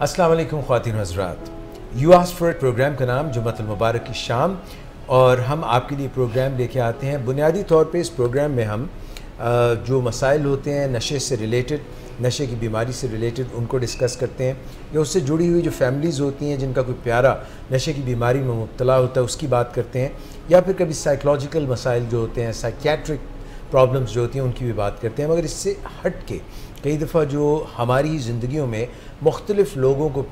अस्सलाम वालेकुम ख़वातीन हज़रात, you asked for it programme का नाम जुम्मतुल मुबारक की शाम, और हम आपके लिए प्रोग्राम लेके आते हैं। बुनियादी तौर पे इस प्रोग्राम में हम जो मसाइल होते हैं नशे से रिलेटेड, नशे की बीमारी से रिलेटेड, उनको डिस्कस करते हैं, या उससे जुड़ी हुई जो फैमिलीज़ होती हैं जिनका कोई प्यारा नशे की बीमारी में मुब्तला होता है उसकी बात करते हैं, या फिर कभी साइकोलॉजिकल मसाइल जो होते हैं, साइकियाट्रिक प्रॉब्लम्स जो होती हैं उनकी भी बात करते हैं। मगर इससे हट के कई दफ़ा जो हमारी ज़िंदगियों में मुख्तलिफ़ लोगों को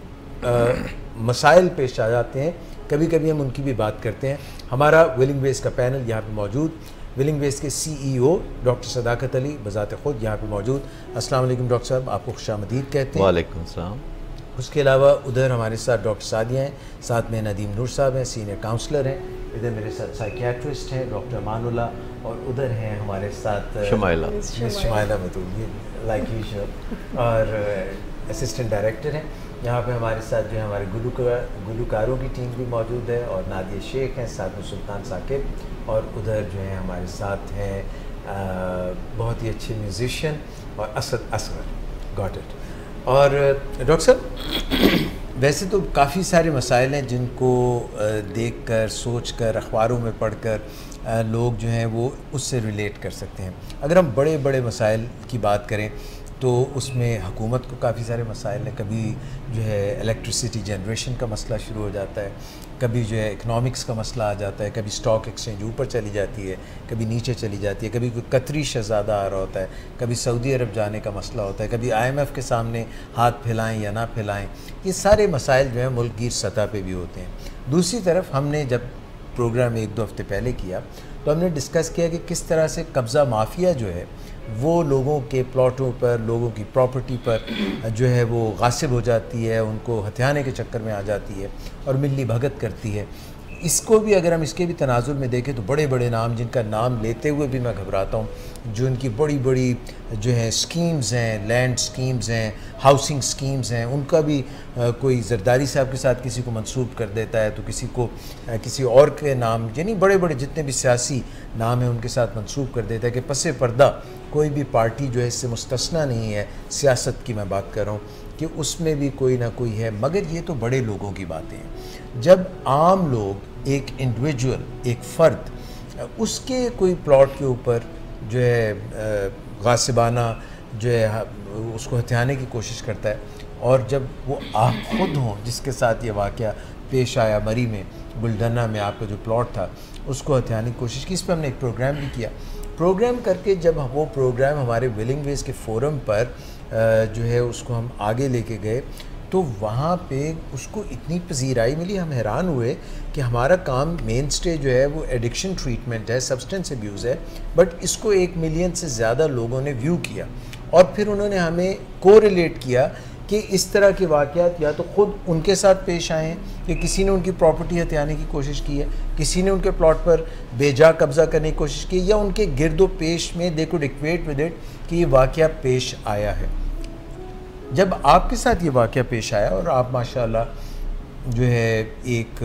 मसाइल पेश आ जाते हैं, कभी कभी हम उनकी भी बात करते हैं। हमारा विलिंग वेज का पैनल यहाँ पे मौजूद, विलिंग वेज के CEO डॉक्टर सदाकत अली बज़ात ख़ुद यहाँ पे मौजूद। अस्सलाम वालेकुम डॉक्टर साहब, आपको खुशामदीद कहते हैं। वालेकुम सलाम। उसके अलावा उधर हमारे साथ डॉक्टर सादिया हैं, साथ में नदीम नूर साहब हैं, सीनियर काउंसलर हैं। इधर मेरे साथ साइकियाट्रिस्ट हैं डॉक्टर अमानुल्ला, और उधर हैं हमारे साथ शमाइला मतूल लाइक यूजुअल, और असिस्टेंट डायरेक्टर हैं। यहाँ पे हमारे साथ जो है हमारे गुलकारों की टीम भी मौजूद है, और नादिया शेख हैं, साथ में सुल्तान साकिब, और उधर जो है हमारे साथ हैं बहुत ही अच्छे म्यूज़िशियन और असद असगर गॉट इट। और डॉक्टर साहब, वैसे तो काफ़ी सारे मसाइल हैं जिनको देख कर, सोच कर, अखबारों में पढ़ कर लोग जो हैं वो उससे रिलेट कर सकते हैं। अगर हम बड़े बड़े मसाइल की बात करें तो उसमें हुकूमत को काफ़ी सारे मसाइल हैं। कभी जो है इलेक्ट्रिसिटी जनरेशन का मसला शुरू हो जाता है, कभी जो है इकनॉमिक्स का मसला आ जाता है, कभी स्टॉक एक्सचेंज ऊपर चली जाती है, कभी नीचे चली जाती है, कभी कोई कतरी शहज़ादा आ रहा होता है, कभी सऊदी अरब जाने का मसला होता है, कभी IMF के सामने हाथ फैलाएं या ना फैलाएं। ये सारे मसाइल जो है मुल्क गिर सतह पे भी होते हैं। दूसरी तरफ हमने जब प्रोग्राम 1-2 हफ्ते पहले किया तो हमने डिस्कस किया कि किस तरह से कब्ज़ा माफिया जो है वो लोगों के प्लॉटों पर, लोगों की प्रॉपर्टी पर जो है वो गासिब हो जाती है, उनको हथियाने के चक्कर में आ जाती है और मिली भगत करती है। इसको भी अगर हम इसके भी तनाजुर में देखें तो बड़े बड़े नाम, जिनका नाम लेते हुए भी मैं घबराता हूँ, जो इनकी बड़ी बड़ी जो है स्कीम्स हैं, लैंड स्कीम्स हैं, हाउसिंग स्कीम्स हैं, उनका भी कोई जरदारी साहब के साथ किसी को मंसूब कर देता है तो किसी को किसी और के नाम, यानी बड़े बड़े जितने भी सियासी नाम हैं उनके साथ मंसूब कर देता है कि पसे पर्दा कोई भी पार्टी जो है इससे मुस्तस्ना नहीं है। सियासत की मैं बात कर रहा हूँ कि उसमें भी कोई ना कोई है। मगर ये तो बड़े लोगों की बातें हैं। जब आम लोग, एक इंडिविजुअल, एक फ़र्द, उसके कोई प्लॉट के ऊपर जो है गासिबाना जो है उसको हथियाने की कोशिश करता है, और जब वो आप खुद हों जिसके साथ ये वाक़या पेश आया, मरी में, बुलडना में आपका जो प्लॉट था, उसको हथियाने की कोशिश की। इस पर हमने एक प्रोग्राम भी किया। प्रोग्राम करके जब वो प्रोग्राम हमारे विलिंग वेज के फोरम पर जो है उसको हम आगे लेके गए तो वहाँ पे उसको इतनी पजीराई मिली, हम हैरान हुए कि हमारा काम मेन स्टे जो है वो एडिक्शन ट्रीटमेंट है, सब्सटेंस अब्यूज़ है, बट इसको 1 मिलियन से ज़्यादा लोगों ने व्यू किया, और फिर उन्होंने हमें कोरिलेट किया कि इस तरह के वाक़यात या तो ख़ुद उनके साथ पेश आए हैं कि किसी ने उनकी प्रॉपर्टी हथियाने की कोशिश की है, किसी ने उनके प्लॉट पर बेजा कब्ज़ा करने की कोशिश की, या उनके गिरदो पेश में they could equate with it कि ये वाक़या पेश आया है। जब आपके साथ ये वाक़या पेश आया और आप माशाल्लाह जो है एक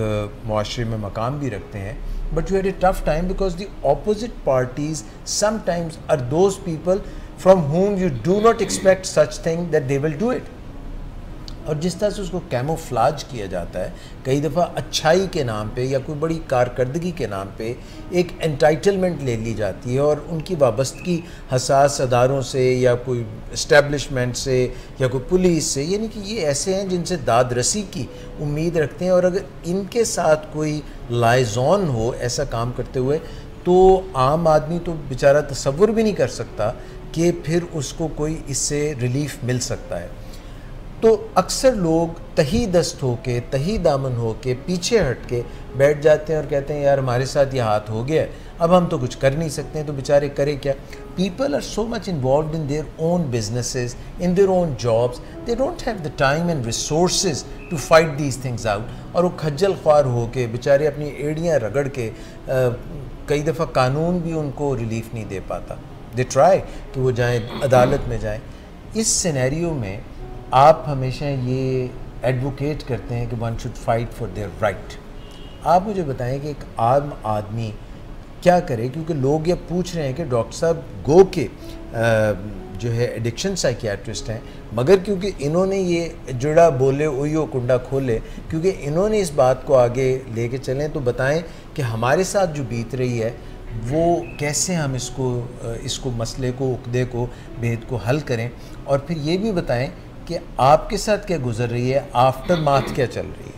मुआशरे में मकाम भी रखते हैं, but you had a tough time because the opposite parties sometimes are those people from whom you do not expect such thing that they will do it। और जिस तरह से उसको कैमोफ्लाज किया जाता है कई दफ़ा अच्छाई के नाम पे या कोई बड़ी कारकर्दगी के नाम पे, एक एंटाइटलमेंट ले ली जाती है, और उनकी वाबस्तगी हसास अदारों से या कोई इस्टेब्लिशमेंट से या कोई पुलिस से, यानी कि ये ऐसे हैं जिनसे दाद रसी की उम्मीद रखते हैं, और अगर इनके साथ कोई लाइजॉन हो ऐसा काम करते हुए तो आम आदमी तो बेचारा तसव्वुर भी नहीं कर सकता कि फिर उसको कोई इससे रिलीफ मिल सकता है। तो अक्सर लोग तही दस्त होके, तही दामन होके, पीछे हट के बैठ जाते हैं और कहते हैं यार हमारे साथ ये हाथ हो गया, अब हम तो कुछ कर नहीं सकते हैं, तो बेचारे करें क्या। People are so much involve in their own businesses, in their own jobs, they don't have the time and resources to fight these things out, और वो खज्जल ख्वार होके बेचारे अपनी एड़ियाँ रगड़ के कई दफ़ा कानून भी उनको रिलीफ नहीं दे पाता। दे ट्राई कि वो जाएँ, अदालत में जाएँ। इस सिनेरियो में आप हमेशा ये एडवोकेट करते हैं कि one should fight for their right. आप मुझे बताएं कि एक आम आदमी क्या करे, क्योंकि लोग ये पूछ रहे हैं कि डॉक्टर साहब गो के जो है एडिक्शन साइकियाट्रिस्ट हैं, मगर क्योंकि इन्होंने ये जुड़ा बोले उयो कुंडा खोले, क्योंकि इन्होंने इस बात को आगे लेके चलें, तो बताएं कि हमारे साथ जो बीत रही है वो कैसे हम इसको मसले को, उक़्दे को, भेद को हल करें, और फिर ये भी बताएं कि आपके साथ क्या गुजर रही है, आफ्टर माथ क्या चल रही है।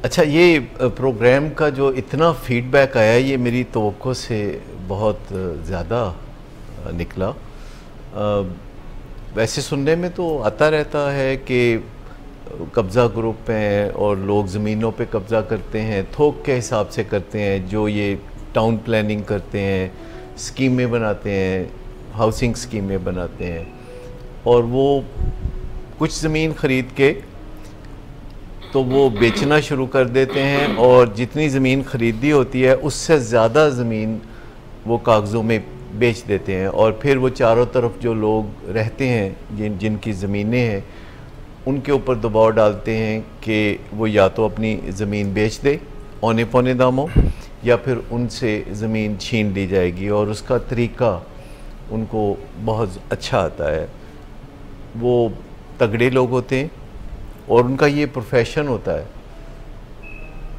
अच्छा, ये प्रोग्राम का जो इतना फीडबैक आया, ये मेरी तवक्को से बहुत ज़्यादा निकला। वैसे सुनने में तो आता रहता है कि कब्ज़ा ग्रुप हैं और लोग ज़मीनों पे कब्ज़ा करते हैं, थोक के हिसाब से करते हैं, जो ये टाउन प्लानिंग करते हैं, स्कीमें बनाते हैं, हाउसिंग स्कीमें बनाते हैं, और वो कुछ ज़मीन ख़रीद के तो वो बेचना शुरू कर देते हैं, और जितनी ज़मीन ख़रीदी होती है उससे ज़्यादा ज़मीन वो कागज़ों में बेच देते हैं, और फिर वो चारों तरफ जो लोग रहते हैं जिनकी ज़मीनें हैं उनके ऊपर दबाव डालते हैं कि वो या तो अपनी ज़मीन बेच दे औने पौने दामों, या फिर उनसे ज़मीन छीन ली जाएगी। और उसका तरीका उनको बहुत अच्छा आता है। वो तगड़े लोग होते हैं और उनका ये प्रोफेशन होता है,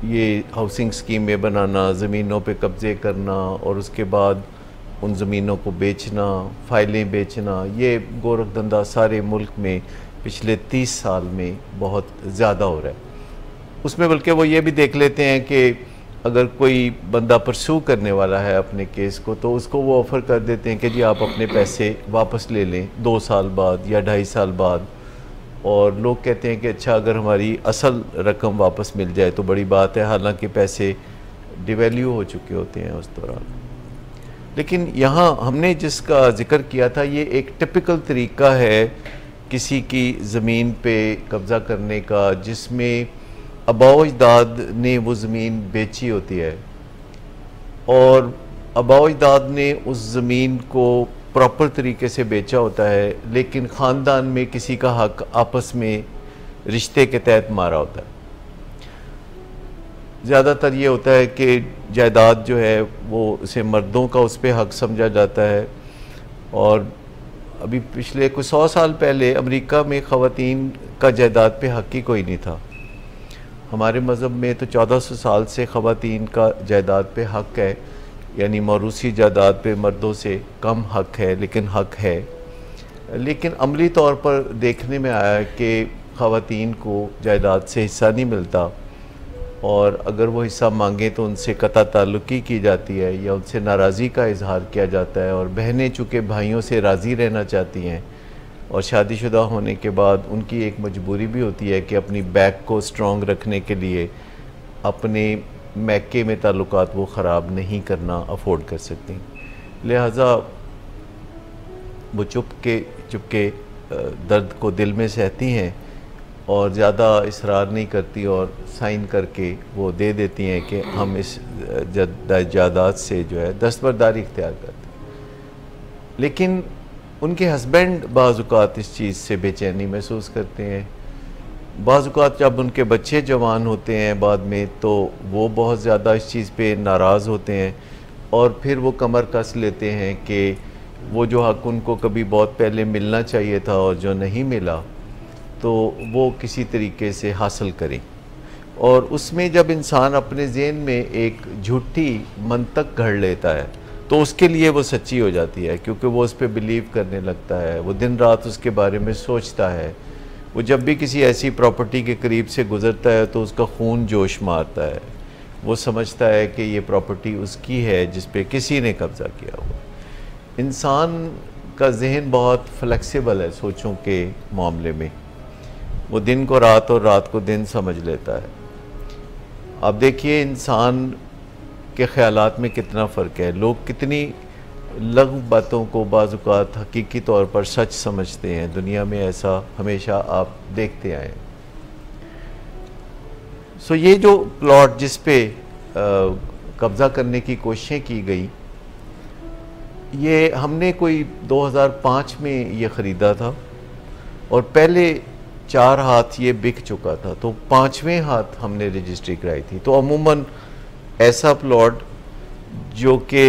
ये हाउसिंग स्कीमें बनाना, ज़मीनों पे कब्ज़े करना, और उसके बाद उन ज़मीनों को बेचना, फ़ाइलें बेचना। ये गोरख धंधा सारे मुल्क में पिछले 30 साल में बहुत ज़्यादा हो रहा है। उसमें बल्कि वो ये भी देख लेते हैं कि अगर कोई बंदा परस्यू करने वाला है अपने केस को, तो उसको वो ऑफ़र कर देते हैं कि जी आप अपने पैसे वापस ले लें 2 साल बाद या 2.5 साल बाद। और लोग कहते हैं कि अच्छा, अगर हमारी असल रकम वापस मिल जाए तो बड़ी बात है, हालांकि पैसे डिवैल्यू हो चुके होते हैं उस दौरान। लेकिन यहाँ हमने जिसका ज़िक्र किया था, ये एक टिपिकल तरीका है किसी की ज़मीन पे कब्ज़ा करने का, जिसमें आबाओ अजदाद ने वो ज़मीन बेची होती है और आबाओ अजदाद ने उस ज़मीन को प्रॉपर तरीके से बेचा होता है, लेकिन ख़ानदान में किसी का हक आपस में रिश्ते के तहत मारा होता है। ज़्यादातर ये होता है कि जायदाद जो है वो उसे मर्दों का उस पर हक समझा जाता है। और अभी पिछले कुछ 100 साल पहले अमेरिका में ख़वातीन का जायदाद पे हक ही कोई नहीं था। हमारे मज़हब में तो 1400 साल से ख़वातीन का जायदाद पे हक है, यानी मौरूसी जायदाद पे मर्दों से कम हक है, लेकिन हक है। लेकिन अमली तौर पर देखने में आया कि ख़वातीन को जायदाद से हिस्सा नहीं मिलता, और अगर वो हिस्सा मांगे तो उनसे कता ताल्लुकी की जाती है या उनसे नाराज़ी का इजहार किया जाता है। और बहनें चूँकि भाइयों से राज़ी रहना चाहती हैं और शादीशुदा होने के बाद उनकी एक मजबूरी भी होती है कि अपनी बैक को स्ट्रॉन्ग रखने के लिए अपने मैके में ताल्लुकात वो ख़राब नहीं करना अफोर्ड कर सकती, लिहाजा वो चुपके दर्द को दिल में सहती हैं और ज़्यादा इसरार नहीं करती और साइन करके वो दे देती हैं कि हम इस जायदाद से जो है दस्तबरदारी इख्तियार करते हैं। लेकिन उनके हस्बैंड बाज़ औक़ात इस चीज़ से बेचैनी महसूस करते हैं। बाज़ औक़ात जब उनके बच्चे जवान होते हैं बाद में, तो वो बहुत ज़्यादा इस चीज़ पे नाराज़ होते हैं और फिर वो कमर कस लेते हैं कि वो जो हक़ उनको कभी बहुत पहले मिलना चाहिए था और जो नहीं मिला, तो वो किसी तरीके से हासिल करें। और उसमें जब इंसान अपने ज़हन में एक झूठी मंतक घड़ लेता है तो उसके लिए वो सच्ची हो जाती है, क्योंकि वो उस पर बिलीव करने लगता है, वो दिन रात उसके बारे में सोचता है। वो जब भी किसी ऐसी प्रॉपर्टी के करीब से गुज़रता है तो उसका खून जोश मारता है। वो समझता है कि ये प्रॉपर्टी उसकी है जिस पे किसी ने कब्ज़ा किया हुआ। इंसान का जहन बहुत फ्लेक्सिबल है सोचों के मामले में, वो दिन को रात और रात को दिन समझ लेता है। आप देखिए इंसान के ख़यालात में कितना फ़र्क है। लोग कितनी लघु बातों को बाज़ औक़ात हकीकी तौर पर सच समझते हैं। दुनिया में ऐसा हमेशा आप देखते आए। सो ये जो प्लॉट जिस पे कब्ज़ा करने की कोशिशें की गई, ये हमने कोई 2005 में ये ख़रीदा था और पहले 4 हाथ ये बिक चुका था, तो 5वें हाथ हमने रजिस्ट्री कराई थी। तो अमूमन ऐसा प्लॉट जो कि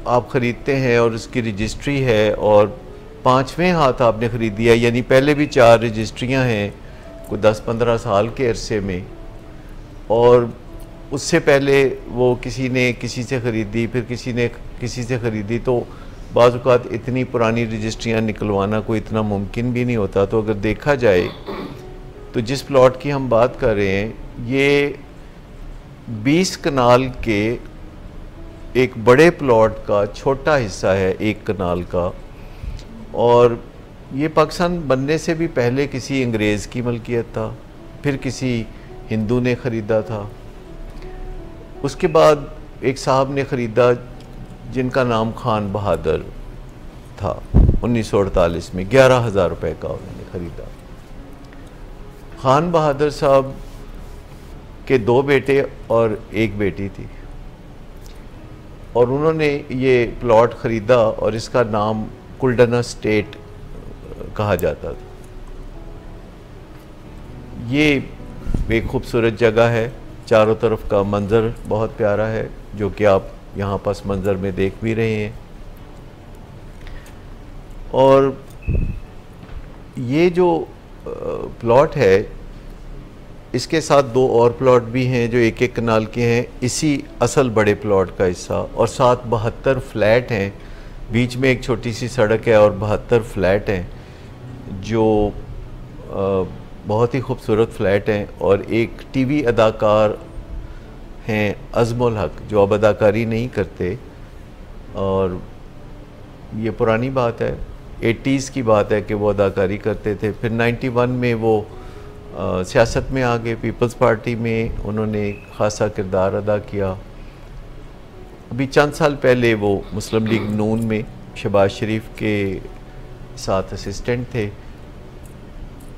आप ख़रीदते हैं और उसकी रजिस्ट्री है और 5वें हाथ आपने ख़रीदी है, यानी पहले भी 4 रजिस्ट्रियाँ हैं कोई 10-15 साल के अरसे में, और उससे पहले वो किसी ने किसी से ख़रीदी, फिर किसी ने किसी से ख़रीदी, तो बाज़ औक़ात इतनी पुरानी रजिस्ट्रियाँ निकलवाना कोई इतना मुमकिन भी नहीं होता। तो अगर देखा जाए तो जिस प्लॉट की हम बात कर रहे हैं ये 20 कनाल के एक बड़े प्लॉट का छोटा हिस्सा है, 1 कनाल का, और ये पाकिस्तान बनने से भी पहले किसी अंग्रेज़ की मलकियत था, फिर किसी हिंदू ने ख़रीदा था, उसके बाद एक साहब ने ख़रीदा जिनका नाम खान बहादुर था 1948 में, 11,000 रुपये का उन्होंने ख़रीदा। खान बहादुर साहब के 2 बेटे और 1 बेटी थी, और उन्होंने ये प्लॉट ख़रीदा और इसका नाम कुल्डना स्टेट कहा जाता था। ये एक खूबसूरत जगह है, चारों तरफ का मंज़र बहुत प्यारा है, जो कि आप यहाँ पस मंज़र में देख भी रहे हैं। और ये जो प्लॉट है इसके साथ 2 और प्लॉट भी हैं जो 1-1 कनाल के हैं, इसी असल बड़े प्लॉट का हिस्सा, और साथ 72 फ्लैट हैं, बीच में एक छोटी सी सड़क है और 72 फ्लैट हैं जो बहुत ही खूबसूरत फ्लैट हैं। और एक टीवी अदाकार हैं अज़मुल हक जो अब अदाकारी नहीं करते, और ये पुरानी बात है, 80s की बात है कि वो अदाकारी करते थे। फिर 91 में वो सियासत में आ गए, पीपल्स पार्टी में उन्होंने खासा किरदार अदा किया। अभी चंद साल पहले वो मुस्लिम लीग नून में शहबाज शरीफ के साथ असिस्टेंट थे।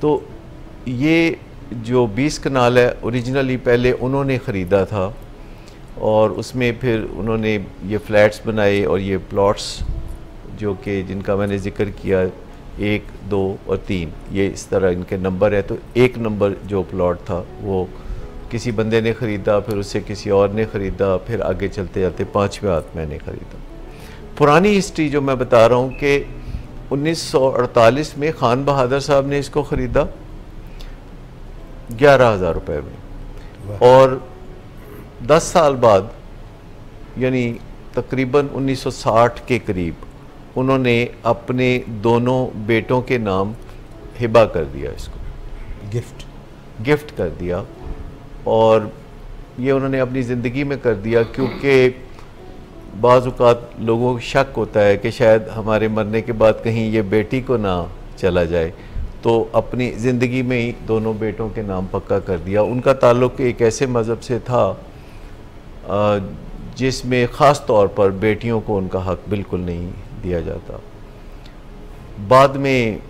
तो ये जो 20 कनाल है ओरिजिनली पहले उन्होंने ख़रीदा था, और उसमें फिर उन्होंने ये फ्लैट्स बनाए और ये प्लॉट्स जो कि जिनका मैंने ज़िक्र किया 1, 2 और 3, ये इस तरह इनके नंबर है। तो 1 नंबर जो प्लॉट था वो किसी बंदे ने ख़रीदा, फिर उससे किसी और ने ख़रीदा, फिर आगे चलते जाते 5वें हाथ मैंने ख़रीदा। पुरानी हिस्ट्री जो मैं बता रहा हूँ कि 1948 में खान बहादुर साहब ने इसको ख़रीदा 11,000 रुपये में, और 10 साल बाद यानी तकरीबन 1960 के करीब उन्होंने अपने दोनों बेटों के नाम हिबा कर दिया, इसको गिफ्ट कर दिया। और ये उन्होंने अपनी ज़िंदगी में कर दिया क्योंकि बाज़ औक़ात लोगों को शक होता है कि शायद हमारे मरने के बाद कहीं ये बेटी को ना चला जाए, तो अपनी ज़िंदगी में ही दोनों बेटों के नाम पक्का कर दिया। उनका ताल्लुक़ एक ऐसे मज़हब से था जिसमें ख़ास तौर पर बेटियों को उनका हक़ बिल्कुल नहीं दिया जाता। बाद में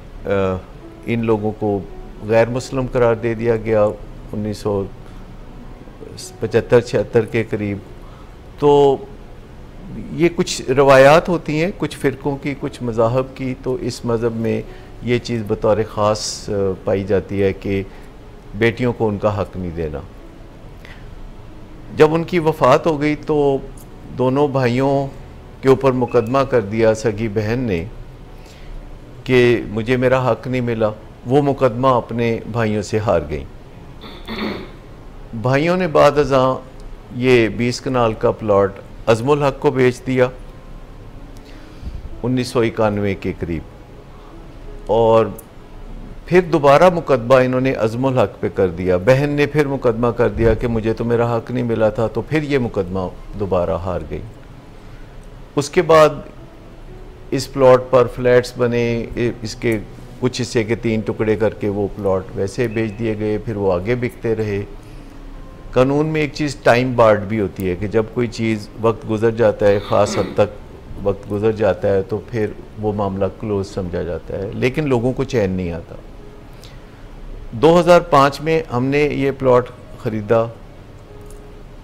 इन लोगों को गैर मुस्लिम करार दे दिया गया 1975-76 के करीब। तो ये कुछ रवायात होती हैं कुछ फ़िरक़ों की, कुछ मज़ाहब की, तो इस मज़हब में ये चीज़ बतौर ख़ास पाई जाती है कि बेटियों को उनका हक़ नहीं देना। जब उनकी वफ़ात हो गई तो दोनों भाइयों के ऊपर मुकदमा कर दिया सगी बहन ने कि मुझे मेरा हक़ नहीं मिला। वो मुकदमा अपने भाइयों से हार गई। भाइयों ने बाद अज़ां ये 20 कनाल का प्लॉट अज़मुल हक को बेच दिया 1991 के करीब, और फिर दोबारा मुकदमा इन्होंने अज़मुल हक पे कर दिया। बहन ने फिर मुकदमा कर दिया कि मुझे तो मेरा हक़ नहीं मिला था, तो फिर ये मुकदमा दोबारा हार गई। उसके बाद इस प्लॉट पर फ्लैट्स बने, इसके कुछ हिस्से के 3 टुकड़े करके वो प्लॉट वैसे बेच दिए गए, फिर वो आगे बिकते रहे। कानून में एक चीज़ टाइम बार्ड भी होती है कि जब कोई चीज़ वक्त गुज़र जाता है, ख़ास हद तक वक्त गुज़र जाता है, तो फिर वो मामला क्लोज समझा जाता है, लेकिन लोगों को चैन नहीं आता। 2005 में हमने ये प्लॉट ख़रीदा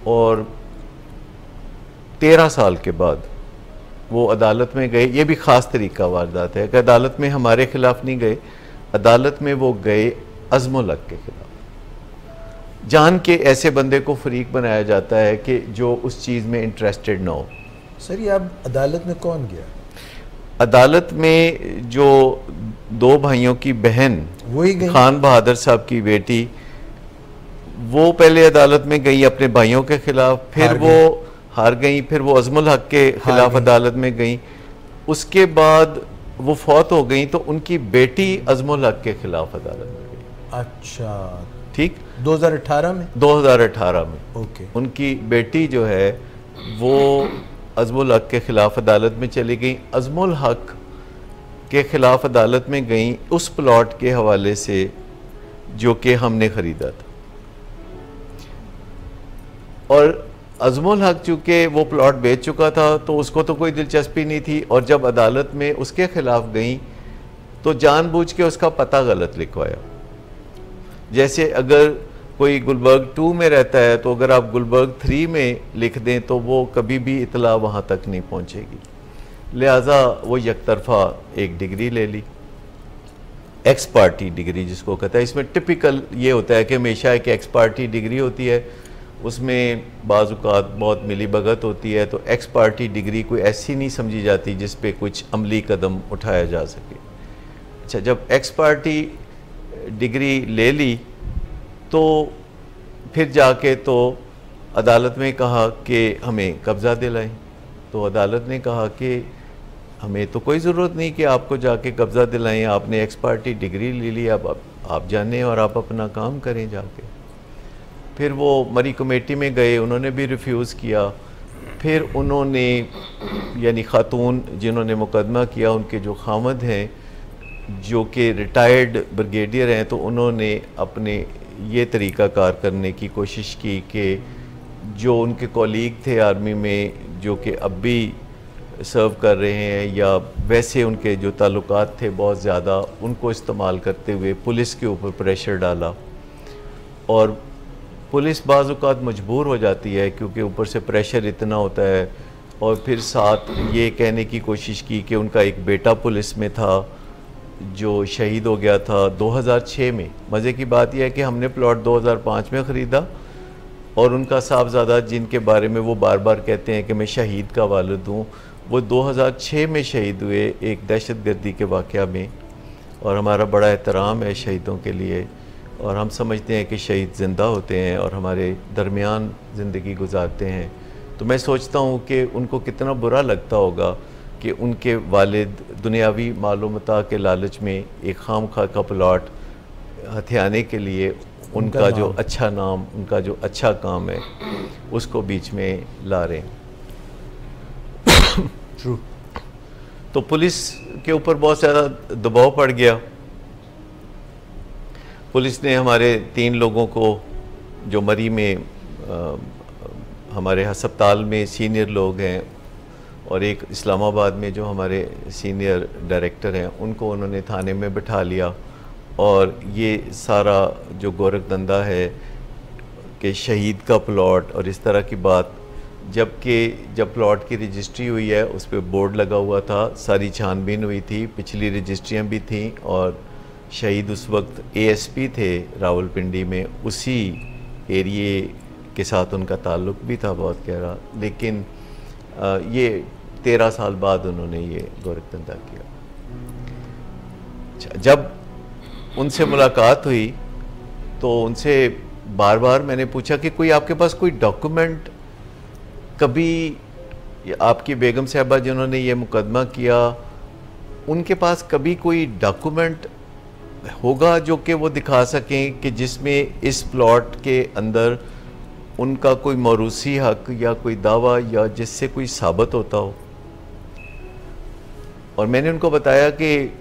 और 13 साल के बाद वो अदालत में गए। ये भी ख़ास तरीका वारदात है कि अदालत में हमारे ख़िलाफ़ नहीं गए, अदालत में वो गए अज़मुल हक के ख़िलाफ़। जान के ऐसे बंदे को फ़रीक बनाया जाता है कि जो उस चीज़ में इंटरेस्टेड ना हो। सर ये अब अदालत में कौन गया? अदालत में जो 2 भाइयों की बहन वही गई, खान बहादुर साहब की बेटी, वो पहले अदालत में गई अपने भाइयों के खिलाफ, फिर वो हार गई, फिर वो अजमुल हक के खिलाफ अदालत में गई, उसके बाद वो फौत हो गई तो उनकी बेटी अजमुल हक के खिलाफ अदालत में गई। अच्छा, ठीक, 2018 में? 2018 में ओके। उनकी बेटी जो है वो अजमुल हक के खिलाफ अदालत में चली गई। अजमुल हक के खिलाफ अदालत में गई उस प्लॉट के हवाले से जो कि हमने ख़रीदा था, और अजमुल हक चूँकि वो प्लॉट बेच चुका था तो उसको तो कोई दिलचस्पी नहीं थी, और जब अदालत में उसके ख़िलाफ़ गई तो जानबूझ के उसका पता गलत लिखवाया। जैसे अगर कोई गुलबर्ग 2 में रहता है तो अगर आप गुलबर्ग 3 में लिख दें तो वो कभी भी इतला वहाँ तक नहीं पहुँचेगी, लिहाजा वो यकतरफा एक डिग्री ले ली, एक्स पार्टी डिग्री जिसको कहता है। इसमें टिपिकल ये होता है कि हमेशा एक एक्स पार्टी डिग्री होती है, उसमें बाज़-औक़ात बहुत मिली भगत होती है, तो एक्स पार्टी डिग्री कोई ऐसी नहीं समझी जाती जिस पे कुछ अमली कदम उठाया जा सके। अच्छा, जब एक्स पार्टी डिग्री ले ली तो फिर जाके तो अदालत में कहा कि हमें कब्ज़ा दिलाएं, तो अदालत ने कहा कि हमें तो कोई ज़रूरत नहीं कि आपको जाके कब्ज़ा दिलाएं, आपने एक्स पार्टी डिग्री ले ली, अब आप जाने और आप अपना काम करें जाके। फिर वो मरी कमेटी में गए, उन्होंने भी रिफ्यूज़ किया। फिर उन्होंने यानी ख़ातून जिन्होंने मुकदमा किया उनके जो खामद हैं जो कि रिटायर्ड ब्रिगेडियर हैं, तो उन्होंने अपने ये तरीक़ा कार करने की कोशिश की कि जो उनके कॉलीग थे आर्मी में जो कि अब भी सर्व कर रहे हैं या वैसे उनके जो ताल्लुकात थे बहुत ज़्यादा, उनको इस्तेमाल करते हुए पुलिस के ऊपर प्रेशर डाला, और पुलिस बाज़ औक़ात मजबूर हो जाती है क्योंकि ऊपर से प्रेशर इतना होता है। और फिर साथ ये कहने की कोशिश की कि उनका एक बेटा पुलिस में था जो शहीद हो गया था 2006 में। मज़े की बात यह है कि हमने प्लॉट 2005 में ख़रीदा और उनका साहबज़ादा जिनके बारे में वो बार बार कहते हैं कि मैं शहीद का वालिद हूँ, वो 2006 में शहीद हुए एक दहशतगर्दी के वाक़या में। और हमारा बड़ा एहतराम है शहीदों के लिए, और हम समझते हैं कि शहीद ज़िंदा होते हैं और हमारे दरमियान ज़िंदगी गुजारते हैं। तो मैं सोचता हूँ कि उनको कितना बुरा लगता होगा कि उनके वालिद दुनियावी मालूमता के लालच में एक खामखा का प्लॉट हथियाने के लिए उनका जो अच्छा नाम, उनका जो अच्छा काम है, उसको बीच में ला रहे हैं। ट्रू। तो पुलिस के ऊपर बहुत ज़्यादा दबाव पड़ गया। पुलिस ने हमारे 3 लोगों को जो मरी में हमारे हस्पताल में सीनियर लोग हैं और एक इस्लामाबाद में जो हमारे सीनियर डायरेक्टर हैं, उनको उन्होंने थाने में बिठा लिया। और ये सारा जो गोरखधंधा है कि शहीद का प्लॉट और इस तरह की बात, जबकि जब प्लॉट की रजिस्ट्री हुई है उस पर बोर्ड लगा हुआ था, सारी छानबीन हुई थी, पिछली रजिस्ट्रियाँ भी थीं, और शहीद उस वक्त ASP थे रावलपिंडी में, उसी एरिए के साथ उनका ताल्लुक़ भी था बहुत गहरा। लेकिन ये 13 साल बाद उन्होंने ये गोरखधंधा किया। अच्छा, जब उनसे मुलाकात हुई तो उनसे बार बार मैंने पूछा कि कोई आपके पास कोई डॉक्यूमेंट, कभी आपकी बेगम साहबा जिन्होंने ये मुकदमा किया उनके पास कभी कोई डॉक्यूमेंट होगा जो कि वो दिखा सकें कि जिसमें इस प्लॉट के अंदर उनका कोई मौरूसी हक या कोई दावा या जिससे कोई साबित होता हो। और मैंने उनको बताया कि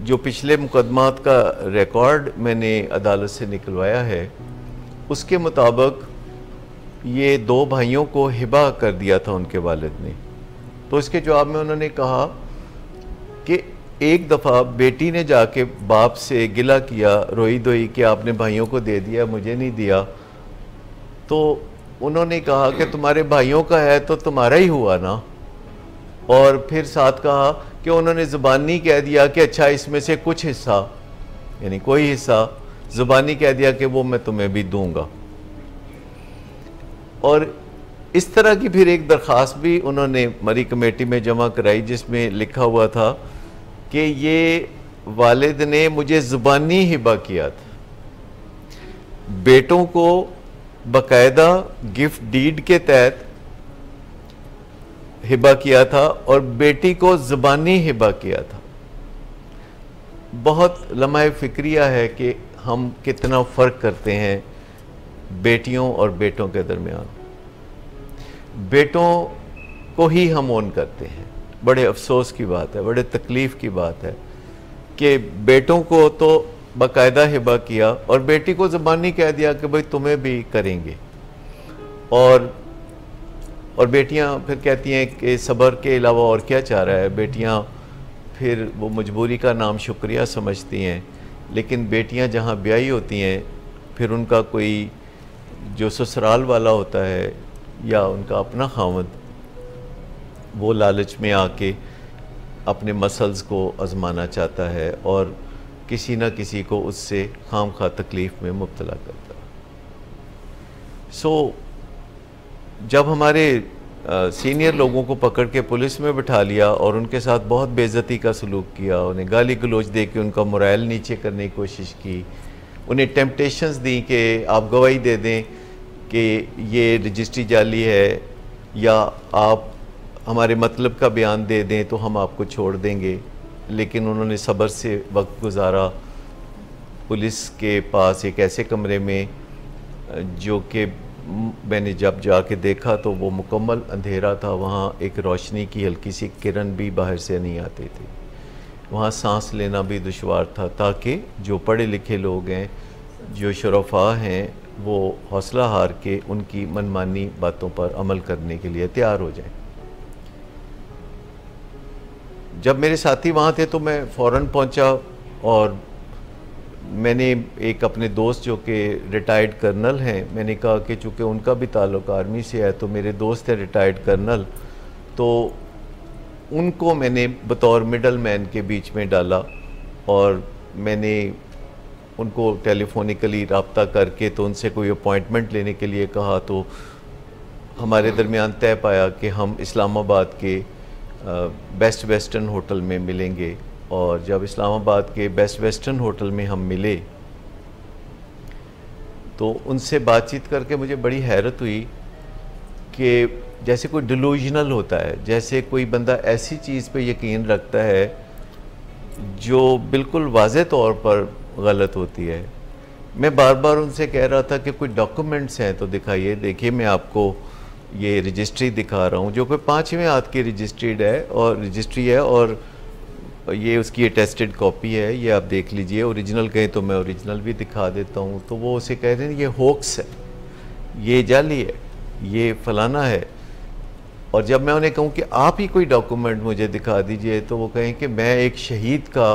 जो पिछले मुकदमात का रिकॉर्ड मैंने अदालत से निकलवाया है उसके मुताबिक ये 2 भाइयों को हिबा कर दिया था उनके वालिद ने। तो इसके जवाब में उन्होंने कहा कि एक दफ़ा बेटी ने जाके बाप से गिला किया, रोई धोई कि आपने भाइयों को दे दिया, मुझे नहीं दिया। तो उन्होंने कहा कि तुम्हारे भाइयों का है तो तुम्हारा ही हुआ ना। और फिर साथ कहा कि उन्होंने ज़ुबानी कह दिया कि अच्छा इसमें से कुछ हिस्सा, यानी कोई हिस्सा ज़ुबानी कह दिया कि वो मैं तुम्हें भी दूंगा। और इस तरह की फिर एक दरख्वास्त भी उन्होंने मरी कमेटी में जमा कराई जिसमें लिखा हुआ था कि ये वालिद ने मुझे ज़ुबानी हिबा किया था, बेटों को बाकायदा गिफ्ट डीड के तहत हिबा किया था और बेटी को ज़ुबानी हिबा किया था। बहुत लम्हा फिक्रिया है कि हम कितना फ़र्क करते हैं बेटियों और बेटों के दरमियान। बेटों को ही हम ओन करते हैं। बड़े अफसोस की बात है, बड़े तकलीफ़ की बात है कि बेटों को तो बाकायदा हिबा किया और बेटी को ज़बानी कह दिया कि भाई तुम्हें भी करेंगे, और बेटियां फिर कहती हैं कि सब्र के अलावा और क्या चाह रहा है। बेटियां फिर वो मजबूरी का नाम शुक्रिया समझती हैं, लेकिन बेटियां जहां ब्याही होती हैं फिर उनका कोई जो ससुराल वाला होता है या उनका अपना खावंद वो लालच में आके अपने मसल्स को आजमाना चाहता है और किसी न किसी को उससे खामखा तकलीफ़ में मुब्तला करता है। जब हमारे सीनियर लोगों को पकड़ के पुलिस में बिठा लिया और उनके साथ बहुत बेइज्जती का सलूक किया, उन्हें गाली गलोच दे के उनका मोरल नीचे करने की कोशिश की, उन्हें टेम्पटेशंस दी कि आप गवाही दे दें कि ये रजिस्ट्री जाली है या आप हमारे मतलब का बयान दे दें तो हम आपको छोड़ देंगे। लेकिन उन्होंने सब्र से वक्त गुजारा पुलिस के पास एक ऐसे कमरे में जो कि मैंने जब जाके देखा तो वो मुकम्मल अंधेरा था। वहाँ एक रोशनी की हल्की सी किरण भी बाहर से नहीं आती थी। वहाँ सांस लेना भी दुश्वार था ताकि जो पढ़े लिखे लोग हैं, जो शुरफा हैं, वो हौसला हार के उनकी मनमानी बातों पर अमल करने के लिए तैयार हो जाएं। जब मेरे साथी वहाँ थे तो मैं फ़ौरन पहुँचा और मैंने एक अपने दोस्त जो कि रिटायर्ड कर्नल हैं, मैंने कहा कि चूँकि उनका भी ताल्लुक़ आर्मी से है तो मेरे दोस्त हैं रिटायर्ड कर्नल, तो उनको मैंने बतौर मिडल मैन के बीच में डाला और मैंने उनको टेलीफोनिकली रब्ता करके तो उनसे कोई अपॉइंटमेंट लेने के लिए कहा। तो हमारे दरमियान तय पाया कि हम इस्लामाबाद के बेस्ट वेस्टर्न होटल में मिलेंगे। और जब इस्लामाबाद के बेस्ट वेस्टर्न होटल में हम मिले तो उनसे बातचीत करके मुझे बड़ी हैरत हुई कि जैसे कोई डिलूजनल होता है, जैसे कोई बंदा ऐसी चीज़ पे यकीन रखता है जो बिल्कुल वाज़े तौर पर गलत होती है। मैं बार बार उनसे कह रहा था कि कोई डॉक्यूमेंट्स हैं तो दिखाइए। देखिए मैं आपको ये रजिस्ट्री दिखा रहा हूँ जो कि 5वें हाथ की रजिस्ट्री है और ये उसकी अटेस्टेड कॉपी है, ये आप देख लीजिए। ओरिजिनल कहें तो मैं ओरिजिनल भी दिखा देता हूँ। तो वो उसे कह रहे हैं ये होक्स है, ये जाली है, ये फलाना है। और जब मैं उन्हें कहूँ कि आप ही कोई डॉक्यूमेंट मुझे दिखा दीजिए तो वो कहें कि मैं एक शहीद का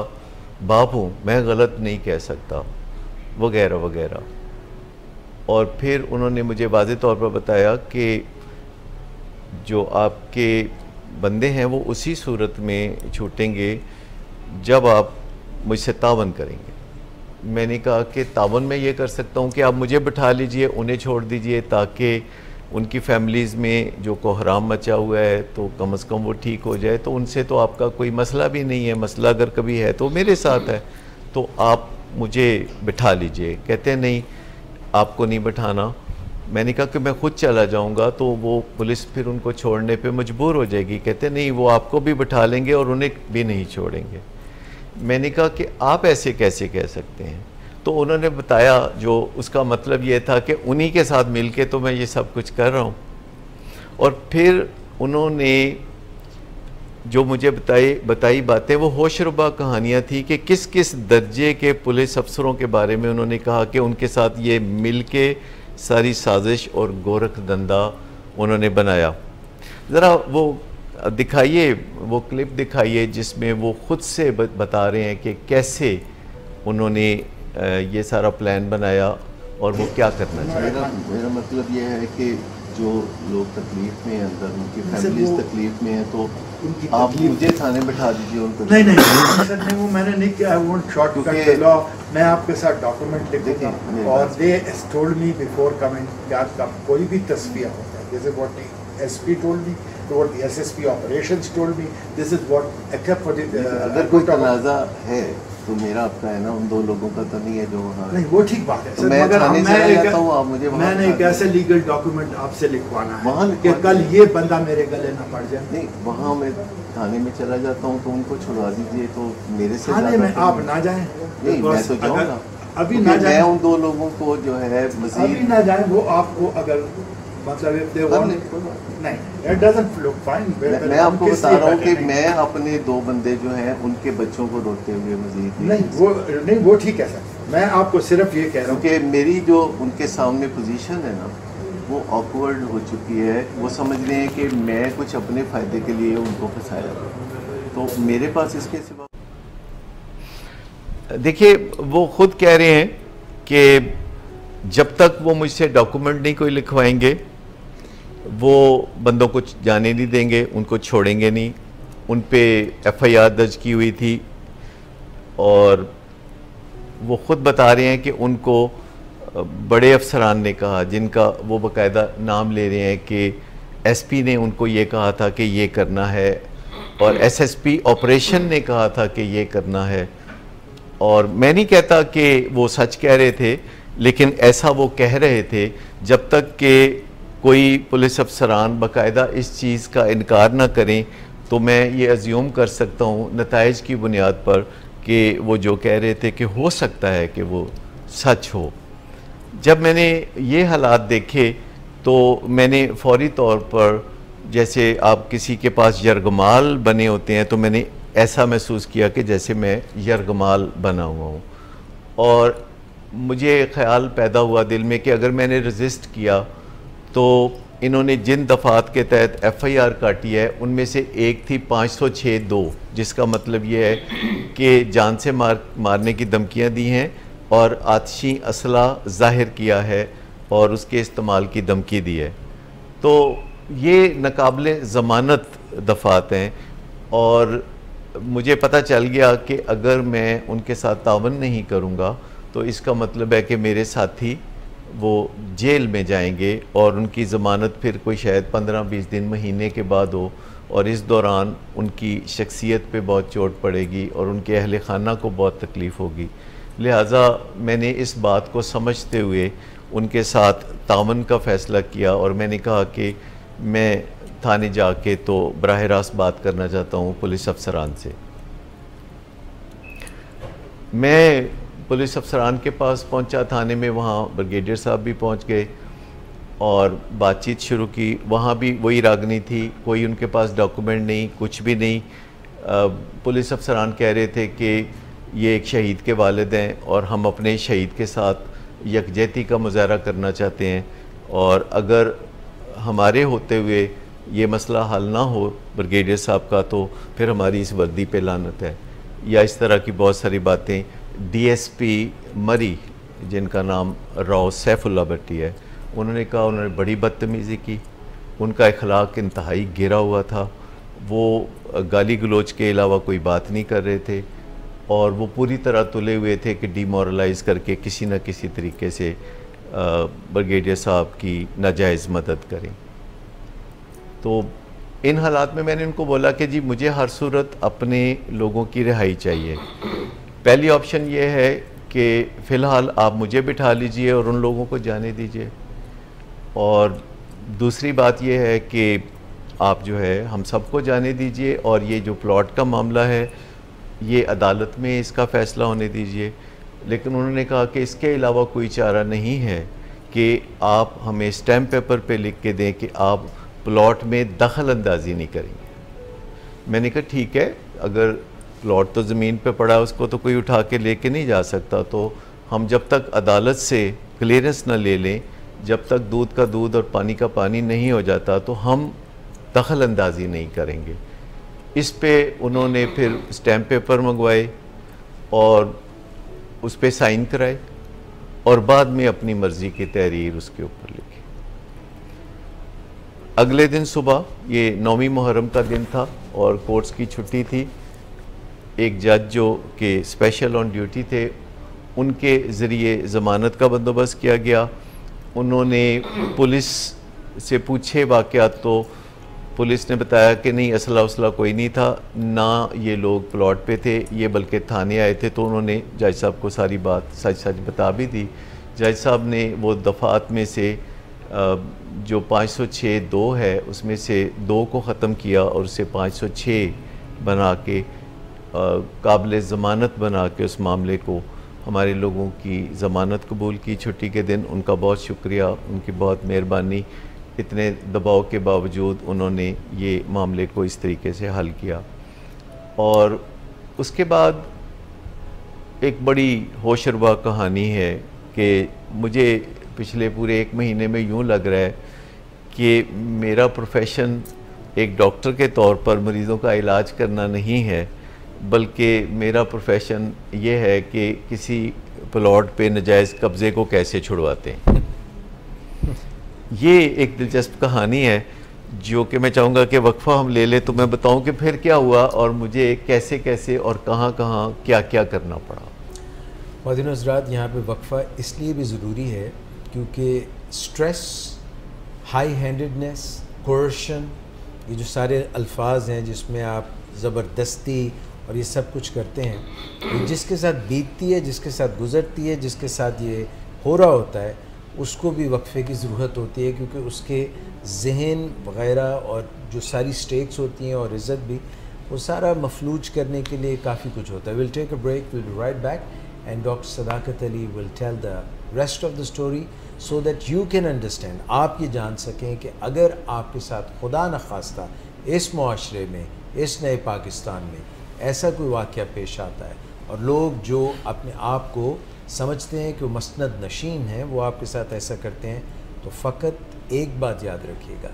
बाप हूँ, मैं गलत नहीं कह सकता, वगैरह वगैरह। और फिर उन्होंने मुझे वाज़े तौर पर बताया कि जो आपके बंदे हैं वो उसी सूरत में छूटेंगे जब आप मुझसे तावन करेंगे। मैंने कहा कि तावन मैं ये कर सकता हूँ कि आप मुझे बिठा लीजिए, उन्हें छोड़ दीजिए ताकि उनकी फैमिलीज़ में जो कोहराम मचा हुआ है तो कम से कम वो ठीक हो जाए। तो उनसे तो आपका कोई मसला भी नहीं है, मसला अगर कभी है तो मेरे साथ है, तो आप मुझे बिठा लीजिए। कहते हैं नहीं आपको नहीं बिठाना। मैंने कहा कि मैं खुद चला जाऊंगा तो वो पुलिस फिर उनको छोड़ने पे मजबूर हो जाएगी। कहते नहीं वो आपको भी बिठा लेंगे और उन्हें भी नहीं छोड़ेंगे। मैंने कहा कि आप ऐसे कैसे कह सकते हैं। तो उन्होंने बताया जो उसका मतलब ये था कि उन्हीं के साथ मिलके तो मैं ये सब कुछ कर रहा हूँ। और फिर उन्होंने जो मुझे बताई बातें वो होशरुबा कहानियाँ थी कि किस किस दर्जे के पुलिस अफसरों के बारे में उन्होंने कहा कि उनके साथ ये मिल के सारी साजिश और गोरख धंधा उन्होंने बनाया। ज़रा वो दिखाइए, वो क्लिप दिखाइए जिसमें वो ख़ुद से बता रहे हैं कि कैसे उन्होंने ये सारा प्लान बनाया और वो क्या करना चाहिए। मेरा मतलब ये है कि जो लोग तकलीफ़ में हैं अंदर, उनकी फैमिलीज तकलीफ़ में है, तो आप मुझे थाने बैठा दीजिए उनको। नहीं वो मैंने नहीं किया। I want shortcut law. मैं आपके साथ डॉक्यूमेंट लिख दूंगा और they told me before coming कि आपका कोई भी तस्वीर होता है This is what the SP told me, what the SSP operations told me. This is what, except for the अगर कोई तनाज़ा है तो मेरा आपका है ना, उन दो लोगों का तो नहीं है जो वहाँ नहीं, वो ठीक बात है तो मैं थाने चला जाता हूँ, आप मुझे मैंने एक ऐसे लीगल डॉक्यूमेंट आपसे लिखवाना है कि कल ये बंदा मेरे गले ना पड़ जाए। नहीं, वहाँ मैं थाने में चला जाता हूँ तो उनको छुड़वा दीजिए, तो मेरे से थाने में आप ना जाएं। नहीं, मैं तो जाऊँगा अभी ना जाएं। मैं उन दो लोगों को जो है मज़ीद अभी ना जाएं, वो आपको अगर मतलब नहीं, it doesn't look fine। मैं आपको बता रहा हूँ कि मैं अपने दो बंदे जो हैं उनके बच्चों को रोते हुए मज़ीद नहीं, वो ठीक है सर, मैं आपको सिर्फ ये कह रहा हूँ कि मेरी जो उनके सामने पोजीशन है ना, वो ऑकवर्ड हो चुकी है। वो समझ रहे हैं कि मैं कुछ अपने फ़ायदे के लिए उनको फंसाया, तो मेरे पास इसके सिवा देखिए, वो खुद कह रहे हैं कि जब तक वो मुझसे डॉक्यूमेंट नहीं कोई लिखवाएंगे वो बंदों को जाने नहीं देंगे, उनको छोड़ेंगे नहीं। उन पे FIR दर्ज की हुई थी और वो ख़ुद बता रहे हैं कि उनको बड़े अफसरान ने कहा, जिनका वो बाकायदा नाम ले रहे हैं कि SP ने उनको ये कहा था कि ये करना है और SSP ऑपरेशन ने कहा था कि ये करना है। और मैं नहीं कहता कि वो सच कह रहे थे, लेकिन ऐसा वो कह रहे थे जब तक कि कोई पुलिस अफसरान बाकायदा इस चीज़ का इनकार ना करें, तो मैं ये अज्यूम कर सकता हूँ नताइज की बुनियाद पर कि वो जो कह रहे थे कि हो सकता है कि वो सच हो। जब मैंने ये हालात देखे तो मैंने फौरी तौर पर, जैसे आप किसी के पास यरगमाल बने होते हैं, तो मैंने ऐसा महसूस किया कि जैसे मैं यरगमाल बना हुआ हूँ। और मुझे ख्याल पैदा हुआ दिल में कि अगर मैंने रजिस्ट किया तो इन्होंने जिन दफ़ात के तहत FIR काटी है उनमें से एक थी 506(2), जिसका मतलब ये है कि जान से मारने की धमकियाँ दी हैं और आतिशी असला ज़ाहिर किया है और उसके इस्तेमाल की धमकी दी है। तो ये नाकाबिले ज़मानत दफ़ात हैं और मुझे पता चल गया कि अगर मैं उनके साथ तावन नहीं करूँगा तो इसका मतलब है कि मेरे साथी वो जेल में जाएंगे और उनकी ज़मानत फिर कोई शायद 15-20 दिन, महीने के बाद हो, और इस दौरान उनकी शख्सियत पे बहुत चोट पड़ेगी और उनके अहल खाना को बहुत तकलीफ़ होगी। लिहाजा मैंने इस बात को समझते हुए उनके साथ तावन का फ़ैसला किया और मैंने कहा कि मैं थाने जाके तो बराह रास्त बात करना चाहता हूँ पुलिस अफसरान से। मैं पुलिस अफसरान के पास पहुंचा थाने में, वहाँ ब्रिगेडियर साहब भी पहुंच गए और बातचीत शुरू की। वहाँ भी वही रागनी थी, कोई उनके पास डॉक्यूमेंट नहीं, कुछ भी नहीं। पुलिस अफसरान कह रहे थे कि ये एक शहीद के वालिद हैं और हम अपने शहीद के साथ यकजहती का मुजाहरा करना चाहते हैं, और अगर हमारे होते हुए ये मसला हल ना हो ब्रिगेडियर साहब का तो फिर हमारी इस वर्दी पे लानत है, या इस तरह की बहुत सारी बातें। DSP मरी, जिनका नाम राव सैफुल्ला भट्टी है, उन्होंने कहा उन्होंने बड़ी बदतमीज़ी की, उनका अखलाक इंतहाई गिरा हुआ था, वो गाली गलोच के अलावा कोई बात नहीं कर रहे थे और वो पूरी तरह तुले हुए थे कि डिमोरलाइज़ करके किसी न किसी तरीके से ब्रिगेडियर साहब की नाजायज़ मदद करें। तो इन हालात में मैंने उनको बोला कि जी मुझे हर सूरत अपने लोगों की रिहाई चाहिए। पहली ऑप्शन ये है कि फ़िलहाल आप मुझे बिठा लीजिए और उन लोगों को जाने दीजिए, और दूसरी बात यह है कि आप जो है हम सबको जाने दीजिए और ये जो प्लॉट का मामला है ये अदालत में इसका फ़ैसला होने दीजिए। लेकिन उन्होंने कहा कि इसके अलावा कोई चारा नहीं है कि आप हमें स्टैम्प पेपर पे लिख के दें कि आप प्लॉट में दखल अंदाजी नहीं करेंगे। मैंने कहा ठीक है, अगर प्लॉट तो ज़मीन पे पड़ा है उसको तो कोई उठा के लेके नहीं जा सकता, तो हम जब तक अदालत से क्लियरेंस न ले लें, जब तक दूध का दूध और पानी का पानी नहीं हो जाता, तो हम दखल अंदाजी नहीं करेंगे। इस पे उन्होंने फिर स्टैम्प पेपर मंगवाए और उस पे साइन कराए और बाद में अपनी मर्ज़ी की तहरीर उसके ऊपर लिखी। अगले दिन सुबह, ये 9वीं मुहर्रम का दिन था और कोर्ट्स की छुट्टी थी, एक जज जो कि स्पेशल ऑन ड्यूटी थे, उनके ज़रिए ज़मानत का बंदोबस्त किया गया। उन्होंने पुलिस से पूछे वाक़यात तो पुलिस ने बताया कि नहीं, असला उसला कोई नहीं था, ना ये लोग प्लॉट पे थे, ये बल्कि थाने आए थे। तो उन्होंने जज साहब को सारी बात सच सच बता भी दी। जज साहब ने वो दफ़ात में से जो 506(2) है उसमें से 2 को ख़त्म किया और उसे 506 बना के काबिल ज़मानत बना के उस मामले को हमारे लोगों की ज़मानत कबूल की छुट्टी के दिन। उनका बहुत शुक्रिया, उनकी बहुत मेहरबानी। इतने दबाव के बावजूद उन्होंने ये मामले को इस तरीके से हल किया। और उसके बाद एक बड़ी होशरुबा कहानी है कि मुझे पिछले पूरे 1 महीने में यूँ लग रहा है कि मेरा प्रोफेशन एक डॉक्टर के तौर पर मरीज़ों का इलाज करना नहीं है, बल्कि मेरा प्रोफेशन ये है कि किसी प्लॉट पे नजायज़ कब्ज़े को कैसे छुड़वाते हैं। ये एक दिलचस्प कहानी है जो कि मैं चाहूँगा कि वक्फ़ा हम ले लें तो मैं बताऊँ कि फिर क्या हुआ और मुझे कैसे कैसे और कहाँ कहाँ क्या क्या करना पड़ा। ख़वातीन और हज़रात, यहाँ पे वक्फ़ा इसलिए भी ज़रूरी है क्योंकि स्ट्रेस, हाई हैंडेडनेस, कोर्शन, ये जो सारे अल्फाज हैं जिसमें आप ज़बरदस्ती और ये सब कुछ करते हैं, ये जिसके साथ बीतती है, जिसके साथ गुज़रती है, जिसके साथ ये हो रहा होता है, उसको भी वक्फ़े की ज़रूरत होती है क्योंकि उसके जहन वग़ैरह और जो सारी स्टेक्स होती हैं और इज़्ज़त भी, वो सारा मफलूज करने के लिए काफ़ी कुछ होता है। Will take a break, will be right back and doctor Sadaqat Ali will tell the rest of the story so that you can understand, आप ये जान सकें कि अगर आपके साथ खुदा न खास्ता इस मुआशरे में, इस नए पाकिस्तान में ऐसा कोई वाक़या पेश आता है और लोग जो अपने आप को समझते हैं कि वो मसनद नशीन हैं, वो आपके साथ ऐसा करते हैं, तो फ़कत एक बात याद रखिएगा,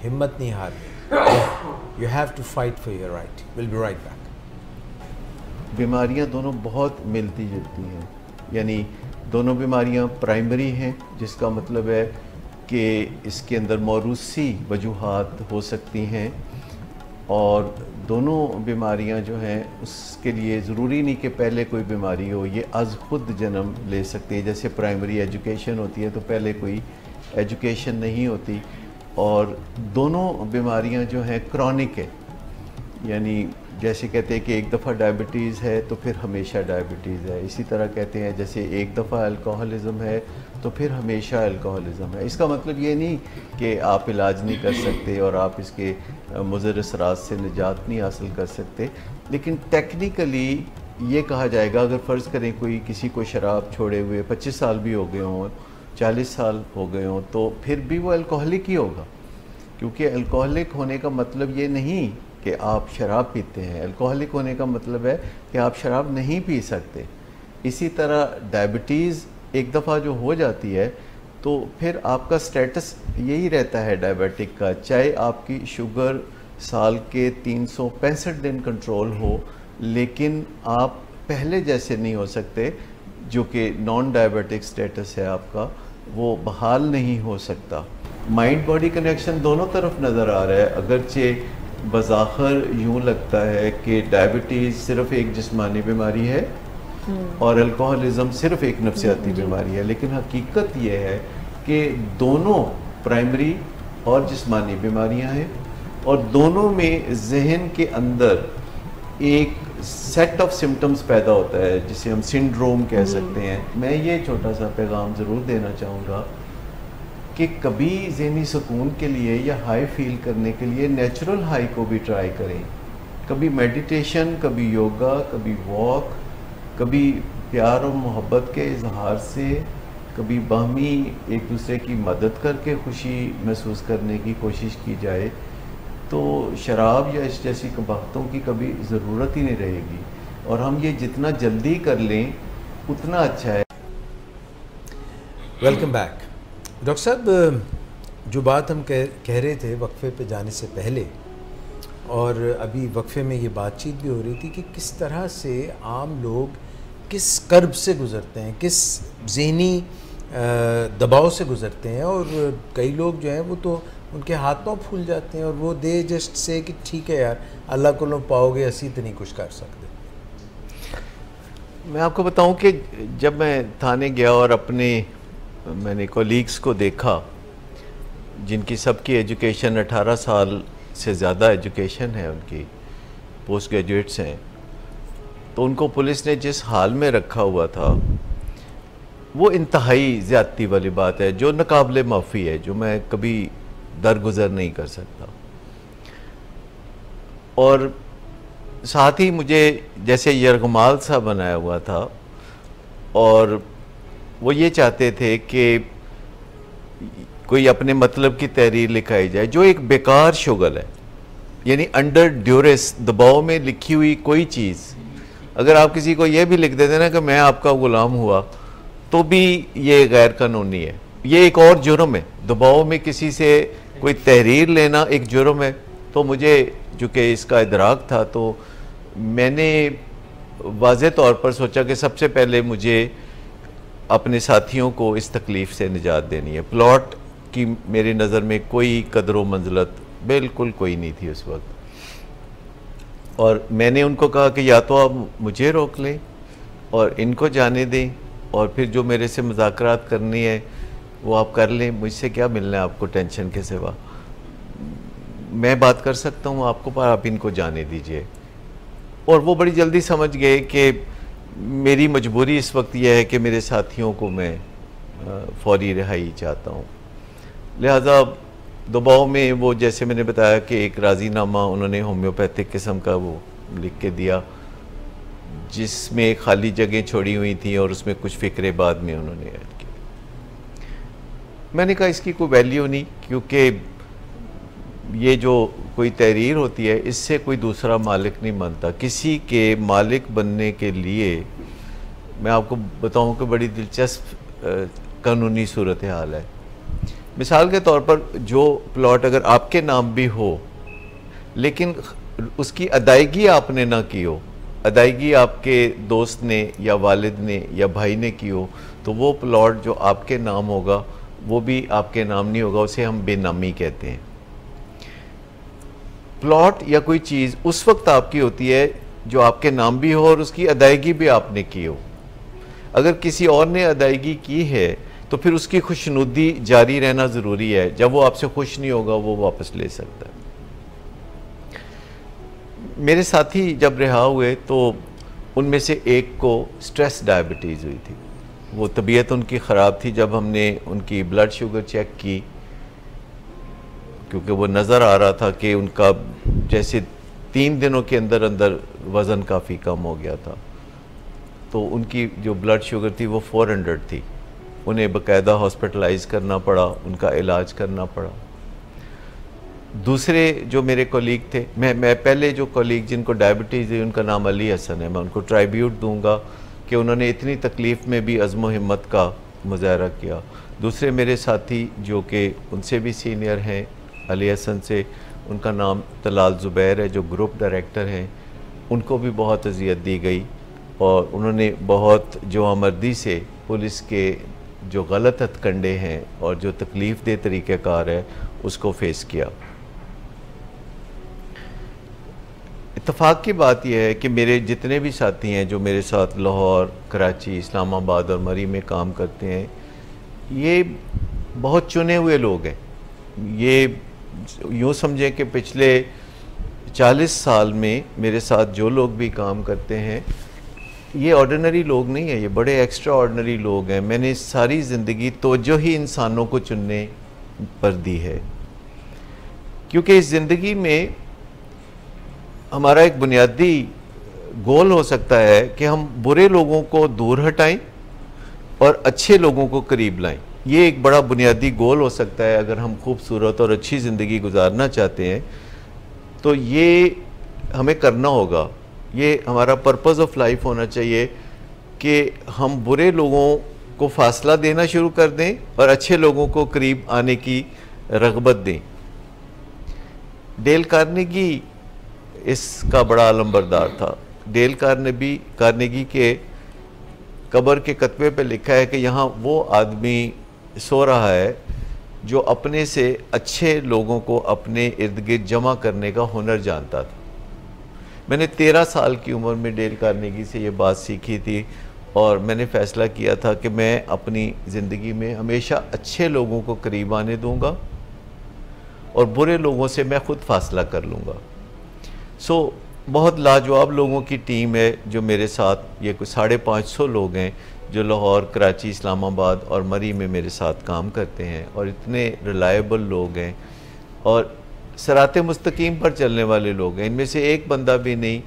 हिम्मत नहीं हारनी। You have to fight for your right. Will be right back. बीमारियां दोनों बहुत मिलती जुलती हैं, यानी दोनों बीमारियां प्राइमरी हैं, जिसका मतलब है कि इसके अंदर मौरूसी वजूहात हो सकती हैं और दोनों बीमारियां जो हैं उसके लिए ज़रूरी नहीं कि पहले कोई बीमारी हो, ये अज़ खुद जन्म ले सकती है। जैसे प्राइमरी एजुकेशन होती है तो पहले कोई एजुकेशन नहीं होती। और दोनों बीमारियां जो हैं क्रॉनिक है, यानी जैसे कहते हैं कि एक दफ़ा डायबिटीज़ है तो फिर हमेशा डायबिटीज़ है। इसी तरह कहते हैं जैसे एक दफ़ा अल्कोहलिज़म है तो फिर हमेशा अल्कोहलिज़म है। इसका मतलब ये नहीं कि आप इलाज नहीं कर सकते और आप इसके मुज़र असरात से निजात नहीं हासिल कर सकते, लेकिन टेक्निकली ये कहा जाएगा, अगर फ़र्ज़ करें कोई किसी को शराब छोड़े हुए 25 साल भी हो गए हों, 40 साल हो गए हों, तो फिर भी वो अल्कोहलिक ही होगा, क्योंकि अल्कोहलिक होने का मतलब ये नहीं कि आप शराब पीते हैं। अल्कोहलिक होने का मतलब है कि आप शराब नहीं पी सकते। इसी तरह डायबिटीज़ एक दफ़ा जो हो जाती है तो फिर आपका स्टेटस यही रहता है डायबिटिक का, चाहे आपकी शुगर साल के 365 दिन कंट्रोल हो, लेकिन आप पहले जैसे नहीं हो सकते। जो कि नॉन डायबिटिक स्टेटस है आपका, वो बहाल नहीं हो सकता। माइंड बॉडी कनेक्शन दोनों तरफ नज़र आ रहा है। अगरचे बज़ाहिर यूँ लगता है कि डायबिटीज़ सिर्फ़ एक जिस्मानी बीमारी है और अल्कोहलिज़म सिर्फ एक नफ्सियाती बीमारी है, लेकिन हकीकत ये है कि दोनों प्राइमरी और जिस्मानी बीमारियां हैं और दोनों में जहन के अंदर एक सेट ऑफ सिम्टम्स पैदा होता है जिसे हम सिंड्रोम कह सकते हैं। मैं ये छोटा सा पैगाम ज़रूर देना चाहूँगा कि कभी ज़हनी सुकून के लिए या हाई फील करने के लिए नेचुरल हाई को भी ट्राई करें। कभी मेडिटेशन, कभी योगा, कभी वॉक, कभी प्यार और मोहब्बत के इजहार से, कभी बाहमी एक दूसरे की मदद करके खुशी महसूस करने की कोशिश की जाए, तो शराब या इस जैसी कबाहतों की कभी ज़रूरत ही नहीं रहेगी। और हम ये जितना जल्दी कर लें उतना अच्छा है। Welcome back. डॉक्टर साहब, जो बात हम कह रहे थे वक्फे पे जाने से पहले, और अभी वक्फे में ये बातचीत भी हो रही थी कि किस तरह से आम लोग किस कर्ब से गुज़रते हैं, किस ज़हनी दबाव से गुज़रते हैं, और कई लोग जो हैं वो तो उनके हाथ पाँव फूल जाते हैं और वो दे जस्ट से कि ठीक है यार, अल्लाह को लो पाओगे, असी तो नहीं कुछ कर सकते। मैं आपको बताऊं कि जब मैं थाने गया और मैंने कोलीग्स को देखा जिनकी सबकी एजुकेशन 18 साल से ज़्यादा एजुकेशन है, उनकी पोस्ट ग्रेजुएट्स हैं, तो उनको पुलिस ने जिस हाल में रखा हुआ था वो इंतहाई ज़्यादती वाली बात है, जो नाकाबिले माफ़ी है, जो मैं कभी दरगुजर नहीं कर सकता। और साथ ही मुझे जैसे यरगमाल सा बनाया हुआ था, और वो ये चाहते थे कि कोई अपने मतलब की तहरीर लिखाई जाए, जो एक बेकार शुगल है। यानी अंडर ड्यूरेस, दबाव में लिखी हुई कोई चीज़, अगर आप किसी को ये भी लिख देते ना कि मैं आपका गुलाम हुआ, तो भी ये गैर कानूनी है। ये एक और जुर्म है, दबाव में किसी से कोई तहरीर लेना एक जुर्म है। तो मुझे चूँकि इसका इदराक था, तो मैंने वाज़े तौर पर सोचा कि सबसे पहले मुझे अपने साथियों को इस तकलीफ़ से निजात देनी है। प्लॉट की मेरी नज़र में कोई कदर व मंज़लत बिल्कुल कोई नहीं थी उस वक्त, और मैंने उनको कहा कि या तो आप मुझे रोक लें और इनको जाने दें, और फिर जो मेरे से मुज़ाकरात करनी है वो आप कर लें, मुझसे क्या मिलना है आपको टेंशन के सिवा, मैं बात कर सकता हूँ आपको, पर आप इनको जाने दीजिए। और वो बड़ी जल्दी समझ गए कि मेरी मजबूरी इस वक्त यह है कि मेरे साथियों को मैं फौरी रिहाई चाहता हूँ। लिहाजा दबाव में वो, जैसे मैंने बताया कि एक राज़ीनामा उन्होंने होम्योपैथिक किस्म का वो लिख के दिया, जिसमें खाली जगह छोड़ी हुई थी और उसमें कुछ फ़िक्रे बाद में उन्होंने ऐड किए। मैंने कहा इसकी कोई वैल्यू नहीं, क्योंकि ये जो कोई तहरीर होती है इससे कोई दूसरा मालिक नहीं बनता। किसी के मालिक बनने के लिए मैं आपको बताऊं कि बड़ी दिलचस्प कानूनी सूरत हाल है। मिसाल के तौर पर जो प्लॉट अगर आपके नाम भी हो लेकिन उसकी अदायगी आपने ना की हो, अदायगी आपके दोस्त ने या वालिद ने या भाई ने की हो, तो वो प्लॉट जो आपके नाम होगा वो भी आपके नाम नहीं होगा, उसे हम बेनामी कहते हैं। प्लॉट या कोई चीज़ उस वक्त आपकी होती है जो आपके नाम भी हो और उसकी अदायगी भी आपने की हो। अगर किसी और ने अदायगी की है तो फिर उसकी खुशनुदी जारी रहना ज़रूरी है। जब वो आपसे खुश नहीं होगा वो वापस ले सकता है। मेरे साथी जब रिहा हुए तो उनमें से एक को स्ट्रेस डायबिटीज़ हुई थी। वो तबीयत उनकी ख़राब थी। जब हमने उनकी ब्लड शुगर चेक की, क्योंकि वो नज़र आ रहा था कि उनका जैसे 3 दिनों के अंदर अंदर वज़न काफ़ी कम हो गया था, तो उनकी जो ब्लड शुगर थी वो 400 थी। उन्हें बाकायदा हॉस्पिटलाइज़ करना पड़ा, उनका इलाज करना पड़ा। दूसरे जो मेरे कोलीग थे, मैं पहले जो कोलीग जिनको डायबिटीज़ है उनका नाम अली हसन है, मैं उनको ट्राइब्यूट दूंगा कि उन्होंने इतनी तकलीफ़ में भी अज़्म हिम्मत का मुजाहरा किया। दूसरे मेरे साथी जो कि उनसे भी सीनियर हैं अली हसन से, उनका नाम तलाल ज़ुबैर है जो ग्रुप डायरेक्टर हैं, उनको भी बहुत अजियत दी गई और उन्होंने बहुत जवामर्दी से पुलिस के जो गलत हथकंडे हैं और जो तकलीफ़ दे तरीक़ेकार है उसको फेस किया। इत्तफ़ाक़ की बात यह है कि मेरे जितने भी साथी हैं जो मेरे साथ लाहौर, कराची, इस्लामाबाद और मरी में काम करते हैं, ये बहुत चुने हुए लोग हैं। ये यूँ समझें कि पिछले 40 साल में मेरे साथ जो लोग भी काम करते हैं ये ऑर्डिनरी लोग नहीं है, ये बड़े एक्स्ट्रा ऑर्डिनरी लोग हैं। मैंने सारी ज़िंदगी तवज्जो ही इंसानों को चुनने पर दी है, क्योंकि इस ज़िंदगी में हमारा एक बुनियादी गोल हो सकता है कि हम बुरे लोगों को दूर हटाएं और अच्छे लोगों को करीब लाएं। ये एक बड़ा बुनियादी गोल हो सकता है। अगर हम खूबसूरत और अच्छी ज़िंदगी गुजारना चाहते हैं तो ये हमें करना होगा। ये हमारा पर्पज़ ऑफ लाइफ होना चाहिए कि हम बुरे लोगों को फासला देना शुरू कर दें और अच्छे लोगों को करीब आने की रग़बत दें। डेल कार्नेगी इसका बड़ा अलंबरदार था। डेल कार्नेगी के कब्र के कतबे पे लिखा है कि यहाँ वो आदमी सो रहा है जो अपने से अच्छे लोगों को अपने इर्द गिर्द जमा करने का हुनर जानता था। मैंने 13 साल की उम्र में डेल कार्नेगी से ये बात सीखी थी और मैंने फ़ैसला किया था कि मैं अपनी ज़िंदगी में हमेशा अच्छे लोगों को करीब आने दूंगा और बुरे लोगों से मैं ख़ुद फासला कर लूँगा। सो बहुत लाजवाब लोगों की टीम है जो मेरे साथ, ये कुछ 550 लोग हैं जो लाहौर, कराची, इस्लामाबाद और मरी में मेरे साथ काम करते हैं, और इतने रिलायबल लोग हैं और सराते मुस्तकीम पर चलने वाले लोग हैं। इनमें से एक बंदा भी नहीं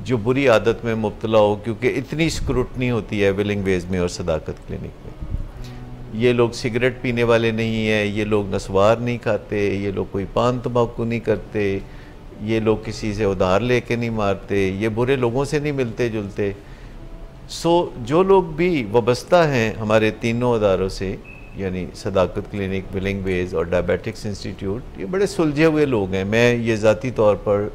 जो बुरी आदत में मुब्तला हो, क्योंकि इतनी स्क्रूटनी होती है विलिंग वेज में और सदाकत क्लिनिक में। ये लोग सिगरेट पीने वाले नहीं हैं, ये लोग नस्वार नहीं खाते, ये लोग कोई पान तंबाकू नहीं करते, ये लोग किसी से उधार लेके नहीं मारते, ये बुरे लोगों से नहीं मिलते जुलते। सो जो लोग भी वाबस्ता हैं हमारे तीनों अदारों से, यानी सदाकत क्लिनिक, विलिंग वेज और डायबिटिक्स इंस्टीट्यूट, ये बड़े सुलझे हुए लोग हैं। मैं ये ज़ाती तौर पर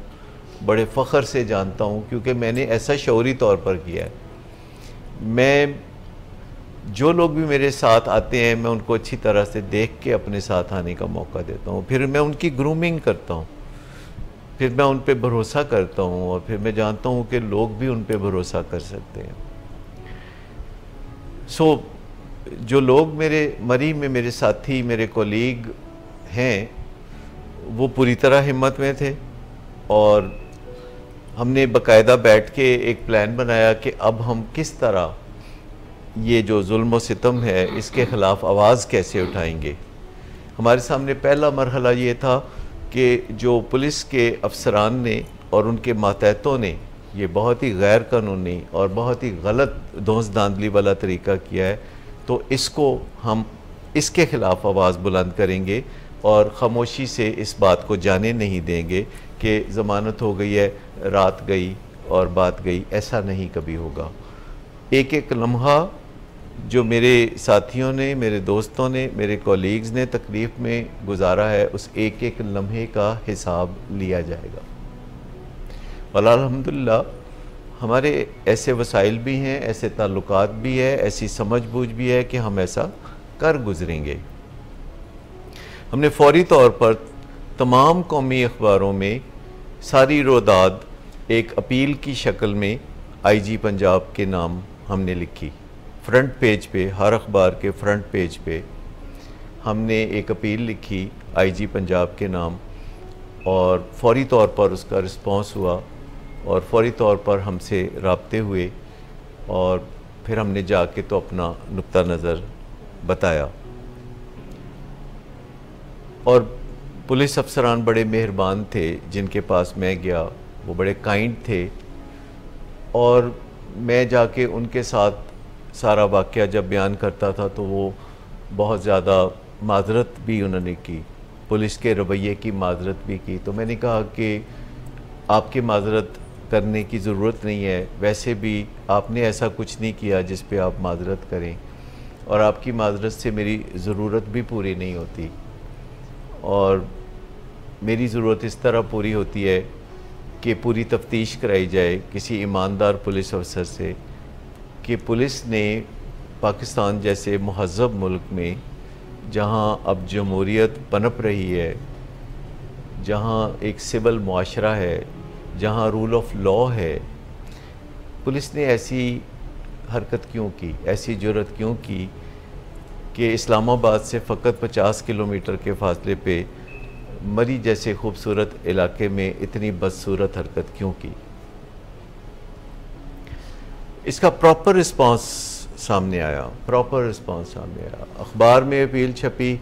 बड़े फ़ख्र से जानता हूँ, क्योंकि मैंने ऐसा शौरी तौर पर किया है। मैं जो लोग भी मेरे साथ आते हैं, मैं उनको अच्छी तरह से देख के अपने साथ आने का मौका देता हूँ, फिर मैं उनकी ग्रूमिंग करता हूँ, फिर मैं उन पे भरोसा करता हूँ, और फिर मैं जानता हूँ कि लोग भी उन पे भरोसा कर सकते हैं। सो जो लोग मेरे मरी में मेरे साथी, मेरे कोलीग हैं, वो पूरी तरह हिम्मत में थे, और हमने बाकायदा बैठ के एक प्लान बनाया कि अब हम किस तरह ये जो जुल्म व सितम है इसके ख़िलाफ़ आवाज़ कैसे उठाएंगे। हमारे सामने पहला मरहला ये था कि जो पुलिस के अफसरान ने और उनके मातहतों ने ये बहुत ही गैर कानूनी और बहुत ही गलत धौंस धांधली वाला तरीका किया है, तो इसको हम इसके ख़िलाफ़ आवाज़ बुलंद करेंगे और ख़ामोशी से इस बात को जाने नहीं देंगे कि ज़मानत हो गई है, रात गई और बात गई। ऐसा नहीं कभी होगा। एक एक लम्हा जो मेरे साथियों ने, मेरे दोस्तों ने, मेरे कॉलीग्स ने तकलीफ़ में गुजारा है, उस एक एक लम्हे का हिसाब लिया जाएगा। और अल्हम्दुलिल्लाह हमारे ऐसे वसाइल भी हैं, ऐसे ताल्लुकात भी है, ऐसी समझ बूझ भी है कि हम ऐसा कर गुज़रेंगे। हमने फ़ौरी तौर पर तमाम कौमी अखबारों में सारी रोदाद एक अपील की शक्ल में IG पंजाब के नाम हमने लिखी। फ्रंट पेज पे, हर अखबार के फ्रंट पेज पे हमने एक अपील लिखी IG पंजाब के नाम, और फ़ौरी तौर पर उसका रिस्पॉन्स हुआ और फ़ौरी तौर पर हमसे राब्ते हुए, और फिर हमने जाके तो अपना नुक्ता नज़र बताया। और पुलिस अफसरान बड़े मेहरबान थे, जिनके पास मैं गया वो बड़े काइंड थे, और मैं जाके उनके साथ सारा वाक़या जब बयान करता था तो वो बहुत ज़्यादा माजरत भी उन्होंने की, पुलिस के रवैये की माजरत भी की। तो मैंने कहा कि आपकी माजरत करने की ज़रूरत नहीं है, वैसे भी आपने ऐसा कुछ नहीं किया जिस पे आप माजरत करें, और आपकी माजरत से मेरी ज़रूरत भी पूरी नहीं होती, और मेरी ज़रूरत इस तरह पूरी होती है कि पूरी तफ्तीश कराई जाए किसी ईमानदार पुलिस अफसर से कि पुलिस ने पाकिस्तान जैसे महज़ब मुल्क में, जहाँ अब जमहूरियत पनप रही है, जहाँ एक सिविल मुआशरा है, जहाँ रूल ऑफ लॉ है, पुलिस ने ऐसी हरकत क्यों की, ऐसी जुर्रत क्यों की कि इस्लामाबाद से फ़कत 50 किलोमीटर के फासले पे मरी जैसे खूबसूरत इलाके में इतनी बदसूरत हरकत क्यों की। इसका प्रॉपर रिस्पांस सामने आया, अखबार में अपील छपी,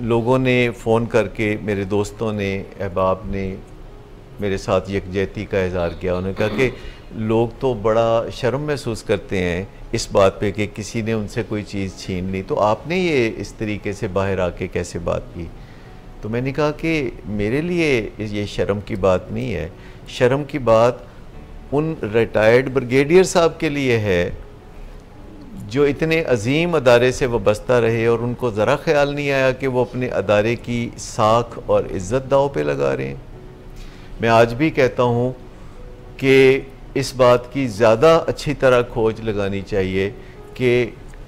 लोगों ने फ़ोन करके, मेरे दोस्तों ने, अहबाब ने मेरे साथ यकजहती का इज़हार किया। उन्होंने कहा कि लोग तो बड़ा शर्म महसूस करते हैं इस बात पे कि किसी ने उनसे कोई चीज़ छीन ली, तो आपने ये इस तरीके से बाहर आके कैसे बात की। तो मैंने कहा कि मेरे लिए ये शर्म की बात नहीं है, शर्म की बात उन रिटायर्ड ब्रिगेडियर साहब के लिए है जो इतने अजीम अदारे से वाबस्ता रहे और उनको ज़रा ख्याल नहीं आया कि वो अपने अदारे की साख और इज़्ज़त दाव पे लगा रहे हैं। मैं आज भी कहता हूँ कि इस बात की ज़्यादा अच्छी तरह खोज लगानी चाहिए कि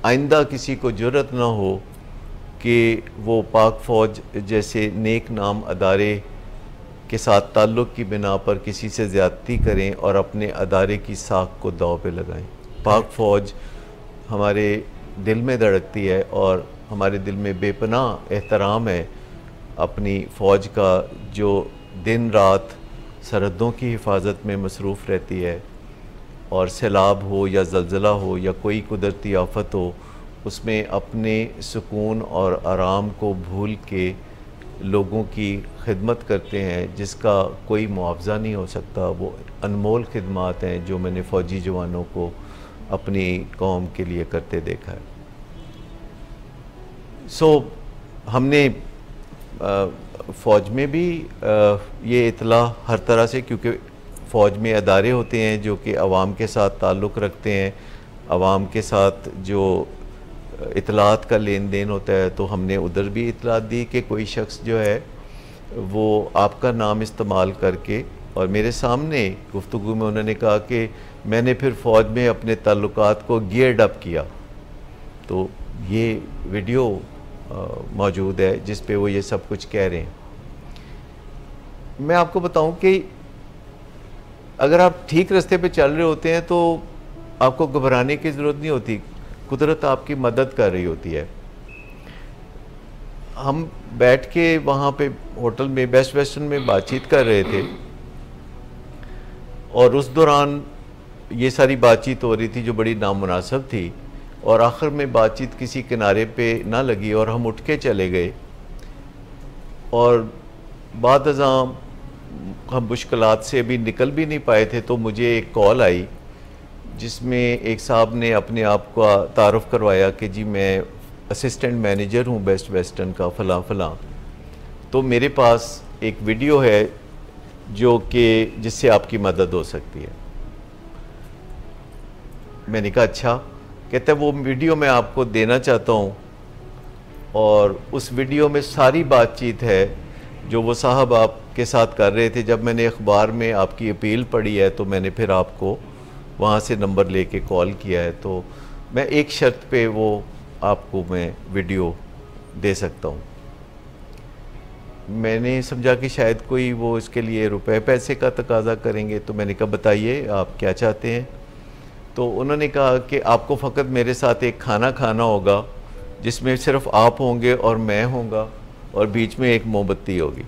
आइंदा किसी को जुर्रत ना हो कि वो पाक फ़ौज जैसे नेक नाम अदारे के साथ ताल्लुक़ की बिना पर किसी से ज़्यादती करें और अपने अदारे की साख को दाव पे लगाएं। पाक फ़ौज हमारे दिल में धड़कती है और हमारे दिल में बेपनाह एहतराम है अपनी फ़ौज का जो दिन रात सरहदों की हिफाजत में मसरूफ़ रहती है, और सैलाब हो या ज़लज़ला हो या कोई कुदरती आफत हो, उसमें अपने सुकून और आराम को भूल के लोगों की खिदमत करते हैं, जिसका कोई मुआवजा नहीं हो सकता। वो अनमोल खिदमात हैं जो मैंने फ़ौजी जवानों को अपनी कौम के लिए करते देखा है। हमने फ़ौज में भी ये इतला हर तरह से, क्योंकि फ़ौज में अदारे होते हैं जो कि आवाम के साथ ताल्लुक़ रखते हैं, आवाम के साथ जो इतलात का लेन देन होता है, तो हमने उधर भी इतलात दी कि कोई शख्स जो है वो आपका नाम इस्तेमाल करके, और मेरे सामने गुफ्तगू में उन्होंने कहा कि मैंने फिर फ़ौज में अपने ताल्लुकात को गियर्ड अप किया। तो ये वीडियो मौजूद है जिस पे वो ये सब कुछ कह रहे हैं। मैं आपको बताऊं कि अगर आप ठीक रास्ते पे चल रहे होते हैं तो आपको घबराने की ज़रूरत नहीं होती, कुदरत आपकी मदद कर रही होती है। हम बैठ के वहाँ पे होटल में बेस्ट वेस्टर्न में बातचीत कर रहे थे, और उस दौरान ये सारी बातचीत हो रही थी जो बड़ी नामुनासिब थी, और आखिर में बातचीत किसी किनारे पे ना लगी और हम उठ के चले गए। और बाद अज़ां हम मुश्किलात से अभी निकल भी नहीं पाए थे, तो मुझे एक कॉल आई जिसमें एक साहब ने अपने आप का तारुफ़ करवाया कि जी मैं असिस्टेंट मैनेजर हूँ बेस्ट वेस्टर्न का फ़लाँ फ़लाँ। तो मेरे पास एक वीडियो है जो कि जिससे आपकी मदद हो सकती है। मैंने कहा अच्छा। कहते हैं वो वीडियो मैं आपको देना चाहता हूँ, और उस वीडियो में सारी बातचीत है जो वो साहब आपके साथ कर रहे थे। जब मैंने अखबार में आपकी अपील पढ़ी है तो मैंने फिर आपको वहाँ से नंबर लेके कॉल किया है। तो मैं एक शर्त पे वो आपको मैं वीडियो दे सकता हूँ। मैंने समझा कि शायद कोई वो इसके लिए रुपए पैसे का तकाजा करेंगे, तो मैंने कहा बताइए आप क्या चाहते हैं। तो उन्होंने कहा कि आपको फ़कत मेरे साथ एक खाना खाना होगा जिसमें सिर्फ आप होंगे और मैं होऊंगा, और बीच में एक मोमबत्ती होगी।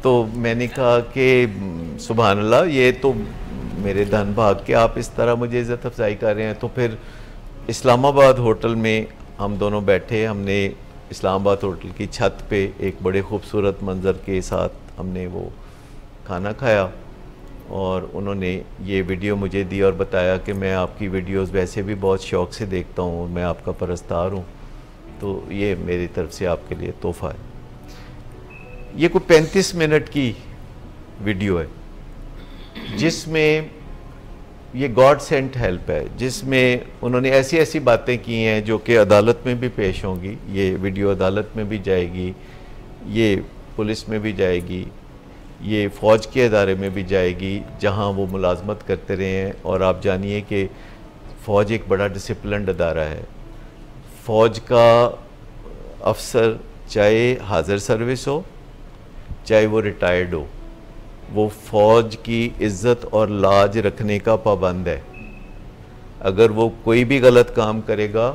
तो मैंने कहा कि सुभान अल्लाह, ये तो मेरे धन भाग के आप इस तरह मुझे इज़्ज़त अफजाई कर रहे हैं। तो फिर इस्लामाबाद होटल में हम दोनों बैठे, हमने इस्लामाबाद होटल की छत पे एक बड़े खूबसूरत मंज़र के साथ हमने वो खाना खाया, और उन्होंने ये वीडियो मुझे दी और बताया कि मैं आपकी वीडियोस वैसे भी बहुत शौक़ से देखता हूँ, मैं आपका परस्तार हूँ, तो ये मेरी तरफ से आपके लिए तोहफ़ा है। ये कोई 35 मिनट की वीडियो है जिसमें ये गॉड सेंट हेल्प है, जिसमें उन्होंने ऐसी ऐसी बातें की हैं जो कि अदालत में भी पेश होंगी। ये वीडियो अदालत में भी जाएगी, ये पुलिस में भी जाएगी, ये फ़ौज के अदारे में भी जाएगी जहां वो मुलाजमत करते रहे हैं। और आप जानिए कि फ़ौज एक बड़ा डिसिप्लिन्ड अदारा है। फ़ौज का अफसर चाहे हाज़िर सर्विस हो चाहे वो रिटायर्ड हो, वो फ़ौज की इज़्ज़त और लाज रखने का पाबंद है। अगर वो कोई भी गलत काम करेगा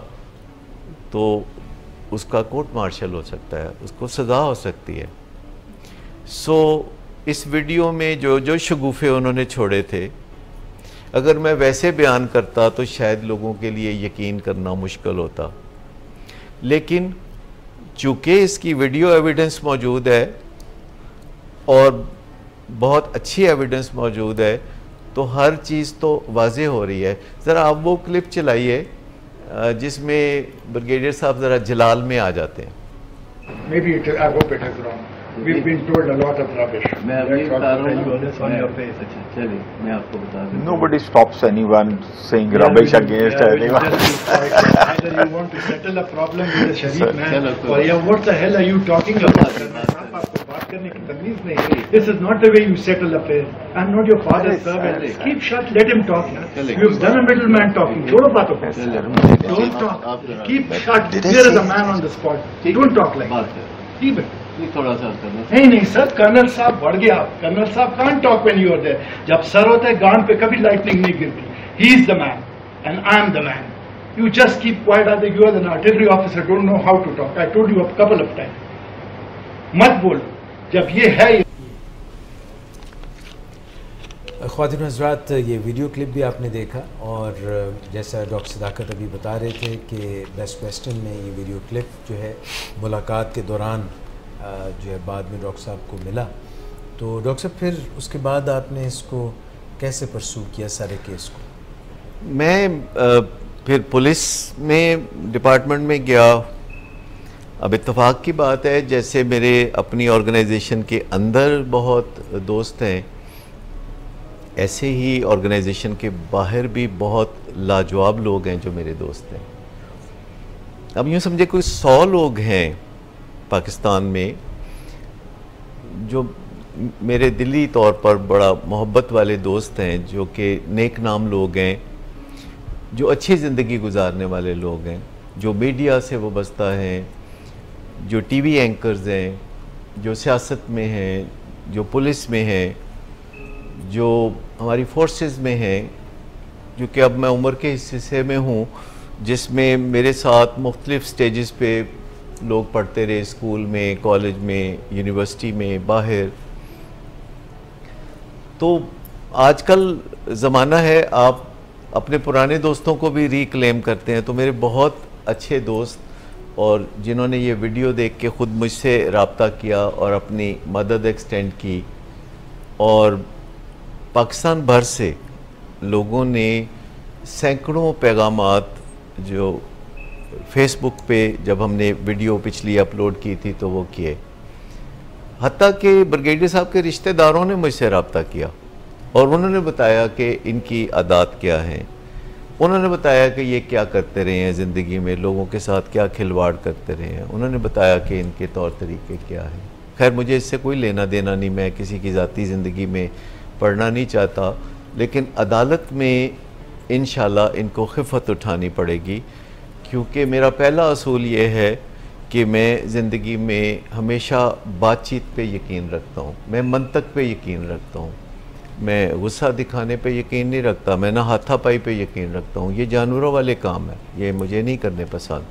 तो उसका कोर्ट मार्शल हो सकता है, उसको सज़ा हो सकती है। इस वीडियो में जो जो शगुफ़े उन्होंने छोड़े थे, अगर मैं वैसे बयान करता तो शायद लोगों के लिए यकीन करना मुश्किल होता, लेकिन चूँकि इसकी वीडियो एविडेंस मौजूद है और बहुत अच्छी एविडेंस मौजूद है, तो हर चीज़ तो वाज़े हो रही है। ज़रा आप वो क्लिप चलाइए जिसमें ब्रिगेडियर साहब ज़रा जलाल में आ जाते हैं। Maybe it, I hope it is wrong. We've been told a lot of rubbish. मैं अभी बता रहा हूँ on your face. अच्छा चलिए मैं आपको बता दूँ। Nobody stops anyone saying rubbish against anyone. Either you want to settle a problem with a Sharif man, or yeah, what the hell are you talking about? आपको बात करने की तमीज़ नहीं। This is not the way you settle affairs. I'm not your father's servant. Keep shut. Let him talk. You've done a middleman talking. छोड़ो बातों को. Don't talk. Keep shut. There is a man on the spot. Don't talk like that. Keep it. थोड़ा सा करना। नहीं sir, colonel साहब बढ़ गया। कर्नल साहब can't talk when you are there. जब सर होता है गांड पे कभी लाइटनिंग नहीं गिरती। He is the man and I am the man. You just keep quiet. I think you as an artillery officer don't know how to talk. I told you a couple of times. मत बोलो जब ये है। ख्वातीन हज़रात, ये video clip भी आपने देखा और जैसा डॉक्टर सदाकत अभी बता रहे थे कि बेस्ट वेस्टर्न में ये वीडियो क्लिप जो है मुलाकात के दौरान जो है बाद में डॉक्टर साहब को मिला। तो डॉक्टर साहब फिर उसके बाद आपने इसको कैसे परसू किया सारे केस को? मैं फिर पुलिस में डिपार्टमेंट में गया। अब इत्तेफाक की बात है, जैसे मेरे अपनी ऑर्गेनाइजेशन के अंदर बहुत दोस्त हैं, ऐसे ही ऑर्गेनाइजेशन के बाहर भी बहुत लाजवाब लोग हैं जो मेरे दोस्त हैं। अब यूँ समझे कोई 100 लोग हैं पाकिस्तान में जो मेरे दिली तौर पर बड़ा मोहब्बत वाले दोस्त हैं, जो कि नेक नाम लोग हैं, जो अच्छी ज़िंदगी गुजारने वाले लोग हैं, जो मीडिया से वाबस्ता हैं, जो टीवी एंकर्स हैं, जो सियासत में हैं, जो पुलिस में हैं, जो हमारी फोर्सेस में हैं, जो कि अब मैं उम्र के हिस्से में हूँ जिसमें मेरे साथ मुख्तलिफ़ स्टेजेस पे लोग पढ़ते रहे, स्कूल में, कॉलेज में, यूनिवर्सिटी में, बाहर। तो आजकल ज़माना है आप अपने पुराने दोस्तों को भी रिक्लेम करते हैं। तो मेरे बहुत अच्छे दोस्त और जिन्होंने ये वीडियो देख के ख़ुद मुझसे रब्ता किया और अपनी मदद एक्सटेंड की, और पाकिस्तान भर से लोगों ने सैकड़ों पैगामात जो फेसबुक पे जब हमने वीडियो पिछली अपलोड की थी तो वो किए। हत्ता कि ब्रिगेडियर साहब के रिश्तेदारों ने मुझसे रब्ता किया और उन्होंने बताया कि इनकी आदत क्या है, उन्होंने बताया कि ये क्या करते रहे हैं ज़िंदगी में, लोगों के साथ क्या खिलवाड़ करते रहे हैं, उन्होंने बताया कि इनके तौर तरीके क्या हैं। खैर मुझे इससे कोई लेना देना नहीं, मैं किसी की ज़ाती ज़िंदगी में पढ़ना नहीं चाहता, लेकिन अदालत में इंशाल्लाह इनको खिफ़त उठानी पड़ेगी, क्योंकि मेरा पहला असूल ये है कि मैं ज़िंदगी में हमेशा बातचीत पे यकीन रखता हूँ, मैं मंतक पे यकीन रखता हूँ, मैं गुस्सा दिखाने पे यकीन नहीं रखता, मैं ना हाथापाई पे यकीन रखता हूँ। ये जानवरों वाले काम है, ये मुझे नहीं करने पसंद।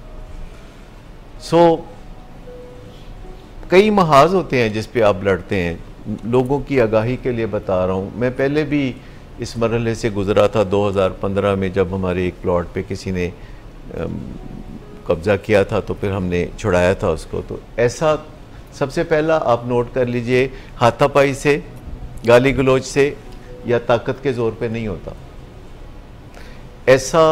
कई महाज होते हैं जिस पे आप लड़ते हैं। लोगों की आगाही के लिए बता रहा हूँ, मैं पहले भी इस मरहले से गुज़रा था 2015 में, जब हमारे एक प्लॉट पे किसी ने कब्ज़ा किया था तो फिर हमने छुड़ाया था उसको। तो ऐसा सबसे पहला आप नोट कर लीजिए, हाथापाई से, गाली गलौज से या ताकत के ज़ोर पे नहीं होता। ऐसा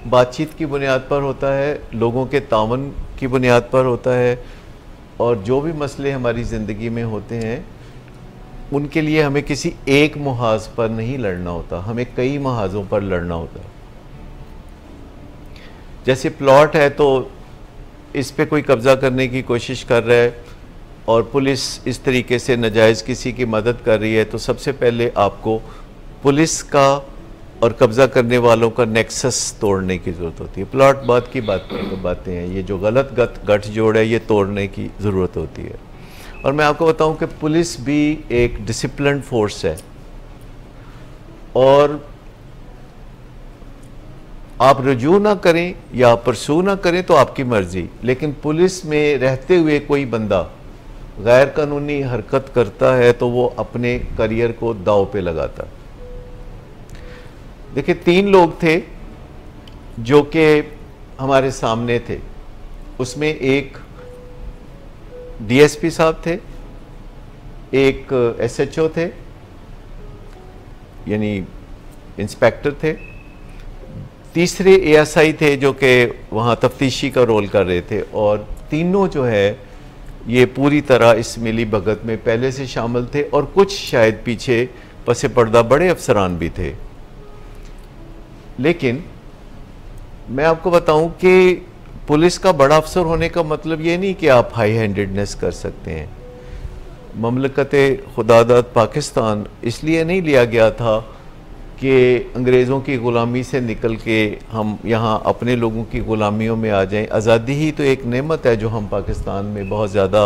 बातचीत की बुनियाद पर होता है, लोगों के तावन की बुनियाद पर होता है, और जो भी मसले हमारी ज़िंदगी में होते हैं उनके लिए हमें किसी एक मुहाज पर नहीं लड़ना होता, हमें कई महाजों पर लड़ना होता है। जैसे प्लॉट है तो इस पे कोई कब्ज़ा करने की कोशिश कर रहा है और पुलिस इस तरीके से नाजायज़ किसी की मदद कर रही है, तो सबसे पहले आपको पुलिस का और कब्ज़ा करने वालों का नेक्सस तोड़ने की ज़रूरत होती है। प्लॉट बात की बातें हैं, ये जो गलत गठजोड़ है ये तोड़ने की ज़रूरत होती है। और मैं आपको बताऊं कि पुलिस भी एक डिसिप्लिन्ड फोर्स है, और आप रजू ना करें या परसू ना करें तो आपकी मर्ज़ी, लेकिन पुलिस में रहते हुए कोई बंदा गैर कानूनी हरकत करता है तो वो अपने करियर को दाव पे लगाता है। देखिए 3 लोग थे जो कि हमारे सामने थे, उसमें एक डीएसपी साहब थे, एक एसएचओ थे यानी इंस्पेक्टर थे, तीसरे एएसआई थे जो कि वहाँ तफ्तीशी का रोल कर रहे थे, और तीनों जो है ये पूरी तरह इस मिली भगत में पहले से शामिल थे, और कुछ शायद पीछे पसे पर्दा बड़े अफसरान भी थे। लेकिन मैं आपको बताऊं कि पुलिस का बड़ा अफसर होने का मतलब ये नहीं कि आप हाई हैंडेडनेस कर सकते हैं। ममलकत खुदादाद पाकिस्तान इसलिए नहीं लिया गया था कि अंग्रेज़ों की ग़ुलामी से निकल के हम यहाँ अपने लोगों की ग़ुलामियों में आ जाएं। आज़ादी ही तो एक नेमत है जो हम पाकिस्तान में बहुत ज़्यादा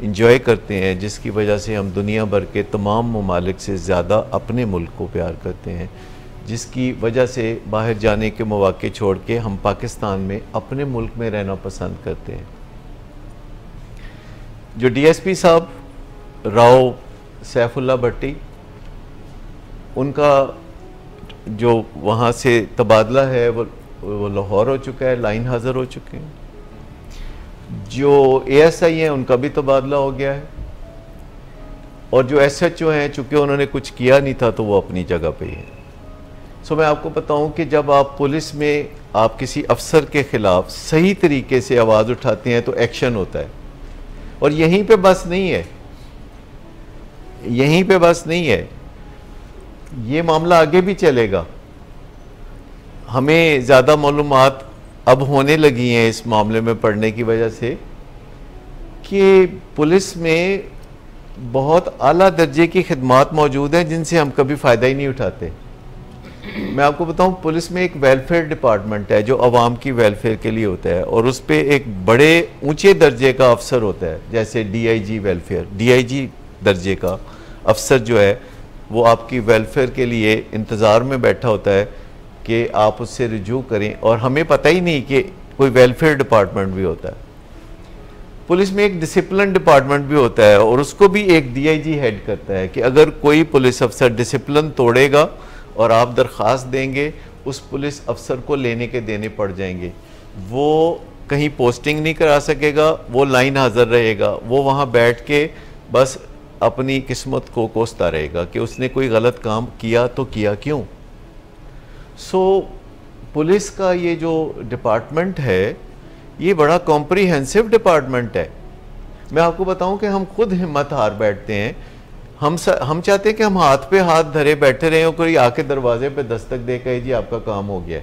इंजॉय करते हैं, जिसकी वजह से हम दुनिया भर के तमाम ममालिक से ज़्यादा अपने मुल्क को प्यार करते हैं, जिसकी वजह से बाहर जाने के मौके छोड़ के हम पाकिस्तान में अपने मुल्क में रहना पसंद करते हैं। जो DSP साहब राव सैफुल्ला भट्टी, उनका जो वहाँ से तबादला है वो लाहौर हो चुका है, लाइन हाज़िर हो चुके हैं। जो ASI हैं उनका भी तबादला हो गया है, और जो SHO हैं चूँकि उन्होंने कुछ किया नहीं था तो वो अपनी जगह पे ही है। सो मैं आपको बताऊं कि जब आप पुलिस में आप किसी अफसर के ख़िलाफ़ सही तरीके से आवाज़ उठाते हैं तो एक्शन होता है, और यहीं पे बस नहीं है, यहीं पे बस नहीं है, ये मामला आगे भी चलेगा। हमें ज़्यादा मालूमात अब होने लगी हैं इस मामले में पढ़ने की वजह से कि पुलिस में बहुत आला दर्जे की खिदमात मौजूद हैं जिनसे हम कभी फ़ायदा ही नहीं उठाते। मैं आपको बताऊं, पुलिस में एक वेलफेयर डिपार्टमेंट है जो आवाम की वेलफेयर के लिए होता है, और उस पर एक बड़े ऊंचे दर्जे का अफसर होता है, जैसे DIG वेलफेयर, DIG दर्जे का अफसर जो है वो आपकी वेलफेयर के लिए इंतज़ार में बैठा होता है कि आप उससे रिजू करें, और हमें पता ही नहीं कि कोई वेलफेयर डिपार्टमेंट भी होता है। पुलिस में एक डिसिप्लिन डिपार्टमेंट भी होता है, और उसको भी एक DIG हेड करता है कि अगर कोई पुलिस अफसर डिसिप्लिन तोड़ेगा और आप दरख्वास्त देंगे, उस पुलिस अफसर को लेने के देने पड़ जाएंगे। वो कहीं पोस्टिंग नहीं करा सकेगा, वो लाइन हाज़िर रहेगा, वो वहाँ बैठ के बस अपनी किस्मत को कोसता रहेगा कि उसने कोई गलत काम किया तो किया क्यों। सो पुलिस का ये जो डिपार्टमेंट है ये बड़ा कॉम्प्रिहेंसिव डिपार्टमेंट है। मैं आपको बताऊं कि हम खुद हिम्मत हार बैठते हैं, हम चाहते हैं कि हम हाथ पे हाथ धरे बैठे रहें और कोई आके दरवाजे पे दस्तक दे कहे जी आपका काम हो गया।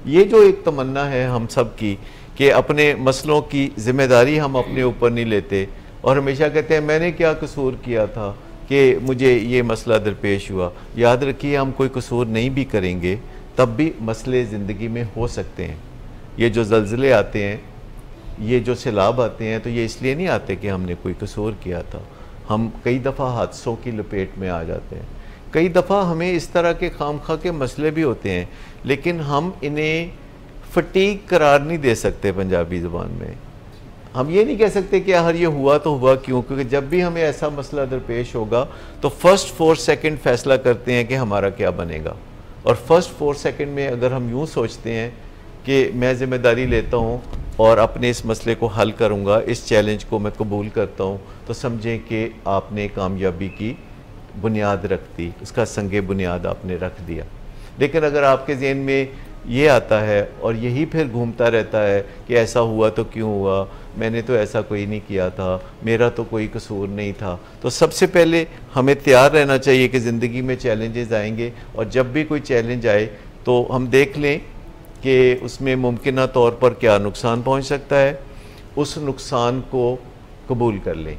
ये जो एक तमन्ना है हम सब की कि अपने मसलों की जिम्मेदारी हम अपने ऊपर नहीं लेते, और हमेशा कहते हैं मैंने क्या कसूर किया था कि मुझे ये मसला दरपेश हुआ। याद रखिए, हम कोई कसूर नहीं भी करेंगे तब भी मसले ज़िंदगी में हो सकते हैं। ये जो ज़लज़ले आते हैं, ये जो सैलाब आते हैं, तो ये इसलिए नहीं आते कि हमने कोई कसूर किया था। हम कई दफ़ा हादसों की लपेट में आ जाते हैं, कई दफ़ा हमें इस तरह के खामखा के मसले भी होते हैं, लेकिन हम इन्हें फटीक करार नहीं दे सकते। पंजाबी ज़ुबान में हम ये नहीं कह सकते कि यार ये हुआ तो हुआ क्यों, क्योंकि जब भी हमें ऐसा मसला दरपेश होगा तो फर्स्ट 4 सेकंड फैसला करते हैं कि हमारा क्या बनेगा। और फर्स्ट 4 सेकंड में अगर हम यूँ सोचते हैं कि मैं ज़िम्मेदारी लेता हूँ और अपने इस मसले को हल करूँगा, इस चैलेंज को मैं कबूल करता हूँ, तो समझें कि आपने कामयाबी की बुनियाद रख दी, उसका संगे बुनियाद आपने रख दिया। लेकिन अगर आपके ज़हन में ये आता है और यही फिर घूमता रहता है कि ऐसा हुआ तो क्यों हुआ, मैंने तो ऐसा कोई नहीं किया था, मेरा तो कोई कसूर नहीं था, तो सबसे पहले हमें तैयार रहना चाहिए कि ज़िंदगी में चैलेंजेस आएंगे, और जब भी कोई चैलेंज आए तो हम देख लें कि उसमें मुमकिन तौर पर क्या नुकसान पहुंच सकता है, उस नुकसान को कबूल कर लें,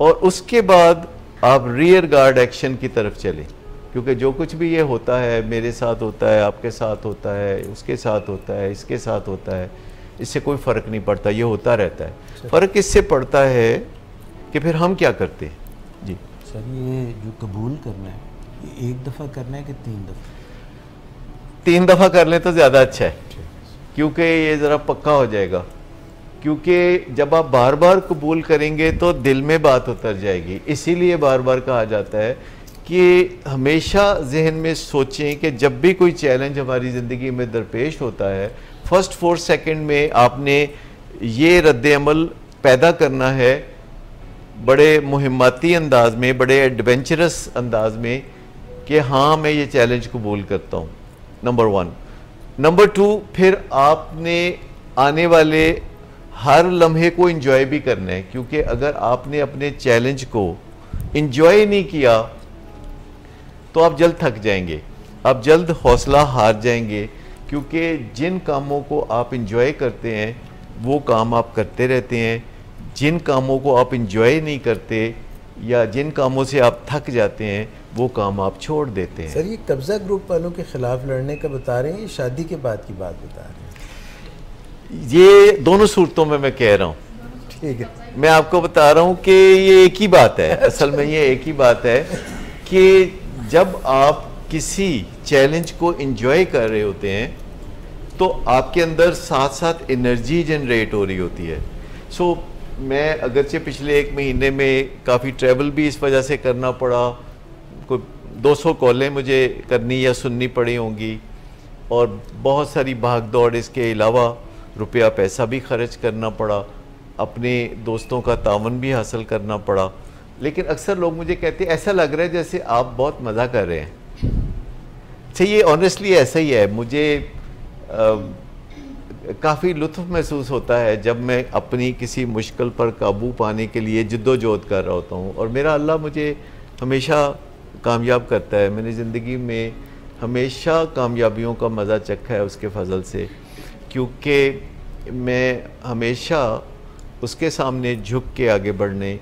और उसके बाद आप रियर गार्ड एक्शन की तरफ चलें। क्योंकि जो कुछ भी ये होता है, मेरे साथ होता है, आपके साथ होता है, उसके साथ होता है, इसके साथ होता है, इससे कोई फ़र्क नहीं पड़ता, ये होता रहता है। फ़र्क इससे पड़ता है कि फिर हम क्या करते हैं। जी सर, ये जो कबूल करना है, ये एक दफ़ा करना है कि 3 दफ़ा? 3 दफ़ा कर लें तो ज़्यादा अच्छा है, क्योंकि ये ज़रा पक्का हो जाएगा। क्योंकि जब आप बार बार कबूल करेंगे तो दिल में बात उतर जाएगी। इसीलिए बार बार कहा जाता है कि हमेशा जहन में सोचें कि जब भी कोई चैलेंज हमारी ज़िंदगी में दरपेश होता है, फर्स्ट 4 सेकंड में आपने ये रद्द-ए-अमल पैदा करना है, बड़े मुहिम्माती अंदाज में, बड़े एडवेंचरस अंदाज में, कि हाँ मैं ये चैलेंज कबूल करता हूँ, नंबर 1। नंबर 2, फिर आपने आने वाले हर लम्हे को इंजॉय भी करना है, क्योंकि अगर आपने अपने चैलेंज को इंजॉय नहीं किया तो आप जल्द थक जाएंगे, आप जल्द हौसला हार जाएंगे। क्योंकि जिन कामों को आप इंजॉय करते हैं वो काम आप करते रहते हैं, जिन कामों को आप इंजॉय नहीं करते या जिन कामों से आप थक जाते हैं वो काम आप छोड़ देते हैं। सर, ये कब्ज़ा ग्रुप वालों के ख़िलाफ़ लड़ने का बता रहे हैं, ये शादी के बाद की बात बता रहे हैं? ये दोनों सूरतों में मैं कह रहा हूँ। ठीक है, मैं आपको बता रहा हूँ कि ये एक ही बात है, असल में ये एक ही बात है कि जब आप किसी चैलेंज को एंजॉय कर रहे होते हैं तो आपके अंदर साथ साथ एनर्जी जनरेट हो रही होती है। सो मैं अगरचे पिछले 1 महीने में काफ़ी ट्रैवल भी इस वजह से करना पड़ा, कोई 200 कॉलें मुझे करनी या सुननी पड़ी होंगी, और बहुत सारी भाग दौड़, इसके अलावा रुपया पैसा भी खर्च करना पड़ा, अपने दोस्तों का तावन भी हासिल करना पड़ा। लेकिन अक्सर लोग मुझे कहते हैं ऐसा लग रहा है जैसे आप बहुत मज़ा कर रहे हैं। अच्छा, ये ऑनेस्टली ऐसा ही है। मुझे काफ़ी लुत्फ़ महसूस होता है जब मैं अपनी किसी मुश्किल पर काबू पाने के लिए जिद्दोजहद कर रहा होता हूँ, और मेरा अल्लाह मुझे हमेशा कामयाब करता है। मैंने ज़िंदगी में हमेशा कामयाबियों का मज़ा चखा है उसके फजल से, क्योंकि मैं हमेशा उसके सामने झुक के आगे बढ़ने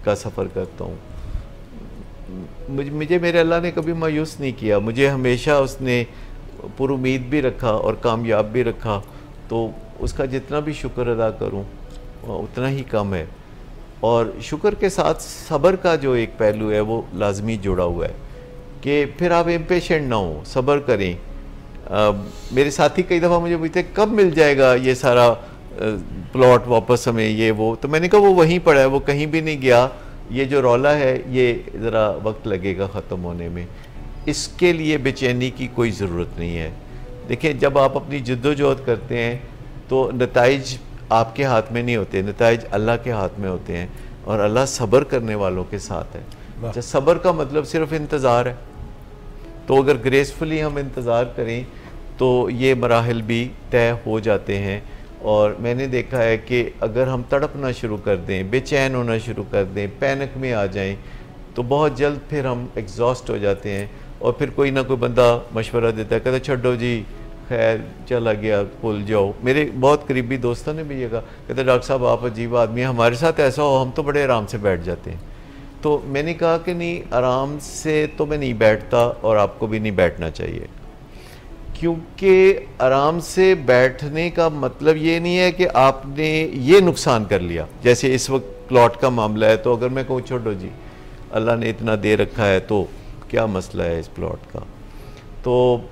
का सफ़र करता हूँ। मुझे मेरे अल्लाह ने कभी मायूस नहीं किया, मुझे हमेशा उसने पुरुमीद भी रखा और कामयाब भी रखा। तो उसका जितना भी शुक्र अदा करूँ उतना ही कम है। और शुक्र के साथ सब्र का जो एक पहलू है वो लाजमी जुड़ा हुआ है कि फिर आप इम्पेशेंट ना हो, सब्र करें। मेरे साथी कई दफ़ा मुझे पूछते कब मिल जाएगा ये सारा प्लॉट वापस हमें, ये वो, तो मैंने कहा वो वहीं पड़ा है, वो कहीं भी नहीं गया। ये जो रौला है ये ज़रा वक्त लगेगा ख़त्म होने में, इसके लिए बेचैनी की कोई ज़रूरत नहीं है। देखिए, जब आप अपनी जद्दोजहद करते हैं तो नताइज आपके हाथ में नहीं होते, नताइज अल्लाह के हाथ में होते हैं, और अल्लाह सब्र करने वालों के साथ है। जब सब्र का मतलब सिर्फ इंतज़ार है, तो अगर ग्रेसफुली हम इंतज़ार करें तो ये मराहिल भी तय हो जाते हैं। और मैंने देखा है कि अगर हम तड़पना शुरू कर दें, बेचैन होना शुरू कर दें, पैनिक में आ जाएं, तो बहुत जल्द फिर हम एग्जॉस्ट हो जाते हैं। और फिर कोई ना कोई बंदा मशवरा देता है, कहता छोड़ो जी, खैर चला गया, भूल जाओ। मेरे बहुत करीबी दोस्तों ने भी ये कहा, कहते डॉक्टर साहब आप अजीब आदमी हैं, हमारे साथ ऐसा हो हम तो बड़े आराम से बैठ जाते हैं। तो मैंने कहा कि नहीं, आराम से तो मैं नहीं बैठता और आपको भी नहीं बैठना चाहिए, क्योंकि आराम से बैठने का मतलब ये नहीं है कि आपने ये नुकसान कर लिया। जैसे इस वक्त प्लॉट का मामला है, तो अगर मैं कहूँ छोड़ो जी, अल्लाह ने इतना दे रखा है तो क्या मसला है इस प्लॉट का, तो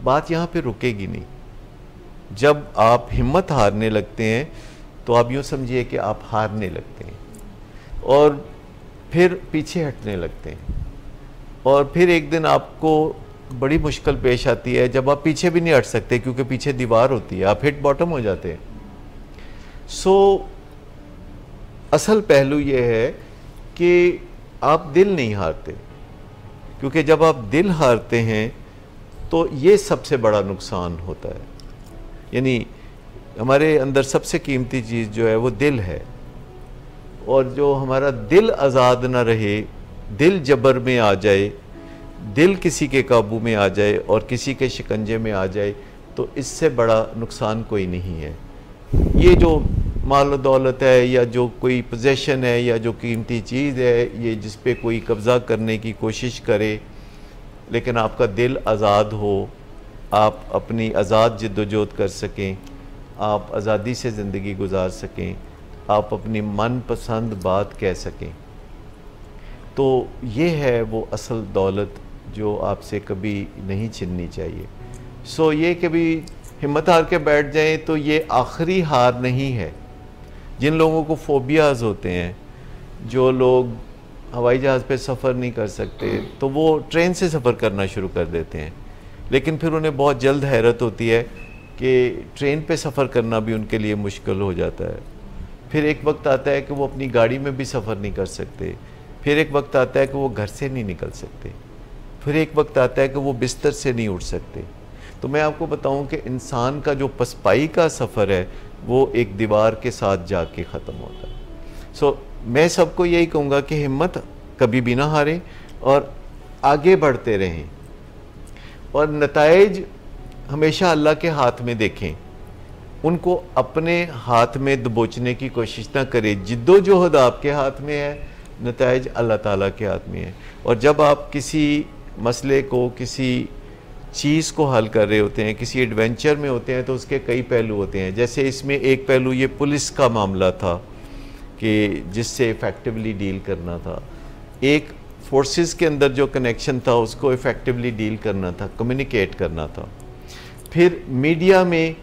बात यहाँ पे रुकेगी नहीं। जब आप हिम्मत हारने लगते हैं तो आप यूँ समझिए कि आप हारने लगते हैं, और फिर पीछे हटने लगते हैं, और फिर एक दिन आपको बड़ी मुश्किल पेश आती है जब आप पीछे भी नहीं हट सकते, क्योंकि पीछे दीवार होती है, आप हिट बॉटम हो जाते हैं। सो असल पहलू ये है कि आप दिल नहीं हारते, क्योंकि जब आप दिल हारते हैं तो ये सबसे बड़ा नुकसान होता है। यानी हमारे अंदर सबसे कीमती चीज़ जो है वो दिल है, और जो हमारा दिल आज़ाद ना रहे, दिल जबर में आ जाए, दिल किसी के काबू में आ जाए और किसी के शिकंजे में आ जाए, तो इससे बड़ा नुकसान कोई नहीं है। ये जो माल दौलत है, या जो कोई पोजेशन है, या जो कीमती चीज़ है, ये जिस पे कोई कब्ज़ा करने की कोशिश करे, लेकिन आपका दिल आज़ाद हो, आप अपनी आज़ाद जिद्दोजहद कर सकें, आप आज़ादी से ज़िंदगी गुजार सकें, आप अपनी मनपसंद बात कह सकें, तो ये है वो असल दौलत जो आपसे कभी नहीं छिननी चाहिए। सो ये कभी हिम्मत हार के बैठ जाएं तो ये आखिरी हार नहीं है। जिन लोगों को फोबियाज़ होते हैं, जो लोग हवाई जहाज़ पे सफ़र नहीं कर सकते, तो वो ट्रेन से सफ़र करना शुरू कर देते हैं, लेकिन फिर उन्हें बहुत जल्द हैरत होती है कि ट्रेन पे सफ़र करना भी उनके लिए मुश्किल हो जाता है। फिर एक वक्त आता है कि वो अपनी गाड़ी में भी सफ़र नहीं कर सकते, फिर एक वक्त आता है कि वो घर से नहीं निकल सकते, फिर एक वक्त आता है कि वो बिस्तर से नहीं उठ सकते। तो मैं आपको बताऊं कि इंसान का जो पसपाई का सफ़र है वो एक दीवार के साथ जाके ख़त्म होता है। सो मैं सबको यही कहूँगा कि हिम्मत कभी भी ना हारें और आगे बढ़ते रहें, और नताइज हमेशा अल्लाह के हाथ में देखें, उनको अपने हाथ में दबोचने की कोशिश ना करें। जिद्दोजहद आपके हाथ में है, नताइज अल्लाह ताला के हाथ में है। और जब आप किसी मसले को, किसी चीज़ को हल कर रहे होते हैं, किसी एडवेंचर में होते हैं, तो उसके कई पहलू होते हैं। जैसे इसमें एक पहलू ये पुलिस का मामला था कि जिससे इफ़ेक्टिवली डील करना था, एक फोर्सेस के अंदर जो कनेक्शन था उसको इफ़ेक्टिवली डील करना था, कम्युनिकेट करना था। फिर मीडिया में,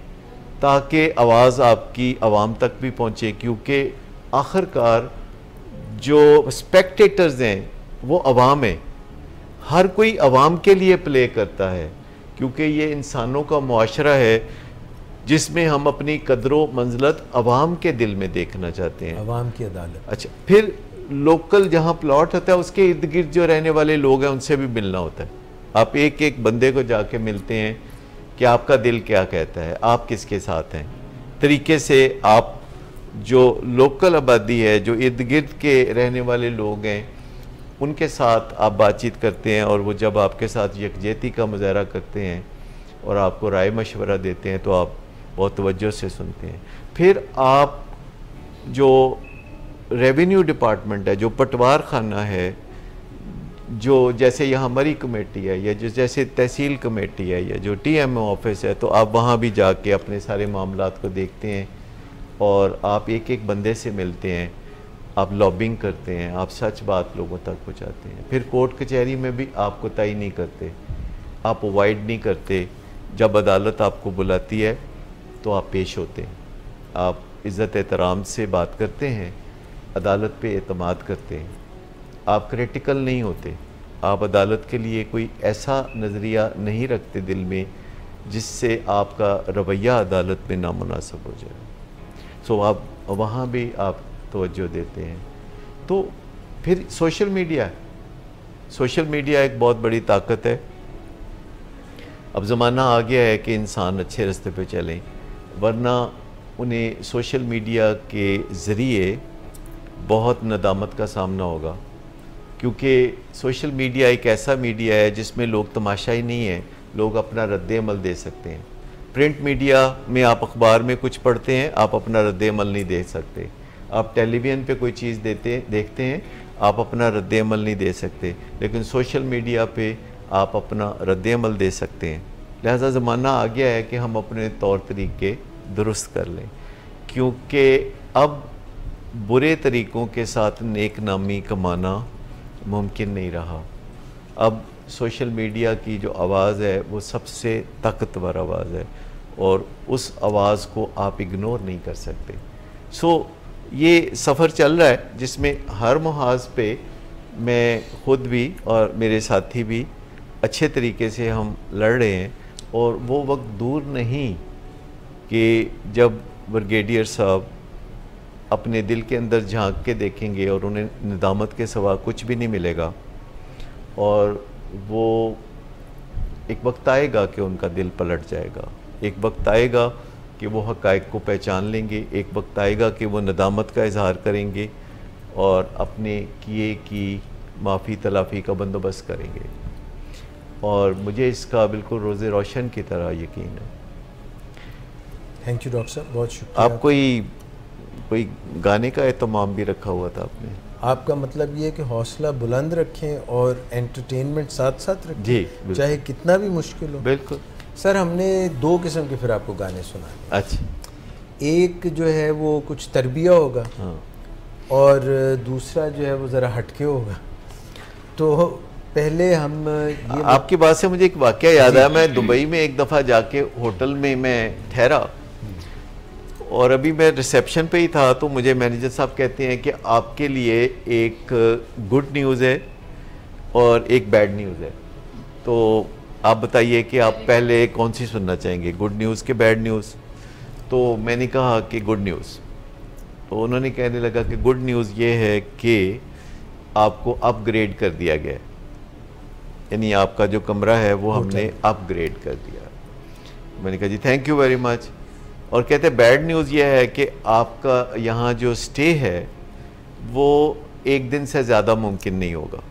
ताकि आवाज़ आपकी आवाम तक भी पहुँचे, क्योंकि आखिरकार जो स्पेक्टेटर्स हैं वो अवाम है, हर कोई अवाम के लिए प्ले करता है, क्योंकि ये इंसानों का मुआशरा है जिसमें हम अपनी कदरों मंजिलत अवाम के दिल में देखना चाहते हैं, अवाम की अदालत। अच्छा, फिर लोकल जहाँ प्लॉट होता है उसके इर्द गिर्द जो रहने वाले लोग हैं उनसे भी मिलना होता है। आप एक एक बंदे को जाके मिलते हैं कि आपका दिल क्या कहता है, आप किसके साथ हैं, तरीके से आप जो लोकल आबादी है, जो इर्द गिर्द के रहने वाले लोग हैं, उनके साथ आप बातचीत करते हैं, और वो जब आपके साथ यकजहती का मुजाहरा करते हैं और आपको राय मशवरा देते हैं तो आप बहुत तवज्जो से सुनते हैं। फिर आप जो रेवेन्यू डिपार्टमेंट है, जो पटवार खाना है, जो जैसे यहाँ मरी कमेटी है, या जो जैसे तहसील कमेटी है, या जो TMO ऑफिस है, तो आप वहाँ भी जाके अपने सारे मामलात को देखते हैं और आप एक एक बंदे से मिलते हैं, आप लॉबिंग करते हैं, आप सच बात लोगों तक पहुँचाते हैं। फिर कोर्ट कचहरी में भी आप कोताही नहीं करते, आप अवॉइड नहीं करते। जब अदालत आपको बुलाती है तो आप पेश होते हैं, आप इज़्ज़त एहतराम से बात करते हैं, अदालत पे एतमाद करते हैं, आप क्रिटिकल नहीं होते, आप अदालत के लिए कोई ऐसा नज़रिया नहीं रखते दिल में जिससे आपका रवैया अदालत में नामुनासिब हो जाए। सो आप वहाँ भी आप तवज्जो देते हैं। तो फिर सोशल मीडिया एक बहुत बड़ी ताकत है। अब ज़माना आ गया है कि इंसान अच्छे रास्ते पे चलें, वरना उन्हें सोशल मीडिया के ज़रिए बहुत नदामत का सामना होगा, क्योंकि सोशल मीडिया एक ऐसा मीडिया है जिसमें लोग तमाशाई नहीं है, लोग अपना रद्द-ए-अमल दे सकते हैं। प्रिंट मीडिया में आप अखबार में कुछ पढ़ते हैं, आप अपना रद्द-ए-अमल नहीं दे सकते। आप टेलीविज़न पे कोई चीज़ देखते हैं, आप अपना रद्द-ए-अमल नहीं दे सकते, लेकिन सोशल मीडिया पे आप अपना रद्द-ए-अमल दे सकते हैं। लिहाजा ज़माना आ गया है कि हम अपने तौर तरीके दुरुस्त कर लें, क्योंकि अब बुरे तरीक़ों के साथ नेक नामी कमाना मुमकिन नहीं रहा। अब सोशल मीडिया की जो आवाज़ है वो सबसे ताकतवर आवाज़ है, और उस आवाज़ को आप इग्नोर नहीं कर सकते। ये सफ़र चल रहा है जिसमें हर मुहाज पे मैं ख़ुद भी और मेरे साथी भी अच्छे तरीके से हम लड़ रहे हैं, और वो वक्त दूर नहीं कि जब ब्रिगेडियर साहब अपने दिल के अंदर झांक के देखेंगे और उन्हें निदामत के सिवा कुछ भी नहीं मिलेगा, और वो एक वक्त आएगा कि उनका दिल पलट जाएगा, एक वक्त आएगा कि वो हक़ाइक़ को पहचान लेंगे, एक वक्त आएगा कि वो नदामत का इजहार करेंगे और अपने किए की माफ़ी तलाफ़ी का बंदोबस्त करेंगे। और मुझे इसका बिल्कुल रोज़े रोशन की तरह यकीन है। थैंक यू डॉक्टर साहब, बहुत शुक्रिया। आप कोई गाने का एहतमाम भी रखा हुआ था आपने? आपका मतलब ये है कि हौसला बुलंद रखें और एंटरटेनमेंट साथ साथ रखें, जी, चाहे कितना भी मुश्किल हो। बिल्कुल सर, हमने 2 किस्म के फिर आपको गाने सुना। अच्छा, एक जो है वो कुछ तरबिया होगा, हाँ, और दूसरा जो है वो ज़रा हटके होगा। तो पहले हम ये आपकी बात से मुझे एक वाक़या याद आया। मैं दुबई में एक दफ़ा जाके होटल में मैं ठहरा, और अभी मैं रिसेप्शन पे ही था, तो मुझे मैनेजर साहब कहते हैं कि आपके लिए एक गुड न्यूज़ है और एक बैड न्यूज़ है, तो आप बताइए कि आप पहले कौन सी सुनना चाहेंगे, गुड न्यूज़ के बैड न्यूज़? तो मैंने कहा कि गुड न्यूज़। तो उन्होंने कहने लगा कि गुड न्यूज़ ये है कि आपको अपग्रेड कर दिया गया, यानी आपका जो कमरा है वो हमने अपग्रेड कर दिया। मैंने कहा जी थैंक यू वेरी मच। और कहते बैड न्यूज़ ये है कि आपका यहाँ जो स्टे है वो 1 दिन से ज़्यादा मुमकिन नहीं होगा।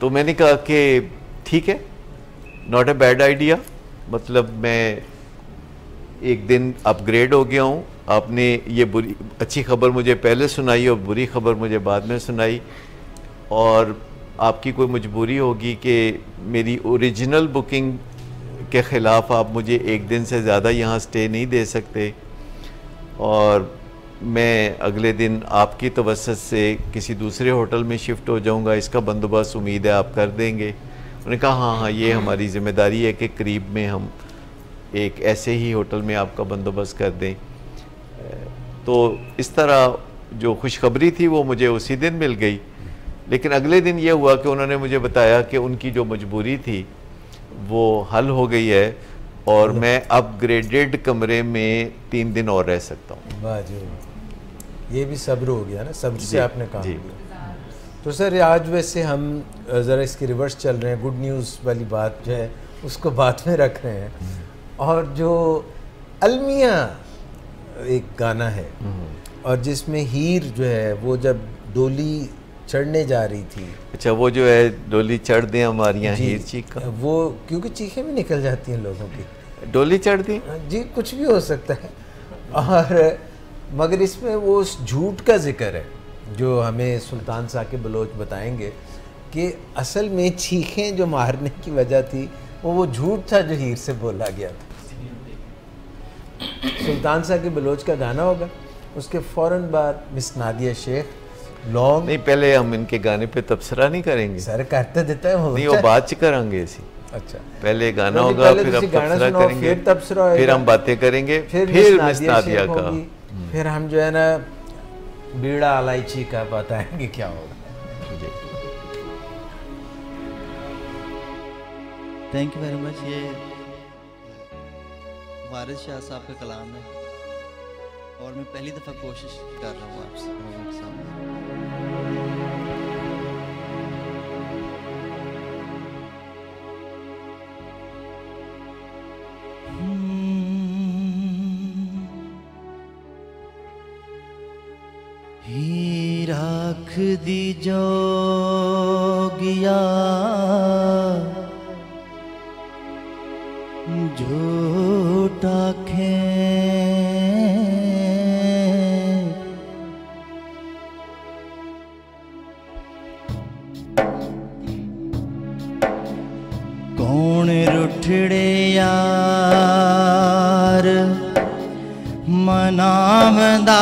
तो मैंने कहा कि ठीक है, नॉट अ बैड आइडिया, मतलब मैं 1 दिन अपग्रेड हो गया हूँ। आपने ये अच्छी खबर मुझे पहले सुनाई और बुरी खबर मुझे बाद में सुनाई, और आपकी कोई मजबूरी होगी कि मेरी ओरिजिनल बुकिंग के ख़िलाफ़ आप मुझे 1 दिन से ज़्यादा यहाँ स्टे नहीं दे सकते। और मैं अगले दिन आपकी तवस्सुत से किसी दूसरे होटल में शिफ्ट हो जाऊंगा, इसका बंदोबस्त उम्मीद है आप कर देंगे। उन्होंने कहा हाँ हाँ, ये हमारी ज़िम्मेदारी है कि करीब में हम एक ऐसे ही होटल में आपका बंदोबस्त कर दें। तो इस तरह जो खुशखबरी थी वो मुझे उसी दिन मिल गई। लेकिन अगले दिन ये हुआ कि उन्होंने मुझे बताया कि उनकी जो मजबूरी थी वो हल हो गई है और मैं अपग्रेडेड कमरे में 3 दिन और रह सकता हूँ। वाह जी, ये भी सब्र हो गया ना, सब्र से आपने काम किया। तो सर आज वैसे हम ज़रा इसके रिवर्स चल रहे हैं, गुड न्यूज़ वाली बात जो है उसको बाद में रख रहे हैं। और जो अलमिया एक गाना है और जिसमें हीर जो है वो जब डोली चढ़ने जा रही थी, अच्छा वो जो है डोली चढ़ दें हमारियाँ हीर चीखा, वो क्योंकि चीखें भी निकल जाती हैं लोगों की, डोली चढ़ दी जी, कुछ भी हो सकता है। और मगर इसमें वो उस झूठ का जिक्र है जो हमें सुल्तान साकिब बलोच बताएंगे कि असल में चीखें जो मारने की वजह थी वो झूठ था जो हीर से बोला गया था। सुल्तान साकिब बलोच का गाना होगा, उसके फ़ौरन बाद मिस नादिया शेख लॉन्ग। नहीं, पहले हम इनके गाने पे तबसरा नहीं करेंगे सर, करते देता है वो, नहीं वो बाद च करांगे इसी। अच्छा, पहले गाना होगा, फिर हम तबसरा करेंगे, फिर हम बातें करेंगे, फिर मिस नादिया का, फिर हम जो है ना बीड़ा इलायची का बताएंगे क्या होगा। Thank you very much. ये वारिस शाह साहब का कलाम है और मैं पहली दफ़ा कोशिश कर रहा हूँ आपसे लोगों के सामने। ही राख दी जोगिया झूठा खे कौन रुठड़े यार मनावदा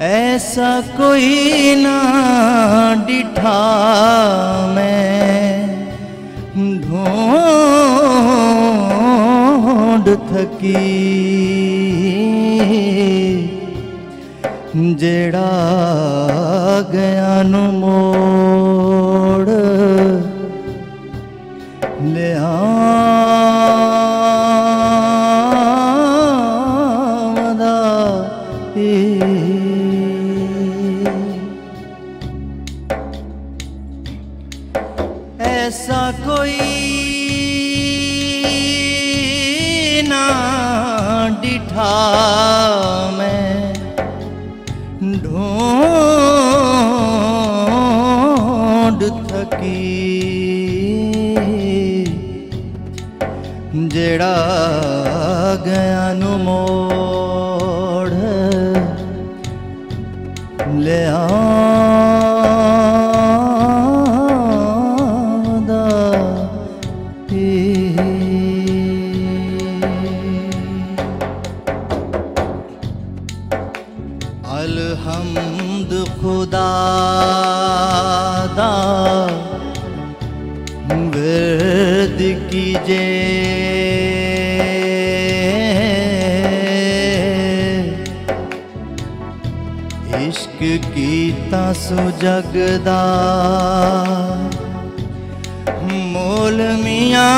ऐसा कोई ना डिठा मैं ढूंढ थकी जेड़ा गया नु मोड़ ले आमदा ऐसा कोई ना डिठा मैं ढूंढ थकी जेड़ा गया नु मोड़ ले अलहम्द खुदा दा विरद कीजे इश्क कीता सुजगदा मोल मियां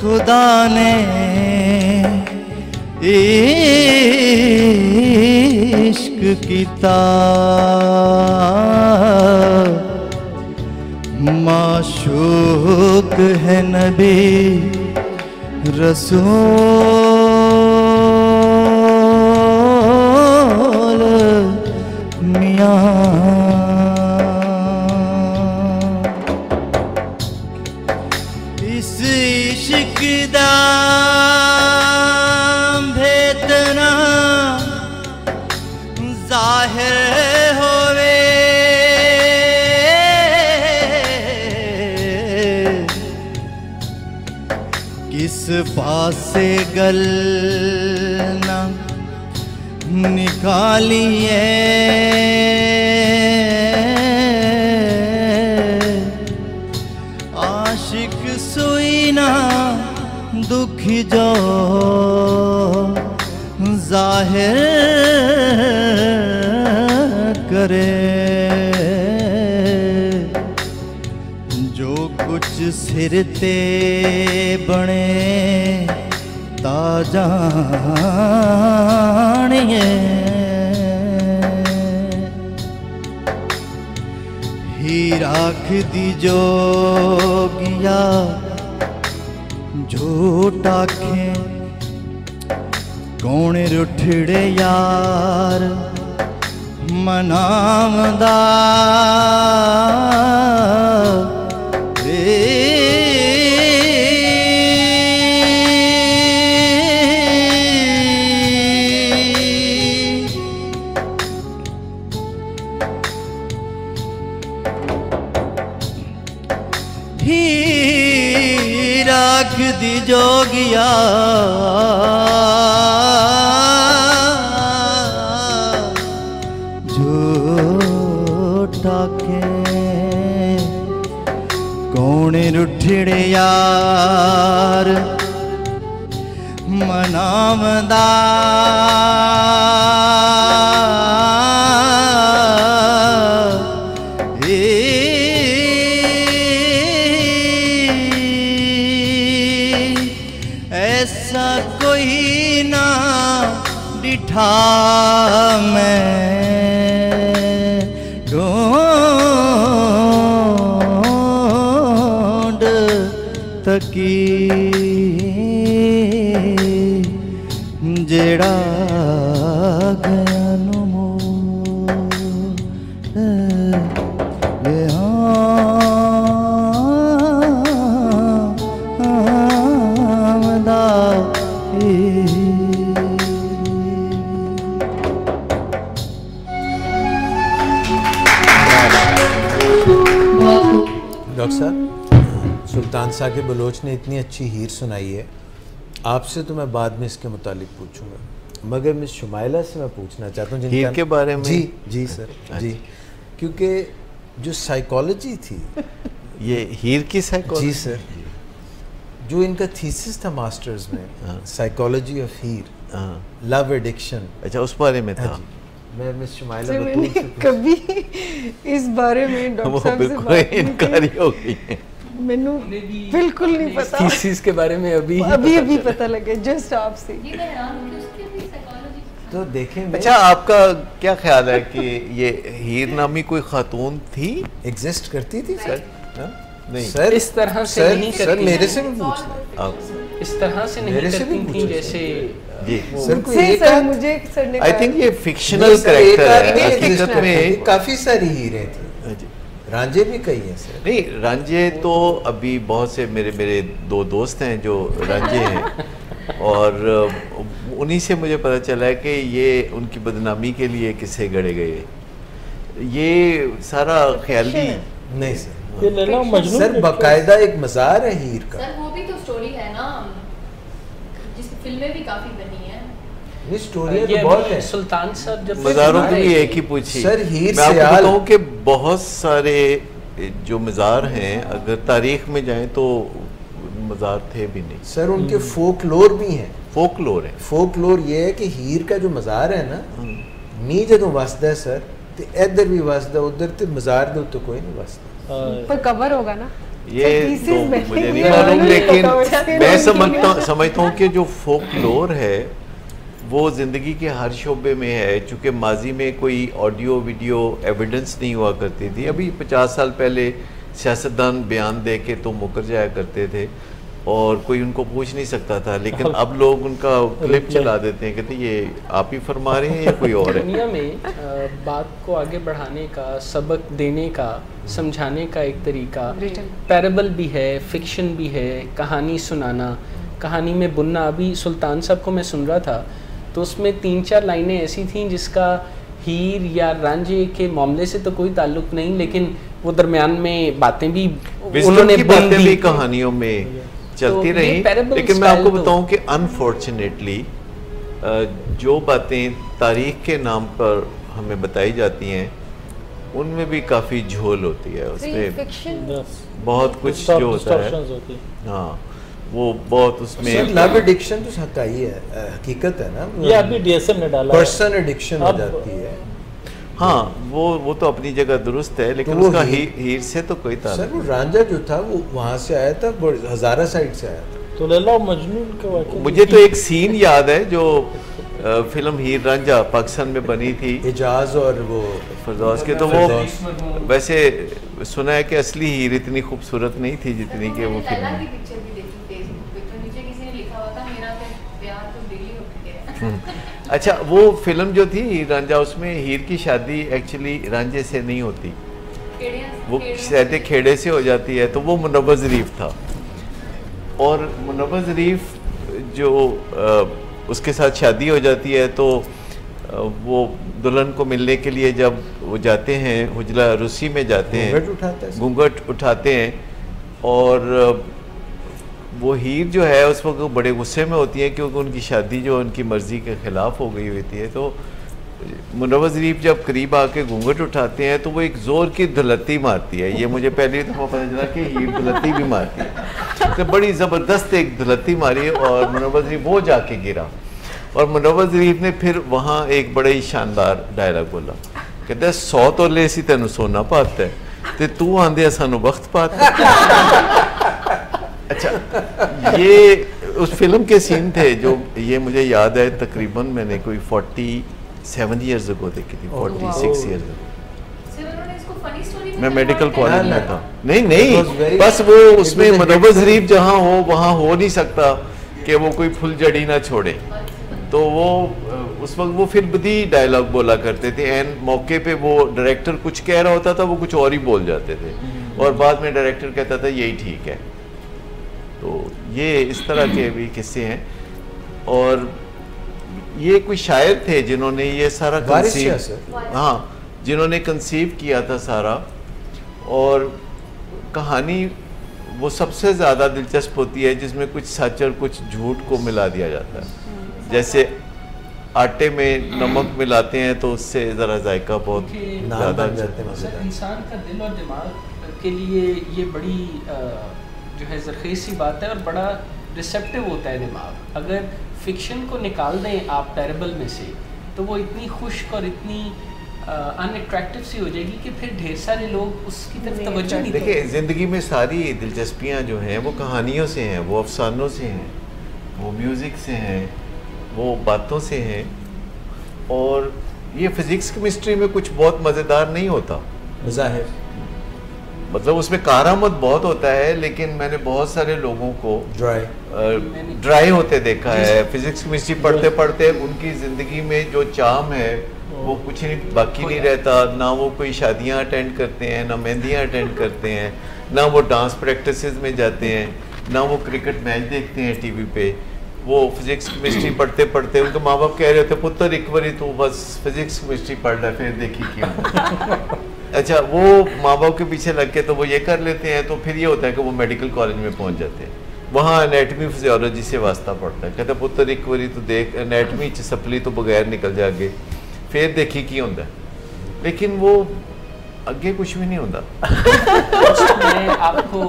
खुदा ने इश्क कीता माशूक है नबी रसूल मियां से गल न निकालिए आशिक सोई ना दुख जो जाहिर करे जो कुछ सिर ते बने ता जानिए ही राख दी जोगिया झूठ आखे कौन रुठड़े यार मनावदा राख दी जोगिया झूठा के कौन रुठड़े यार मनावदा ऐसा कोई ना डिठा मैं ढूंढ तकी जेड़ा गया नु डॉक्टर साहब, सुल्तान साकिब बलोच ने इतनी अच्छी हीर सुनाई है, आपसे तो मैं बाद में इसके मुतालिक पूछूंगा, मगर मिस शुमाइला से मैं पूछना चाहता हूँ हीर के बारे में। जी जी सर जी, क्योंकि जो साइकोलॉजी थी ये हीर की साइकोलॉजी। जी सर, जो इनका थीसिस था मास्टर्स में, psychology of Heer, love addiction. अच्छा, उस बारे में था। मैं मिस शुमाइला मैंने कभी इस बारे में डॉक्टर साहब से बात इनकारी हो गई है। मैंने बिल्कुल नहीं पता, थीसिस के बारे में अभी पता लगे जस्ट आपसे। तो देखें, अच्छा, आपका क्या ख्याल है कि ये हीर नामी कोई खातून थी, एग्जिस्ट करती थी सर? नहीं सर, इस तरह से नहीं करती। सर मेरे से भी पूछ लें, इस तरह से नहीं करती थी जैसे जी सर कोई मुझे सर ने आई थिंक ये फिक्शनल कैरेक्टर है। हकीकत में काफी सारी हीरें थी, रांझे भी कई हैं सर। नहीं, रांझे तो अभी बहुत से मेरे दो दोस्त हैं जो रांझे हैं, और उन्हीं से मुझे पता चला है कि ये उनकी बदनामी के लिए किस्से गढ़े गए। ये सारा ख्याली नहीं सर, सर बाकायदा एक मज़ार है हीर का। सर वो भी तो स्टोरी है ना, जिसकी फिल्में भी काफी बनी है। ये स्टोरी तो बहुत है। सुल्तान साहब जब मज़ारों की भी एक ही पूछी सर, हीर मैं आपको बताऊं कि बहुत सारे जो मज़ार हैं, अगर तारीख में जाएं तो मज़ार थे भी नहीं सर। उनके फोकलोर भी हैं। फोकलोर है, फोकलोर ये है कि हीर का जो मज़ार है ना, नी जदों वसदा है सर, तो इधर भी वसदा, उधर तो मज़ार दे तो कोई नहीं वसदा। पर कवर होगा ना ये तो मुझे नहीं मालूम, लेकिन मैं समझता हूँ कि जो फोकलोर है वो ज़िंदगी के हर शोबे में है। चूँकि माजी में कोई ऑडियो वीडियो एविडेंस नहीं हुआ करती थी। अभी 50 साल पहले सियासतदान बयान दे के तो मुकर जाया करते थे और कोई उनको पूछ नहीं सकता था, लेकिन अब लोग उनका क्लिप चला देते हैं, कहते ये आप ही फरमा रहे हैं या कोई और है। दुनिया में बात को आगे बढ़ाने का, सबक देने का, समझाने का एक तरीका पैराबल भी है, फिक्शन भी है, कहानी सुनाना, कहानी में बुनना। अभी सुल्तान साहब को मैं सुन रहा था तो उसमें 3-4 लाइनें ऐसी थीं जिसका हीर या रांझे के मामले से तो कोई ताल्लुक नहीं, लेकिन वो दरमियान में बातें भी उन्होंने बातें भी कहानियों में चलती रही। लेकिन मैं आपको बताऊं कि अनफॉर्चुनेटली जो बातें तारीख के नाम पर हमें बताई जाती हैं उनमें भी काफ़ी झोल होती है, उसमें बहुत कुछ जो होता है। हाँ, वो बहुत उसमें लव एडिक्शन तो हकाई है, हकीकत है ना, ये अभी डीएसएम ने डाला पर्सन एडिक्शन हो जाती है। हाँ, वो तो अपनी जगह दुरुस्त है, लेकिन तो उसका हीर से तो कोई ताल्लुक नहीं। वो रांझा जो था वो वहाँ से आया था, हजारा साइड से आया था। तो लैला मजनून का वाक़या मुझे तो एक सीन याद है जो फिल्म हीर रांझा पाकिस्तान में बनी थी, एजाज और वो फरदौस के, तो वो वैसे सुना है कि असली हीर इतनी खूबसूरत नहीं थी जितनी कि वो फिल्म में। अच्छा, वो फिल्म जो थी हीर रांझा, उसमें हीर की शादी एक्चुअली रांझे से नहीं होती, वो शायद खेड़े से हो जाती है, तो वो मुनव्वर ज़रीफ था। और मुनव्वर ज़रीफ जो उसके साथ शादी हो जाती है तो वो दुल्हन को मिलने के लिए जब वो जाते हैं हुजला रूसी में जाते हैं, घूंघट उठाते हैं, और वो हीर जो है उस वक्त बड़े गुस्से में होती है क्योंकि उनकी शादी जो उनकी मर्ज़ी के ख़िलाफ़ हो गई होती है। तो मुनव्वर ज़रीफ जब करीब आके घूंघट उठाते हैं तो वो एक ज़ोर की धुलत्ती मारती है। ये मुझे पहले तो पता चला कि हीर धुलत्ती भी मारती है, तो बड़ी ज़बरदस्त एक धुलत्ती मारी और मुनव्वर ज़रीफ वो जाके गिरा। और मुनव्वर ज़रीफ ने फिर वहाँ एक बड़ा ही शानदार डायलॉग बोला, कहते 100 तोले सी तेनू सोना पाता है ते तू आंदे सानू वक्त पाता। अच्छा, ये उस फिल्म के सीन थे जो ये मुझे याद है, तकरीबन मैंने कोई 47 ईयर्स अगो देखी थी, 46 ईयर्स अगो। मैं मेडिकल कॉलेज में था। नहीं, बस वो उसमें मुनव्वर ज़रीफ जहाँ हो वहाँ हो नहीं सकता कि वो कोई फुलझड़ी ना छोड़े, तो वो उस वक्त वो फिर बदी डायलॉग बोला करते थे। एंड मौके पे वो डायरेक्टर कुछ कह रहा होता था, वो कुछ और ही बोल जाते थे, और बाद में डायरेक्टर कहता था यही ठीक है। तो ये इस तरह के भी किस्से हैं। और ये कोई शायर थे जिन्होंने ये सारा कंसीव, हाँ, जिन्होंने कंसीव किया था सारा, और कहानी वो सबसे ज़्यादा दिलचस्प होती है जिसमें कुछ सच और कुछ झूठ को मिला दिया जाता है। जैसे आटे में नमक मिलाते हैं तो उससे ज़रा जायका बहुत ज़्यादा इंसान का दिल और दिमाग के लिए ये बड़ी जो है ज़रख़ीज़ सी बात है, और बड़ा रिसेप्टिव होता है दिमाग। अगर फिक्शन को निकाल दें आप टेरेबल में से, तो वो इतनी खुश्क और इतनी अनअट्रैक्टिव सी हो जाएगी कि फिर ढेर सारे लोग उसकी तरफ तवज्जो नहीं देंगे। देखिए, ज़िंदगी में सारी दिलचस्पियाँ जो हैं वो कहानियों से हैं, वो अफसानों से हैं, वो म्यूज़िक से हैं, वो बातों से हैं। और ये फिज़िक्स केमिस्ट्री में कुछ बहुत मज़ेदार नहीं होता, ज़ाहिर, मतलब उसमें कारामद बहुत होता है, लेकिन मैंने बहुत सारे लोगों को ड्राई होते देखा है। फिज़िक्स केमिस्ट्री पढ़ते पढ़ते उनकी ज़िंदगी में जो चार्म है वो कुछ नहीं बाकी नहीं रहता। ना वो कोई शादियां अटेंड करते हैं, ना मेहंदियां अटेंड करते हैं, ना वो डांस प्रैक्टिसेस में जाते हैं, ना वो क्रिकेट मैच देखते हैं टीवी पे। वो फिज़िक्स केमिस्ट्री पढ़ते पढ़ते उनके माँ बाप कह रहे थे पुत्र एक बारी तो बस फिज़िक्स केमिस्ट्री पढ़ रहा है फिर देखी क्यों। अच्छा, वो माँ बाप के पीछे लग के तो वो ये कर लेते हैं, तो फिर ये होता है कि वो मेडिकल कॉलेज में पहुँच जाते हैं, वहाँ एनेटमी फिजियोलॉजी से वास्ता पड़ता है। कहते पुत्र एक बारी तो देख एनेटमी च सपली तो बगैर निकल जागे फिर देखी की होता है, लेकिन वो अगे कुछ भी नहीं होता। मैं आपको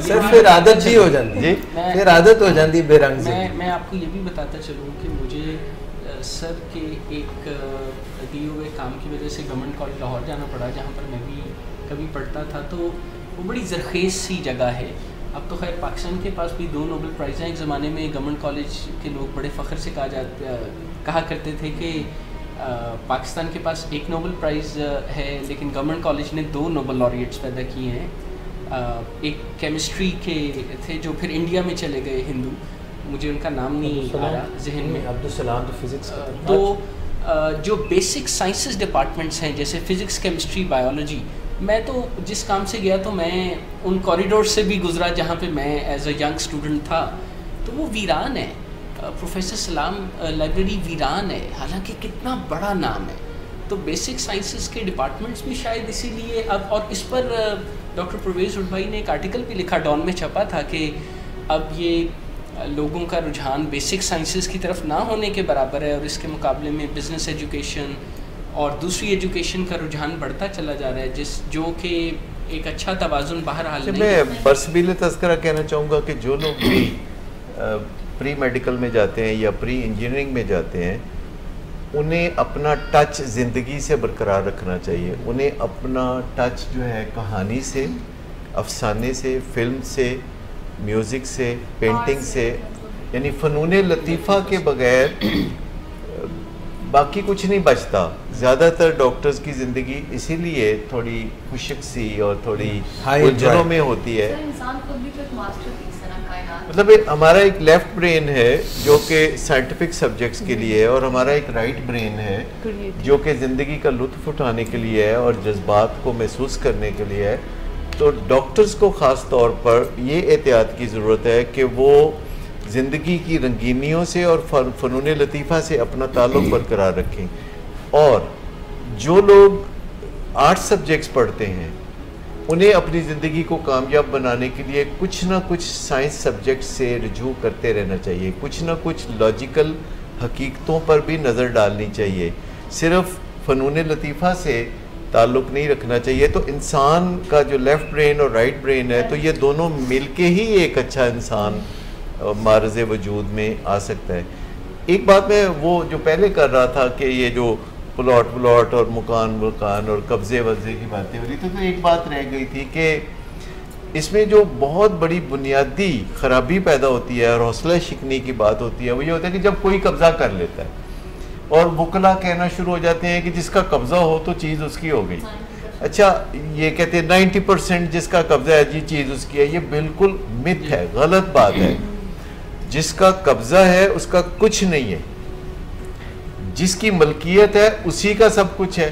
सर फिर आदत भी हो जाती है, फिर आदत हो जाती है बेरंग से। मैं आपको ये भी बताता चलूँ कि मुझे सर के एक दिए हुए काम की वजह से गवर्नमेंट कॉलेज लाहौर जाना पड़ा, जहाँ पर मैं भी कभी पढ़ता था। तो वो बड़ी ज़रख़ीज़ सी जगह है। अब तो खैर पाकिस्तान के पास भी 2 नोबेल प्राइज़ हैं। एक ज़माने में गवर्नमेंट कॉलेज के लोग बड़े फ़ख्र से कहा करते थे कि पाकिस्तान के पास 1 नोबेल प्राइज़ है, लेकिन गवर्नमेंट कॉलेज ने 2 नोबेल लॉरिएट्स पैदा किए हैं। एक केमिस्ट्री के थे जो फिर इंडिया में चले गए, हिंदू, मुझे उनका नाम नहीं आ रहा जहन में। अब्दुल सलाम तो फिज़िक्स तो जो बेसिक साइंसेस डिपार्टमेंट्स हैं जैसे फ़िज़िक्स, केमिस्ट्री, बायोलॉजी, मैं तो जिस काम से गया तो मैं उन कॉरिडोर से भी गुजरा जहाँ पे मैं एज अ यंग स्टूडेंट था, तो वो वीरान है। प्रोफेसर सलाम लाइब्रेरी वीरान है, हालांकि कितना बड़ा नाम है। तो बेसिक साइंसेस के डिपार्टमेंट्स भी शायद इसीलिए अब, और इस पर डॉक्टर परवेज़ उर्दवाई ने एक आर्टिकल भी लिखा, डॉन में छपा था कि अब ये लोगों का रुझान बेसिक साइंसेस की तरफ ना होने के बराबर है और इसके मुकाबले में बिज़नेस एजुकेशन और दूसरी एजुकेशन का रुझान बढ़ता चला जा रहा है, जो कि एक अच्छा तवाज़ुन बहरहाल नहीं है। मैं बरसबील तज़किरा कहना चाहूँगा कि जो लोग भी प्री मेडिकल में जाते हैं या प्री इंजीनियरिंग में जाते हैं, उन्हें अपना टच ज़िंदगी से बरकरार रखना चाहिए। उन्हें अपना टच जो है कहानी से, अफसाने से, फिल्म से, म्यूज़िक से, पेंटिंग से, यानी फ़नून लतीफ़ा के बगैर बाकी कुछ नहीं बचता। ज़्यादातर डॉक्टर्स की ज़िंदगी इसीलिए थोड़ी खुशक सी और थोड़ी उलझनों में होती है। मतलब हमारा एक लेफ़्ट ब्रेन है जो कि साइंटिफिक सब्जेक्ट्स के लिए है और हमारा एक राइट ब्रेन है जो कि ज़िंदगी का लुत्फ़ उठाने के लिए है और जज्बात को महसूस करने के लिए है। तो डॉक्टर्स को ख़ास तौर पर ये एहतियात की ज़रूरत है कि वो ज़िंदगी की रंगीनियों से और फ़नून लतीफ़ा से अपना ताल्लुक़ बरकरार रखें। और जो लोग आर्ट सब्जेक्ट्स पढ़ते हैं उन्हें अपनी ज़िंदगी को कामयाब बनाने के लिए कुछ ना कुछ साइंस सब्जेक्ट से रुजू करते रहना चाहिए, कुछ ना कुछ लॉजिकल हकीकतों पर भी नज़र डालनी चाहिए। सिर्फ़ फ़नून लतीफ़ा से ताल्लुक़ नहीं रखना चाहिए। तो इंसान का जो लेफ़्ट ब्रेन और राइट ब्रेन है, तो ये दोनों मिलके ही एक अच्छा इंसान मारज़ वजूद में आ सकता है। एक बात मैं वो जो पहले कर रहा था कि ये जो प्लॉट और मकान और कब्ज़े वब्ज़े की बातें हो रही थी, तो एक बात रह गई थी कि इसमें जो बहुत बड़ी बुनियादी ख़राबी पैदा होती है और हौसला शिकनी की बात होती है, वो ये होता है कि जब कोई कब्ज़ा कर लेता है और वकला कहना शुरू हो जाते हैं कि जिसका कब्ज़ा हो तो चीज़ उसकी हो गई। अच्छा, ये कहते हैं 90% जिसका कब्ज़ा है जी चीज़ उसकी है। ये बिल्कुल मिथ है, गलत बात है। जिसका कब्ज़ा है उसका कुछ नहीं है, जिसकी मलकियत है उसी का सब कुछ है।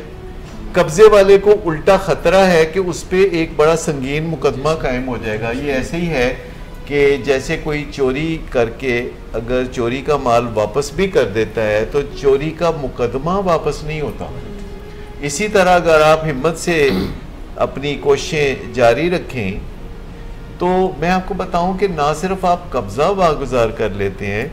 कब्ज़े वाले को उल्टा ख़तरा है कि उस पर एक बड़ा संगीन मुकदमा कायम हो जाएगा। ये ऐसे ही है कि जैसे कोई चोरी करके अगर चोरी का माल वापस भी कर देता है तो चोरी का मुकदमा वापस नहीं होता। इसी तरह अगर आप हिम्मत से अपनी कोशिशें जारी रखें तो मैं आपको बताऊं कि ना सिर्फ आप कब्ज़ा वागुजार कर लेते हैं,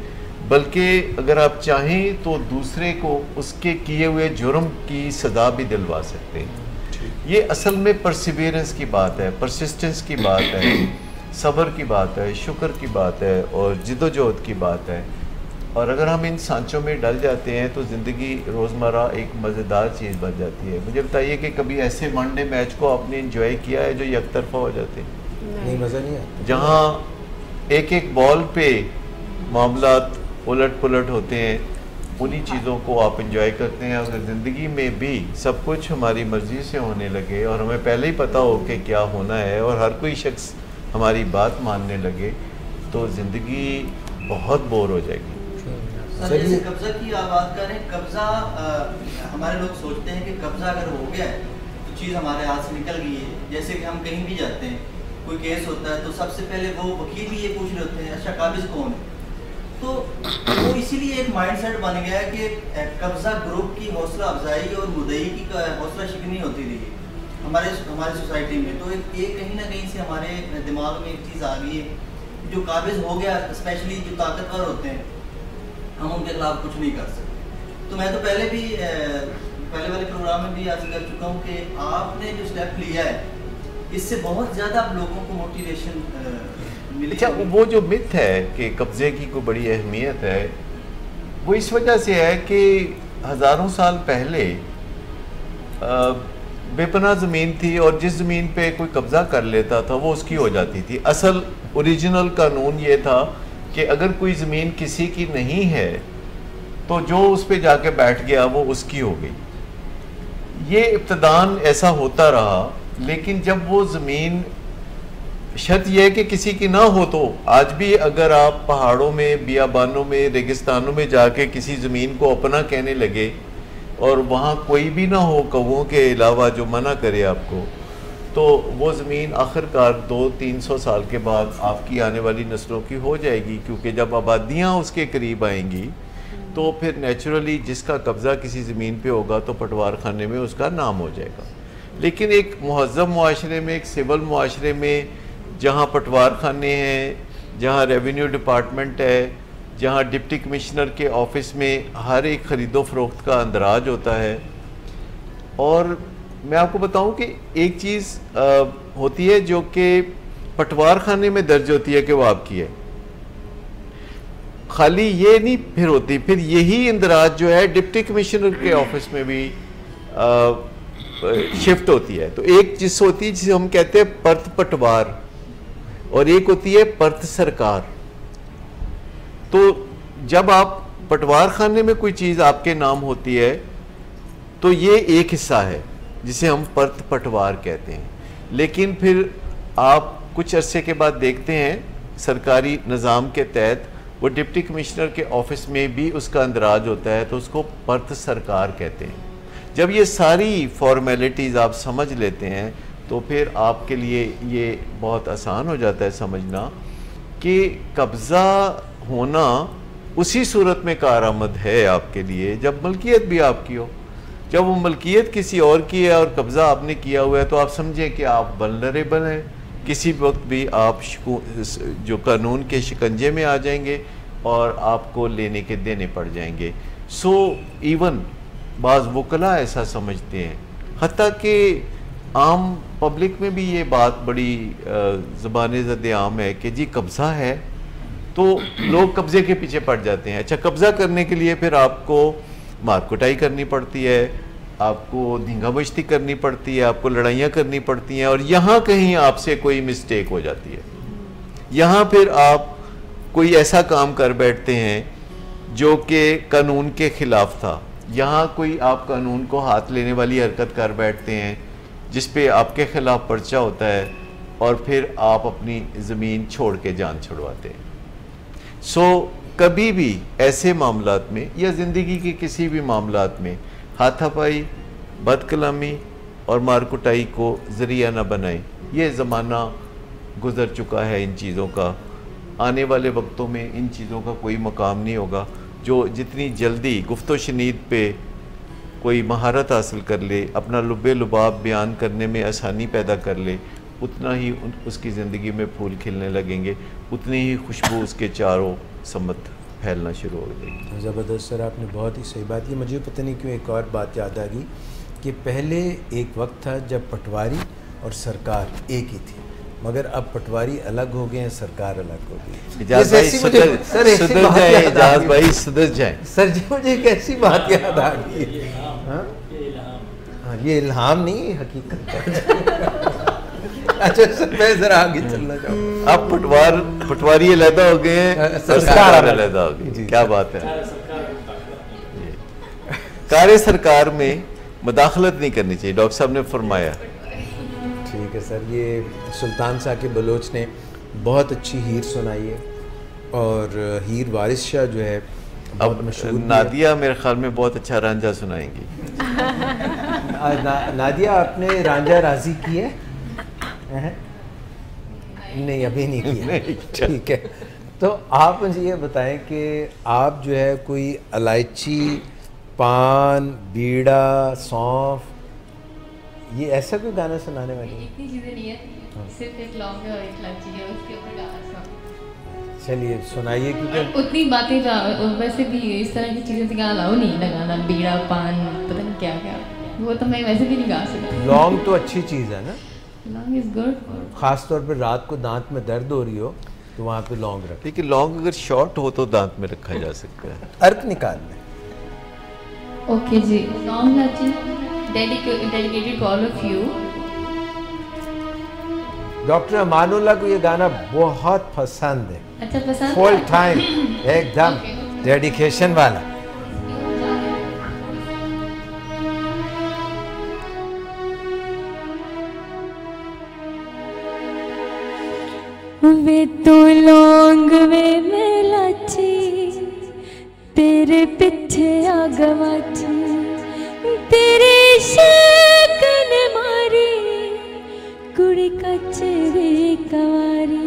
बल्कि अगर आप चाहें तो दूसरे को उसके किए हुए जुर्म की सज़ा भी दिलवा सकते हैं। ये असल में परसिवियरेंस की बात है, परसिस्टेंस की बात है, सब्र की बात है, शुक्र की बात है और जिद्दोजहद की बात है। और अगर हम इन सांचों में डल जाते हैं तो ज़िंदगी रोज़मर्रा एक मज़ेदार चीज़ बन जाती है। मुझे बताइए कि कभी ऐसे वनडे मैच को आपने इंजॉय किया है जो यकतरफा हो जाते हैं? नहीं, मज़ा नहीं आता। जहाँ एक एक बॉल पे मामलात उलट पुलट होते हैं, उन्हीं चीज़ों को आप इंजॉय करते हैं। अगर ज़िंदगी में भी सब कुछ हमारी मर्ज़ी से होने लगे और हमें पहले ही पता हो कि क्या होना है और हर कोई शख्स हमारी बात मानने लगे तो ज़िंदगी बहुत बोर हो जाएगी। सर, जैसे कब्ज़ा की आप बात कर रहे हैं, कब्ज़ा हमारे लोग सोचते हैं कि कब्ज़ा अगर हो गया है तो चीज़ हमारे हाथ से निकल गई है। जैसे कि हम कहीं भी जाते हैं, कोई केस होता है तो सबसे पहले वो वकील भी ये पूछ रहे होते हैं अच्छा काबिज कौन है। तो वो इसीलिए एक माइंडसेट बन गया है कि कब्ज़ा ग्रुप की हौसला अफजाई और मुद्दई की हौसला शिकनी होती रही हमारे सोसाइटी में। तो ये कहीं ना कहीं से हमारे दिमाग में एक चीज़ आ गई है, जो काबिज हो गया स्पेशली जो ताकतवर होते हैं हम उनके खिलाफ कुछ नहीं कर सकते। तो मैं तो पहले वाले प्रोग्राम में भी अर्ज कर चुका हूँ कि आपने जो स्टेप लिया है इससे बहुत ज़्यादा लोगों को मोटिवेशन मिली। अच्छा, वो जो मिथ है कि कब्ज़े की कोई बड़ी अहमियत है, वो इस वजह से है कि हज़ारों साल पहले बेपनाह ज़मीन थी और जिस ज़मीन पे कोई कब्ज़ा कर लेता था वो उसकी हो जाती थी। असल ओरिजिनल कानून ये था कि अगर कोई ज़मीन किसी की नहीं है तो जो उस पे जाके बैठ गया वो उसकी हो गई। ये इब्तदान ऐसा होता रहा, लेकिन जब वो ज़मीन शर्त यह है कि किसी की ना हो, तो आज भी अगर आप पहाड़ों में, बियाबानों में, रेगिस्तानों में जाके किसी ज़मीन को अपना कहने लगे और वहाँ कोई भी ना हो कौवों के अलावा जो मना करे आपको, तो वो ज़मीन आखिरकार 200-300 साल के बाद आपकी आने वाली नस्लों की हो जाएगी। क्योंकि जब आबादियाँ उसके करीब आएंगी तो फिर नेचुरली जिसका कब्ज़ा किसी ज़मीन पे होगा तो पटवार खाने में उसका नाम हो जाएगा। लेकिन एक मुहज़्ज़म मुआशरे में, एक सिविल मुआशरे में, जहाँ पटवार खाने हैं, जहाँ रेवेन्यू डिपार्टमेंट है, जहाँ डिप्टी कमिश्नर के ऑफिस में हर एक ख़रीदो फरोख्त का अंदराज होता है। और मैं आपको बताऊं कि एक चीज़ होती है जो कि पटवार खाने में दर्ज होती है कि वो आपकी है, खाली ये नहीं फिर होती, फिर यही इंदराज जो है डिप्टी कमिश्नर के ऑफिस में भी शिफ्ट होती है। तो एक चीज़ होती है जिसे हम कहते हैं परत पटवार, और एक होती है परत सरकार। तो जब आप पटवार खाने में कोई चीज़ आपके नाम होती है तो ये एक हिस्सा है जिसे हम परत पटवार कहते हैं। लेकिन फिर आप कुछ अरसे के बाद देखते हैं सरकारी निज़ाम के तहत वो डिप्टी कमिश्नर के ऑफिस में भी उसका अंदराज होता है, तो उसको परत सरकार कहते हैं। जब ये सारी फॉर्मेलिटीज़ आप समझ लेते हैं तो फिर आपके लिए ये बहुत आसान हो जाता है समझना कि कब्ज़ा होना उसी सूरत में कारआमद है आपके लिए जब मलकियत भी आपकी हो। जब वो मलकियत किसी और की है और कब्ज़ा आपने किया हुआ है तो आप समझें कि आप वल्नरेबल हैं, किसी वक्त भी आप जो कानून के शिकंजे में आ जाएंगे और आपको लेने के देने पड़ जाएंगे। सो इवन बाज़ वकला ऐसा समझते हैं, हत्ता कि आम पब्लिक में भी ये बात बड़ी ज़बान ज़द आम है कि जी कब्ज़ा है, तो लोग कब्ज़े के पीछे पड़ जाते हैं। अच्छा, कब्ज़ा करने के लिए फिर आपको मार कुटाई करनी पड़ती है, आपको धींगा बश्ती करनी पड़ती है, आपको लड़ाइयाँ करनी पड़ती हैं, और यहाँ कहीं आपसे कोई मिस्टेक हो जाती है, यहाँ फिर आप कोई ऐसा काम कर बैठते हैं जो कि कानून के ख़िलाफ़ था, यहाँ कोई आप कानून को हाथ लेने वाली हरकत कर बैठते हैं जिस पे आपके ख़िलाफ़ पर्चा होता है, और फिर आप अपनी ज़मीन छोड़ के जान छुड़वाते हैं। सो कभी भी ऐसे मामलात में या ज़िंदगी के किसी भी मामलात में हाथापाई, बदकलामी और मार कुटाई को ज़रिया न बनाएं। ये ज़माना गुज़र चुका है इन चीज़ों का। आने वाले वक्तों में इन चीज़ों का कोई मकाम नहीं होगा। जो जितनी जल्दी गुफ्तो शनीद पे कोई महारत हासिल कर ले, अपना लुब्बे लुबाब बयान करने में आसानी पैदा कर ले, उतना ही उसकी ज़िंदगी में फूल खिलने लगेंगे, उतनी ही खुशबू उसके चारों सम्मत फैलना शुरू हो जाएगी। ज़बरदस्त सर, आपने बहुत ही सही बात की। मुझे पता नहीं क्यों एक और बात याद आ गई कि पहले एक वक्त था जब पटवारी और सरकार एक ही थी, मगर अब पटवारी अलग हो गए हैं, सरकार अलग हो गई। इजाज़ भाई सुधर जाए। सर जी मुझे एक ऐसी बात याद आ गई, हाँ ये इल्हाम नहीं हकीकत। अच्छा सर, मैं जरा आगे चलना चाहूँगा। अब पटवारी अलहदा हो गए हैं, सरकार अलहदा हो गई। क्या बात है। कार्य सरकार में मुदाखलत नहीं करनी चाहिए, डॉक्टर साहब ने फरमाया। ठीक है सर, ये सुल्तान साकिब बलोच ने बहुत अच्छी हीर सुनाई है, और हीर वारिस शाह जो है अब नादिया मेरे ख्याल में बहुत अच्छा रांझा सुनाएंगी। नादिया, आपने रांझा राजी की है? नहीं, अभी नहीं किया। ठीक है, तो आप मुझे ये बताएं कि आप जो है कोई इलायची, पान, बीड़ा, सौंफ, ये ऐसा कोई गाना सुनाने वाली है? इतनी चीज़ें नहीं है, सिर्फ एक लौंग है और एक इलायची है, उसके ऊपर गाना सुनाओ। चलिए सुनाइए, क्योंकि उतनी बातें वैसे भी इस तरह की चीज़ें से अलाउ नहीं लगाना, बीड़ा, पान, पता नहीं क्या क्या, वो तो मैं वैसे भी नहीं गा सकती। लौंग तो अच्छी चीज़ है ना, लौंग इज गुड। ख़ास तौर पर रात को दांत में दर्द हो रही हो तो वहाँ पे लौंग रखें। लेकिन लौंग अगर शॉर्ट हो तो दांत में रखा जा सकता है। अर्क निकाल लें। ओके जी, Laung Laachi dedicated to all of you. Doctor Amanullah को ये गाना बहुत पसंद है। अच्छा, पसंद फुल टाइम एकदम डेडिकेशन वाला। वे तो लौंग वे मैं लाची, तेरे पीछे आ गवाची, तेरे शक्ल मारी कुड़ी कचरे कवारी।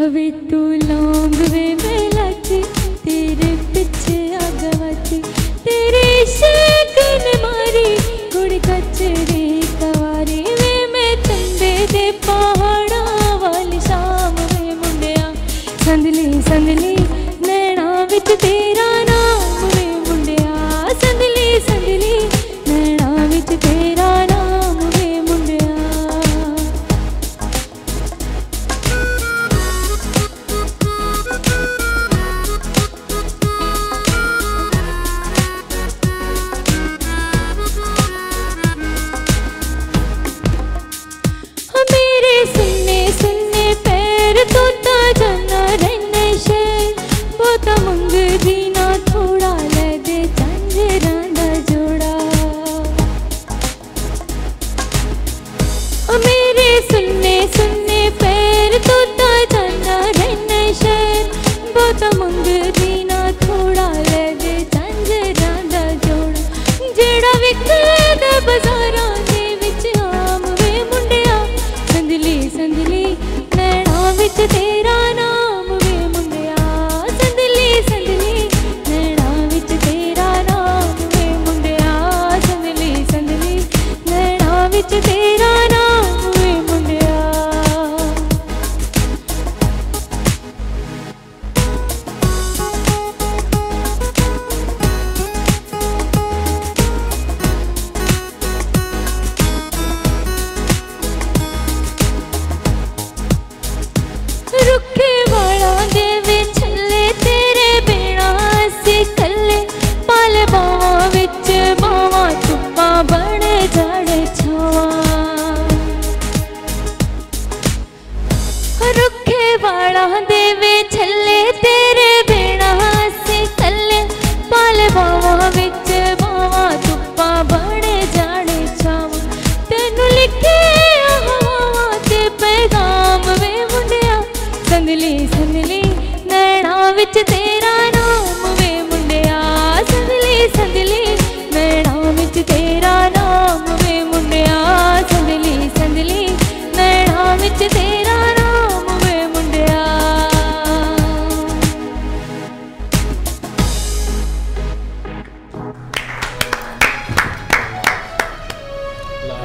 वे तो लौंग वे मैं लाची, तेरे पीछे आ गवाची, तेरे शक्ल मारी कुड़ी कचरे कवारी। वे मैं तंबे दे पहाड़ा वाली शाम में मुंडे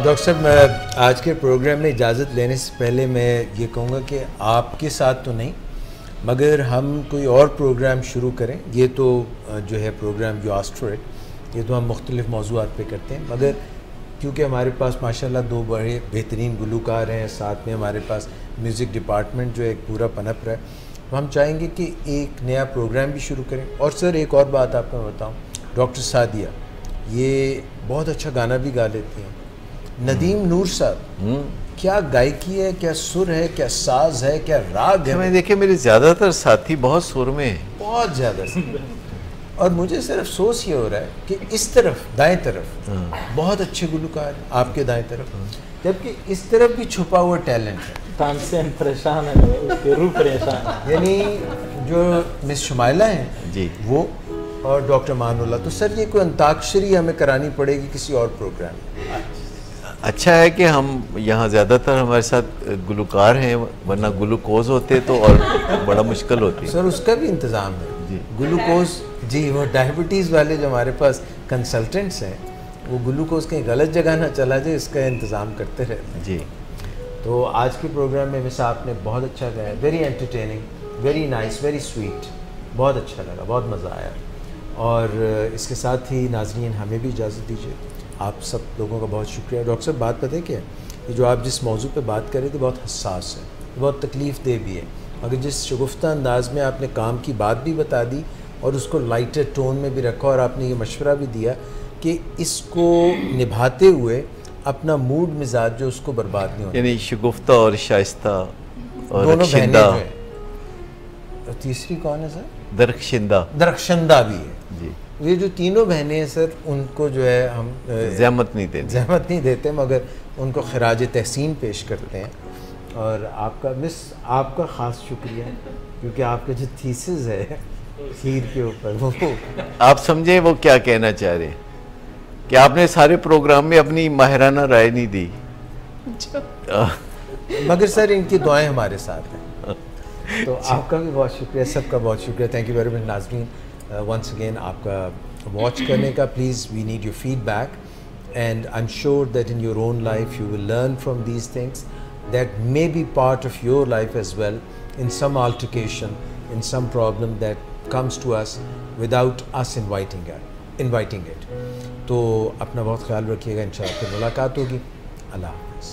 डॉक्टर साहब, आज के प्रोग्राम में इजाज़त लेने से पहले मैं ये कहूँगा कि आपके साथ तो नहीं, मगर हम कोई और प्रोग्राम शुरू करें। ये तो जो है प्रोग्राम जो एस्ट्रोइड, ये तो हम मुख्तलिफ मौज़ूआत पे करते हैं, मगर क्योंकि हमारे पास माशाल्लाह 2 बड़े बेहतरीन गुलूकार हैं, साथ में हमारे पास म्यूज़िक डिपार्टमेंट जो एक पूरा पनप रहा है, तो हम चाहेंगे कि एक नया प्रोग्राम भी शुरू करें। और सर एक और बात आपको मैं बताऊँ, डॉक्टर सादिया ये बहुत अच्छा गाना भी गा लेती हैं। नदीम नूर साहब, क्या गायकी है, क्या सुर है, क्या साज है, क्या राग है? मैं देखिए मेरे ज़्यादातर साथी बहुत सुर में हैं, बहुत ज़्यादा। और मुझे सिर्फ अफसोस ये हो रहा है कि इस तरफ दाएं तरफ बहुत अच्छे गुलकार हैं आपके दाएं तरफ, जबकि इस तरफ भी छुपा हुआ टैलेंट है। तानसेन परेशान है, उसके रूह परेशान है। यानी जो मिस शुमाइला हैं जी, वो और डॉक्टर मानुल्लाह, तो सर ये कोई अंताक्षरी हमें करानी पड़ेगी किसी और प्रोग्राम में। अच्छा है कि हम यहाँ ज़्यादातर हमारे साथ गुलकार हैं, वरना ग्लूकोज होते तो और बड़ा मुश्किल होती। सर उसका भी इंतज़ाम है जी, ग्लूकोज जी, वो डायबिटीज़ वाले जो हमारे पास कंसल्टेंट्स हैं, वो ग्लूकोज कहीं गलत जगह ना चला जाए, इसका इंतज़ाम करते रहते हैं जी। तो आज के प्रोग्राम में वैसे आपने बहुत अच्छा गाया, very entertaining, very nice, very sweet, बहुत अच्छा लगा, बहुत मज़ा आया। और इसके साथ ही नाज़रीन हमें भी इजाज़त दीजिए, आप सब लोगों का बहुत शुक्रिया। डॉक्टर साहब बात पता है क्या है, कि जो आप जिस मौजू पे बात कर रहे थे बहुत हसास है, बहुत तकलीफ़ दे भी है, मगर जिस शगुफ्ता अंदाज में आपने काम की बात भी बता दी और उसको लाइटर टोन में भी रखा, और आपने ये मशवरा भी दिया कि इसको निभाते हुए अपना मूड मिजाज जो उसको बर्बाद नहीं होना, यानी शगुफ्ता और शाइस्ता और दोनों रखशिंदा। और तीसरी कौन है सर? दरख्शिंदा। दरख्शिंदा भी है जी। ये जो तीनों बहनें हैं सर, उनको जो है हम ज़हमत नहीं देते, ज़हमत नहीं देते, मगर उनको खराज तहसीन पेश करते हैं। और आपका मिस, आपका ख़ास शुक्रिया, क्योंकि आपका जो थीसिस है खीर के ऊपर, वो आप समझे वो क्या कहना चाह रहे हैं, कि आपने सारे प्रोग्राम में अपनी माहिराना राय नहीं दी। मगर सर इनकी दुआएं हमारे साथ हैं, तो आपका भी बहुत शुक्रिया, सबका बहुत शुक्रिया। थैंक यू वेरी मच नाज़रीन, वंस अगेन आपका वॉच करने का। Please we need your feedback, and I am sure that in your own life you will learn from these things that may be part of your life as well, in some altercation, in some problem that comes to us without us inviting it. तो अपना बहुत ख्याल रखिएगा, इंशाअल्लाह फिर मुलाकात होगी। अल्लाह हाफ़िज़।